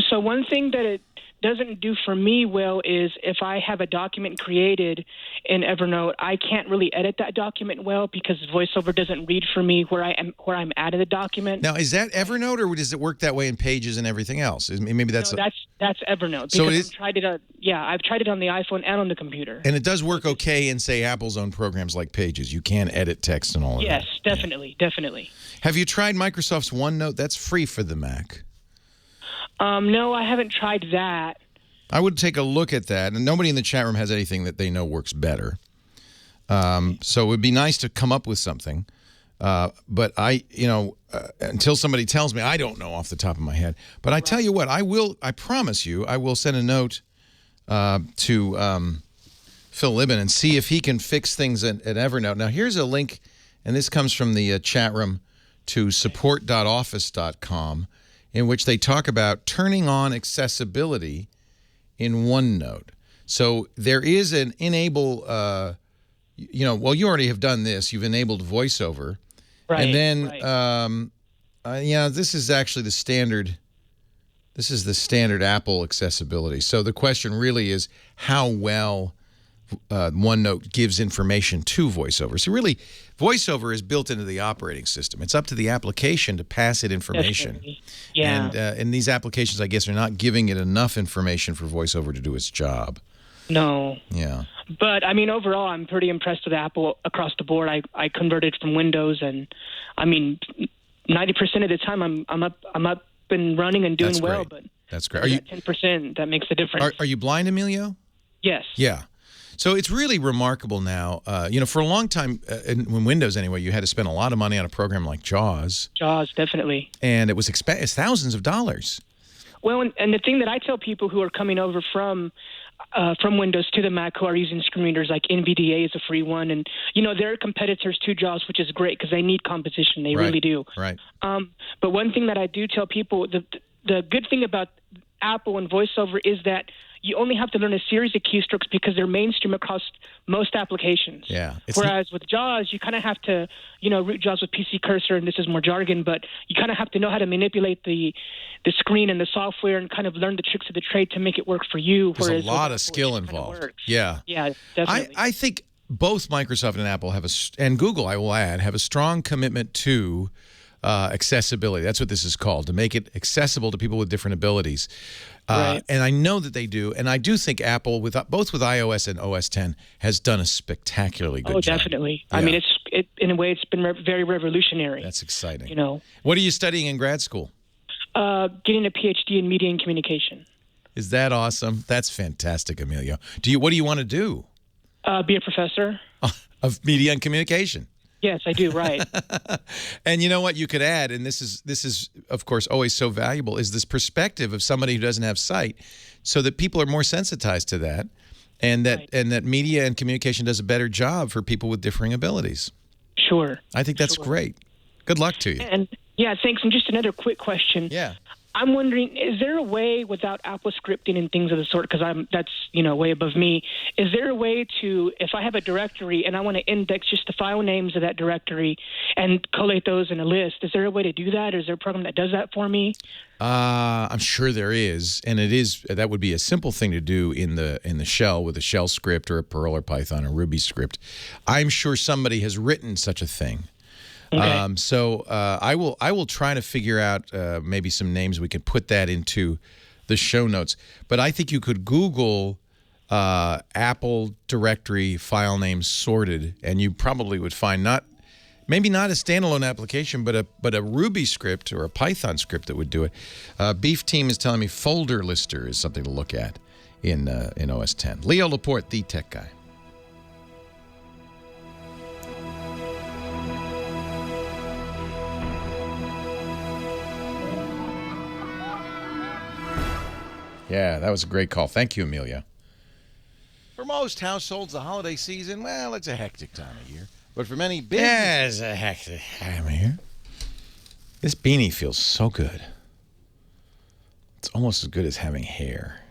So one thing that it doesn't do for me well is if I have a document created in Evernote, I can't really edit that document well because VoiceOver doesn't read for me where I'm at in the document. Now, is that Evernote, or does it work that way in Pages and everything else? Maybe that's that's Evernote. So I've tried it on the iPhone and on the computer. And it does work okay in, say, Apple's own programs like Pages. You can edit text and all of that. Yes, definitely. Have you tried Microsoft's OneNote? That's free for the Mac. No, I haven't tried that. I would take a look at that, and nobody in the chat room has anything that they know works better. So it would be nice to come up with something. But until somebody tells me, I don't know off the top of my head. But I tell you what, I promise you, I will send a note to Phil Lieben and see if he can fix things at Evernote. Now, here's a link, and this comes from the chat room, to support.office.com, in which they talk about turning on accessibility in OneNote. So there is an enable, you already have done this. You've enabled VoiceOver, Right. And then, right. this is actually the standard. This is the standard Apple accessibility. So the question really is how well OneNote gives information to VoiceOver. So really, VoiceOver is built into the operating system. It's up to the application to pass it information. Definitely. Yeah. And these applications, I guess, are not giving it enough information for VoiceOver to do its job. No. Yeah. But I mean, overall, I'm pretty impressed with Apple across the board. I converted from Windows, and I mean, 90% of the time I'm up and running and doing That's well. great. But that's great. Are you 10%? That makes a difference. Are you blind, Emilio? Yes. Yeah. So it's really remarkable now. For a long time, in Windows anyway, you had to spend a lot of money on a program like JAWS. JAWS, definitely. And it was it's thousands of dollars. Well, and the thing that I tell people who are coming over from Windows to the Mac who are using screen readers, like NVDA is a free one, and there are competitors to JAWS, which is great because they need competition. They really do. Right. But one thing that I do tell people, the good thing about Apple and VoiceOver is that you only have to learn a series of keystrokes because they're mainstream across most applications. Yeah. Whereas with JAWS, you kind of have to, root JAWS with PC cursor, and this is more jargon, but you kind of have to know how to manipulate the screen and the software and kind of learn the tricks of the trade to make it work for you. There's a lot of skill involved. Yeah. Yeah, definitely. I think both Microsoft and Apple and Google, I will add, have a strong commitment to accessibility. That's what this is called, to make it accessible to people with different abilities. Right. And I know that they do. And I do think Apple, both with iOS and OS X, has done a spectacularly good job. Oh, definitely. Yeah. I mean, in a way, it's been very revolutionary. That's exciting. What are you studying in grad school? Getting a PhD in media and communication. Is that awesome? That's fantastic, Emilio. What do you want to do? Be a professor. Of media and communication. Yes, I do, right. And you know what you could add, and this is of course always so valuable, is this perspective of somebody who doesn't have sight, so that people are more sensitized to that, and that media and communication does a better job for people with differing abilities. Sure. I think that's great. Good luck to you. And yeah, thanks. And just another quick question. Yeah. I'm wondering, is there a way without Apple scripting and things of the sort, because that's way above me, is there a way to, if I have a directory and I want to index just the file names of that directory and collate those in a list, is there a way to do that, or is there a program that does that for me? I'm sure there is, and that would be a simple thing to do in the shell with a shell script or a Perl or Python or Ruby script. I'm sure somebody has written such a thing. Okay. So I will try to figure out maybe some names we can put that into the show notes. But I think you could Google Apple directory file names sorted, and you probably would find maybe not a standalone application, but a Ruby script or a Python script that would do it. Beef Team is telling me folder lister is something to look at in OS X. Leo Laporte, the tech guy. Yeah, that was a great call. Thank you, Amelia. For most households, the holiday season, well, it's a hectic time of year. But for many businesses, it's a hectic time of year. This beanie feels so good. It's almost as good as having hair.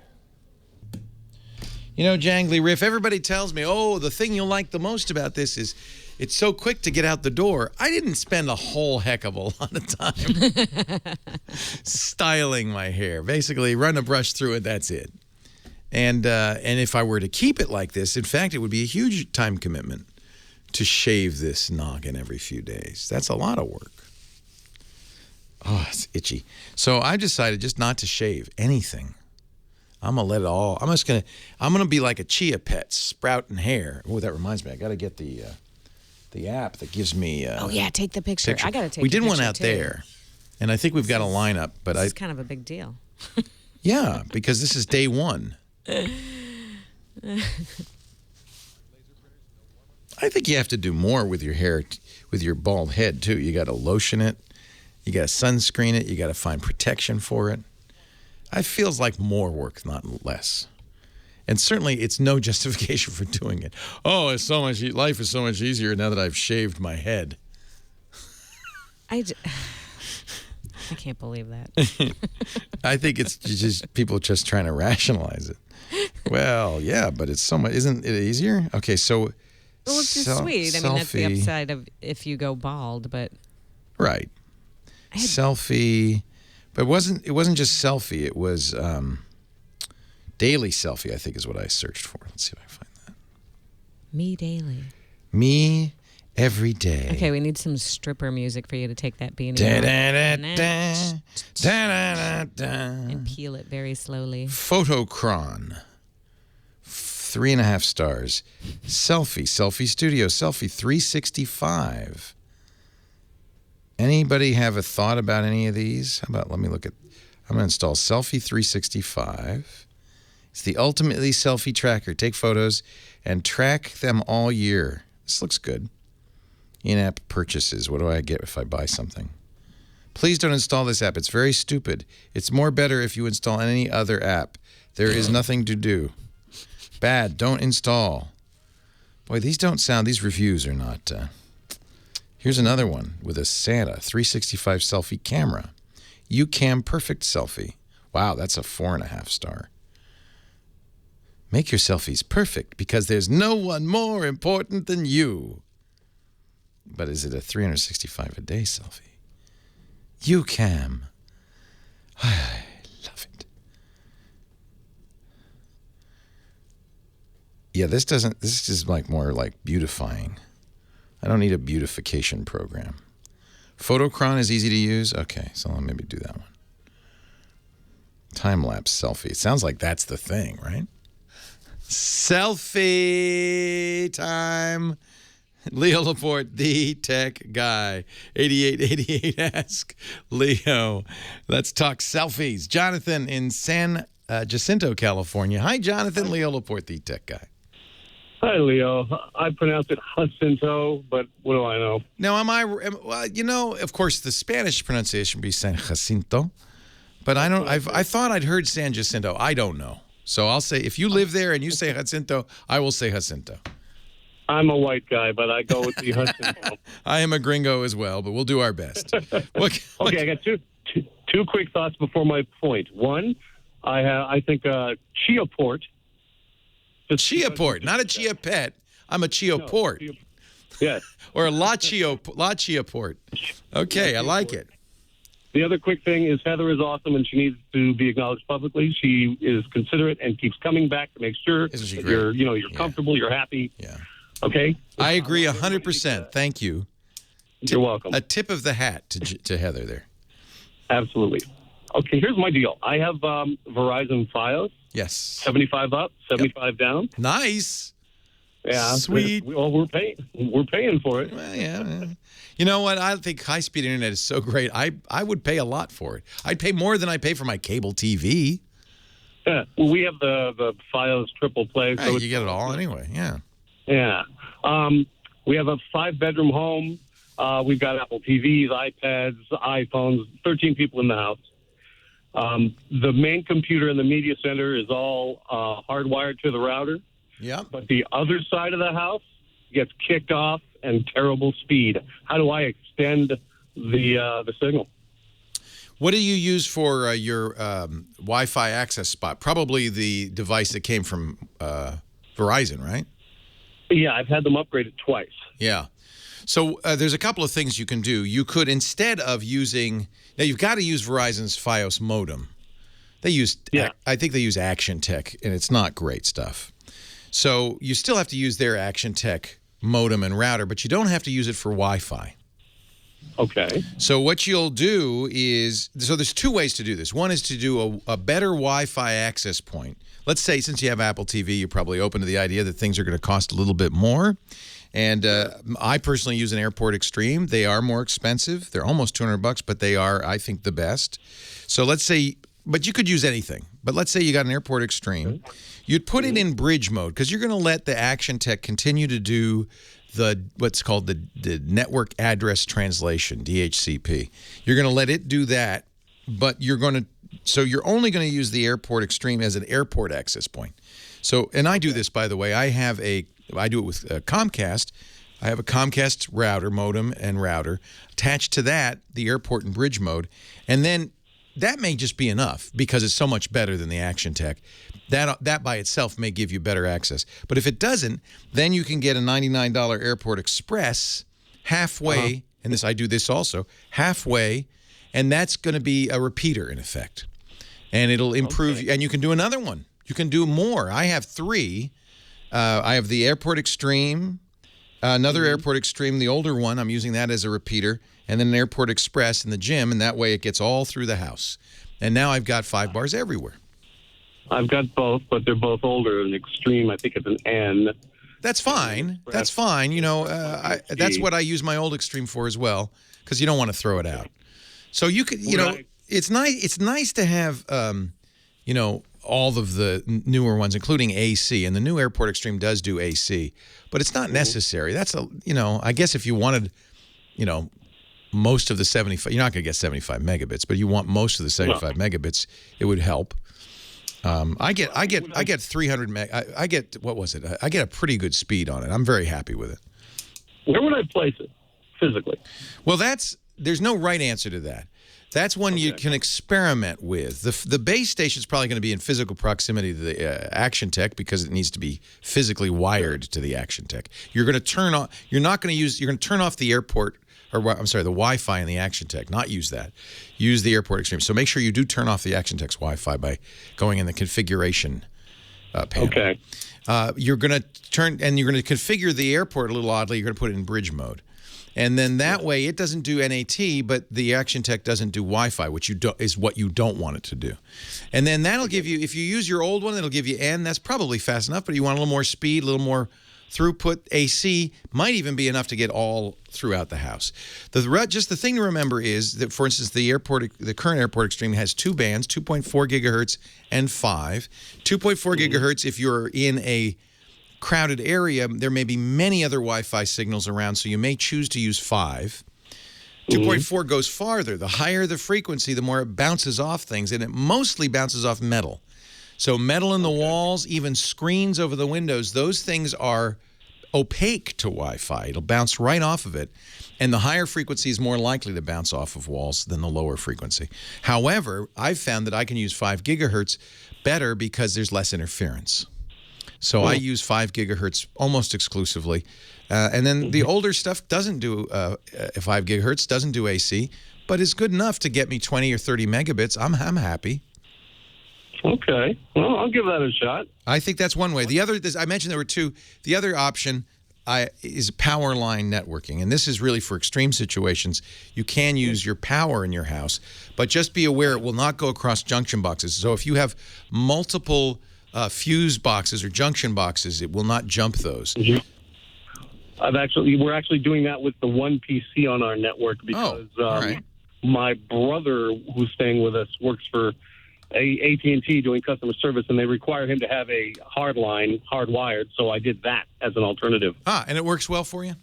Jangly Riff, everybody tells me, the thing you'll like the most about this is it's so quick to get out the door. I didn't spend a whole heck of a lot of time styling my hair. Basically, run a brush through it, that's it. And if I were to keep it like this, in fact, it would be a huge time commitment to shave this noggin every few days. That's a lot of work. Oh, it's itchy. So I decided just not to shave anything. I'm gonna let it all. I'm gonna be like a chia pet, sprouting hair. Oh, that reminds me, I gotta get the app that gives me. Oh yeah, take the picture. I gotta take. We did the one picture out too. there, and I think we've got a lineup. But This is kind of a big deal. Yeah, because this is day one. I think you have to do more with your hair, with your bald head too. You got to lotion it, you got to sunscreen it, you got to find protection for it. It feels like more work, not less. And certainly, it's no justification for doing it. Oh, life is so much easier now that I've shaved my head. I can't believe that. I think it's just people just trying to rationalize it. Well, yeah, but it's so much. Isn't it easier? Okay, so. Well, it's just sweet. I mean, that's the Selfie. upside of if you go bald, but Right. Selfie, but it wasn't just Selfie. It was Daily Selfie, I think is what I searched for. Let's see if I can find that. Me daily. Me every day. Okay, we need some stripper music for you to take that beanie and peel it very slowly. Photocron, 3.5 stars. Selfie Studio, Selfie 365. Anybody have a thought about any of these? How about, I'm going to install Selfie 365. It's the ultimately selfie tracker. Take photos and track them all year. This looks good. In-app purchases. What do I get if I buy something? Please don't install this app. It's very stupid. It's more better if you install any other app. There is nothing to do. Bad. Don't install. Boy, these reviews are not... Here's another one with a Santa 365 selfie camera. UCam Perfect Selfie. Wow, that's a 4.5 star. Make your selfies perfect because there's no one more important than you. But is it a 365 a day selfie? UCam. I love it. Yeah, this is more like beautifying. I don't need a beautification program. Photocron is easy to use. Okay, so I'll maybe do that one. Time-lapse selfie. It sounds like that's the thing, right? Selfie time. Leo Laporte, the tech guy. 8888 Ask Leo. Let's talk selfies. Jonathan in San Jacinto, California. Hi, Jonathan. Leo Laporte, the tech guy. Hi, Leo. I pronounce it Jacinto, but what do I know? Now, of course, the Spanish pronunciation would be San Jacinto, but I thought I'd heard San Jacinto. I don't know. So I'll say, if you live there and you say Jacinto, I will say Jacinto. I'm a white guy, but I go with the Jacinto. I am a gringo as well, but we'll do our best. Okay, I got two quick thoughts before my point. One, I think Chia Port. Chia Port, not a Chia Pet. I'm a Chia Port. Yes. Or a La Chia Port. Okay, I like it. The other quick thing is Heather is awesome, and she needs to be acknowledged publicly. She is considerate and keeps coming back to make sure that you're comfortable, you're happy. Yeah. Okay? I agree 100%. Thank you. You're welcome. A tip of the hat to Heather there. Absolutely. Okay, here's my deal. I have Verizon Fios. Yes. 75 up, 75 down. Nice. Yeah. Sweet. Well, we're paying for it. Well, yeah. You know what? I think high-speed internet is so great. I would pay a lot for it. I'd pay more than I pay for my cable TV. Yeah. Well, we have the Fios triple play. Right, so you get it all anyway. Yeah. Yeah. We have a 5-bedroom home. We've got Apple TVs, iPads, iPhones, 13 people in the house. The main computer in the media center is all hardwired to the router. Yeah. But the other side of the house gets kicked off and terrible speed. How do I extend the signal? What do you use for your Wi-Fi access spot? Probably the device that came from Verizon, right? Yeah, I've had them upgraded twice. Yeah. So there's a couple of things you can do. You could, instead of using... Now, you've got to use Verizon's Fios modem. I think they use Action Tech, and it's not great stuff. So you still have to use their Action Tech modem and router, but you don't have to use it for Wi-Fi. Okay. So what you'll do is... So there's two ways to do this. One is to do a better Wi-Fi access point. Let's say, since you have Apple TV, you're probably open to the idea that things are going to cost a little bit more. And I personally use an Airport Extreme. They are more expensive. They're almost $200, but they are, I think, the best. So let's say, but you could use anything. But let's say you got an Airport Extreme. You'd put it in bridge mode because you're going to let the Action Tech continue to do what's called the network address translation, DHCP. You're going to let it do that, but you're only going to use the Airport Extreme as an airport access point. So, and I do this, by the way. I do it with Comcast. I have a Comcast router, modem and router. Attached to that, the airport and bridge mode. And then that may just be enough because it's so much better than the Action Tech. That by itself may give you better access. But if it doesn't, then you can get a $99 Airport Express halfway, and this I do this also, halfway, and that's going to be a repeater in effect. And it'll improve, and you can do another one. You can do more. I have 3. I have the Airport Extreme, another Airport Extreme, the older one. I'm using that as a repeater, and then an Airport Express in the gym, and that way it gets all through the house. And now I've got 5 bars everywhere. I've got both, but they're both older. An Extreme, I think it's an N. That's fine. That's fine. You know, that's what I use my old Extreme for as well, because you don't want to throw it out. So you could, you know, it's nice. It's nice to have, you know, all of the newer ones, including AC, and the new Airport Extreme does do AC, but it's not necessary. That's a, you know, I guess if you wanted, you know, most of the 75, you're not going to get 75 megabits, but you want most of the 75 megabits, it would help. I get 300 meg. I get, what was it? I get a pretty good speed on it. I'm very happy with it. Where would I place it physically? Well, there's no right answer to that. That's one you can experiment with. The base station is probably going to be in physical proximity to the Action Tech because it needs to be physically wired to the Action Tech. You're going to turn on. You're not going to use. You're going to turn off the airport. Or I'm sorry, the Wi-Fi in the Action Tech. Not use that. Use the Airport Extreme. So make sure you do turn off the Action Tech's Wi-Fi by going in the configuration panel. Okay. You're going to turn and you're going to configure the airport a little oddly. You're going to put it in bridge mode. And then that way, it doesn't do NAT, but the Action Tech doesn't do Wi-Fi, which is what you don't want it to do. And then that'll give you, if you use your old one, it'll give you N. That's probably fast enough, but you want a little more speed, a little more throughput. AC might even be enough to get all throughout the house. Just the thing to remember is that, for instance, the current Airport Extreme has 2 bands, 2.4 gigahertz and 5. 2.4 gigahertz if you're in a crowded area, there may be many other Wi-Fi signals around, so you may choose to use 5. 2.4 goes farther. The higher the frequency, the more it bounces off things, and it mostly bounces off metal. So metal in the walls, even screens over the windows, those things are opaque to Wi-Fi. It'll bounce right off of it, and the higher frequency is more likely to bounce off of walls than the lower frequency. However, I've found that I can use 5 gigahertz better because there's less interference. So I use 5 gigahertz almost exclusively. And then the older stuff doesn't do 5 gigahertz, doesn't do AC, but is good enough to get me 20 or 30 megabits. I'm happy. Okay. Well, I'll give that a shot. I think that's one way. The other, I mentioned there were 2. The other option is power line networking. And this is really for extreme situations. You can use your power in your house, but just be aware it will not go across junction boxes. So if you have multiple fuse boxes or junction boxes, it will not jump those. We're actually doing that with the one PC on our network because my brother, who's staying with us, works for AT&T doing customer service, and they require him to have a hard line, hardwired. So I did that as an alternative. And it works well for you?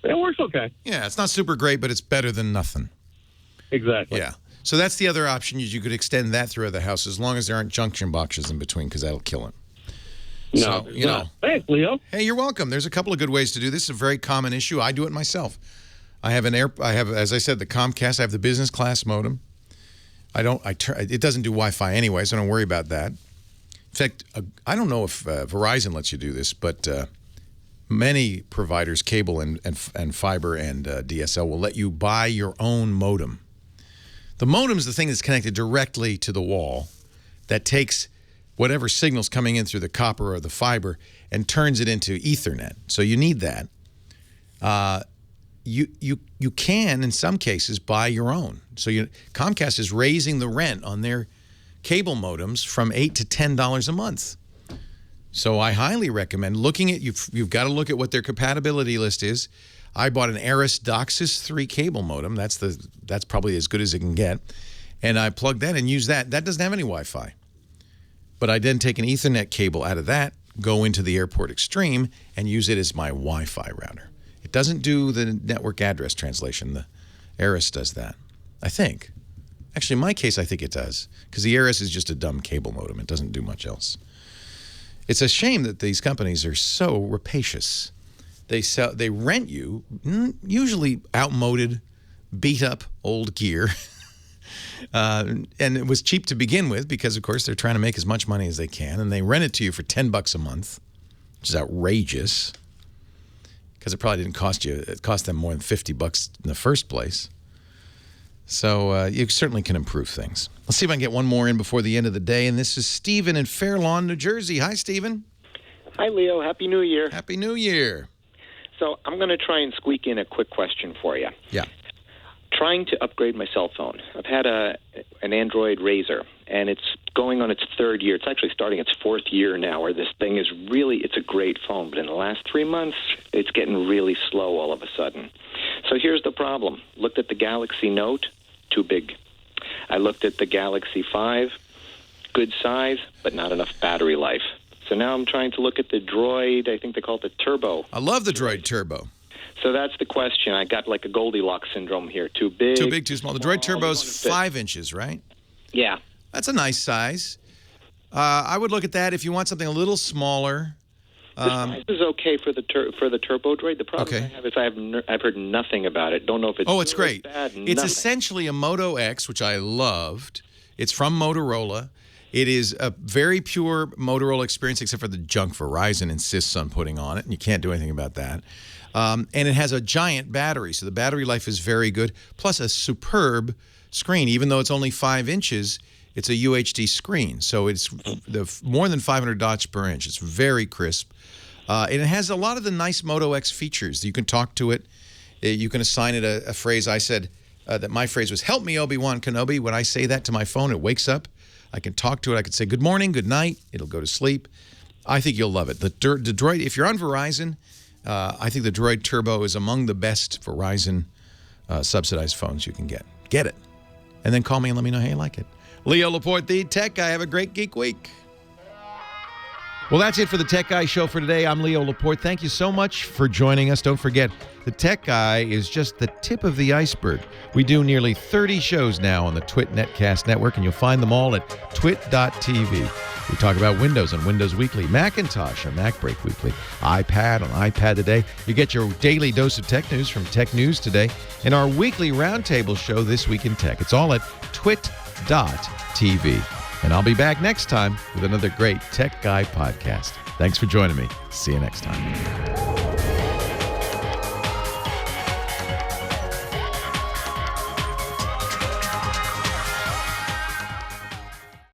It works okay. Yeah, it's not super great, but it's better than nothing. Exactly. Yeah. So that's the other option. You could extend that throughout the house as long as there aren't junction boxes in between, because that'll kill it. No, so, you know. Thanks, Leo. Hey, you're welcome. There's a couple of good ways to do this. It's a very common issue. I do it myself. I have as I said, the Comcast. I have the business class modem. It doesn't do Wi-Fi anyway, so don't worry about that. In fact, I don't know if Verizon lets you do this, but many providers, cable and fiber and DSL, will let you buy your own modem. The modem is the thing that's connected directly to the wall that takes whatever signal's coming in through the copper or the fiber and turns it into Ethernet. So you need that. You can, in some cases, buy your own. So Comcast is raising the rent on their cable modems from $8 to $10 a month. So I highly recommend looking at you've got to look at what their compatibility list is. I bought an Aris DOCSIS 3 cable modem. That's probably as good as it can get. And I plugged that and used that. That doesn't have any Wi-Fi. But I then take an Ethernet cable out of that, go into the Airport Extreme, and use it as my Wi-Fi router. It doesn't do the network address translation. The Aris does that, I think. Actually, in my case, I think it does, because the Aris is just a dumb cable modem. It doesn't do much else. It's a shame that these companies are so rapacious. They rent you usually outmoded, beat up old gear, and it was cheap to begin with because, of course, they're trying to make as much money as they can, and they rent it to you for $10 a month, which is outrageous. because it probably didn't cost you. It cost them more than $50 in the first place. So you certainly can improve things. Let's see if I can get one more in before the end of the day. And this is Stephen in Fair Lawn, New Jersey. Hi, Stephen. Hi, Leo. Happy New Year. Happy New Year. So I'm going to try and squeak in a quick question for you. Yeah. Trying to upgrade my cell phone. I've had an Android Razr, and it's going on its third year. It's actually starting its fourth year now, where this thing is really, it's a great phone. But in the last 3 months, it's getting really slow all of a sudden. So here's the problem. Looked at the Galaxy Note, too big. I looked at the Galaxy 5, good size, but not enough battery life. So now I'm trying to look at the Droid, I think they call it the Turbo. I love the Droid Turbo. So that's the question. I got like a Goldilocks syndrome here. Too big. Too big, too small. The Droid Turbo's 5 inches, right? Yeah. That's a nice size. I would look at that if you want something a little smoller. The size is okay for the Turbo Droid. The problem I have is I've heard nothing about it. Don't know if it's it's great. Bad, it's essentially a Moto X, which I loved. It's from Motorola. It is a very pure Motorola experience, except for the junk Verizon insists on putting on it, and you can't do anything about that. And it has a giant battery, so the battery life is very good, plus a superb screen. Even though it's only 5 inches, it's a UHD screen, so it's more than 500 dots per inch. It's very crisp. And it has a lot of the nice Moto X features. You can talk to it. You can assign it a phrase. I said that my phrase was, "Help me, Obi-Wan Kenobi." When I say that to my phone, it wakes up. I can talk to it. I can say, "Good morning, good night." It'll go to sleep. I think you'll love it. The Droid, if you're on Verizon, I think the Droid Turbo is among the best Verizon subsidized phones you can get. Get it. And then call me and let me know how you like it. Leo Laporte, the Tech Guy. Have a great Geek Week. Well, that's it for the Tech Guy Show for today. I'm Leo Laporte. Thank you so much for joining us. Don't forget, the Tech Guy is just the tip of the iceberg. We do nearly 30 shows now on the Twit Netcast Network, and you'll find them all at twit.tv. We talk about Windows on Windows Weekly, Macintosh on Mac Break Weekly, iPad on iPad Today. You get your daily dose of tech news from Tech News Today, and our weekly roundtable show, This Week in Tech. It's all at twit.tv. And I'll be back next time with another great Tech Guy podcast. Thanks for joining me. See you next time.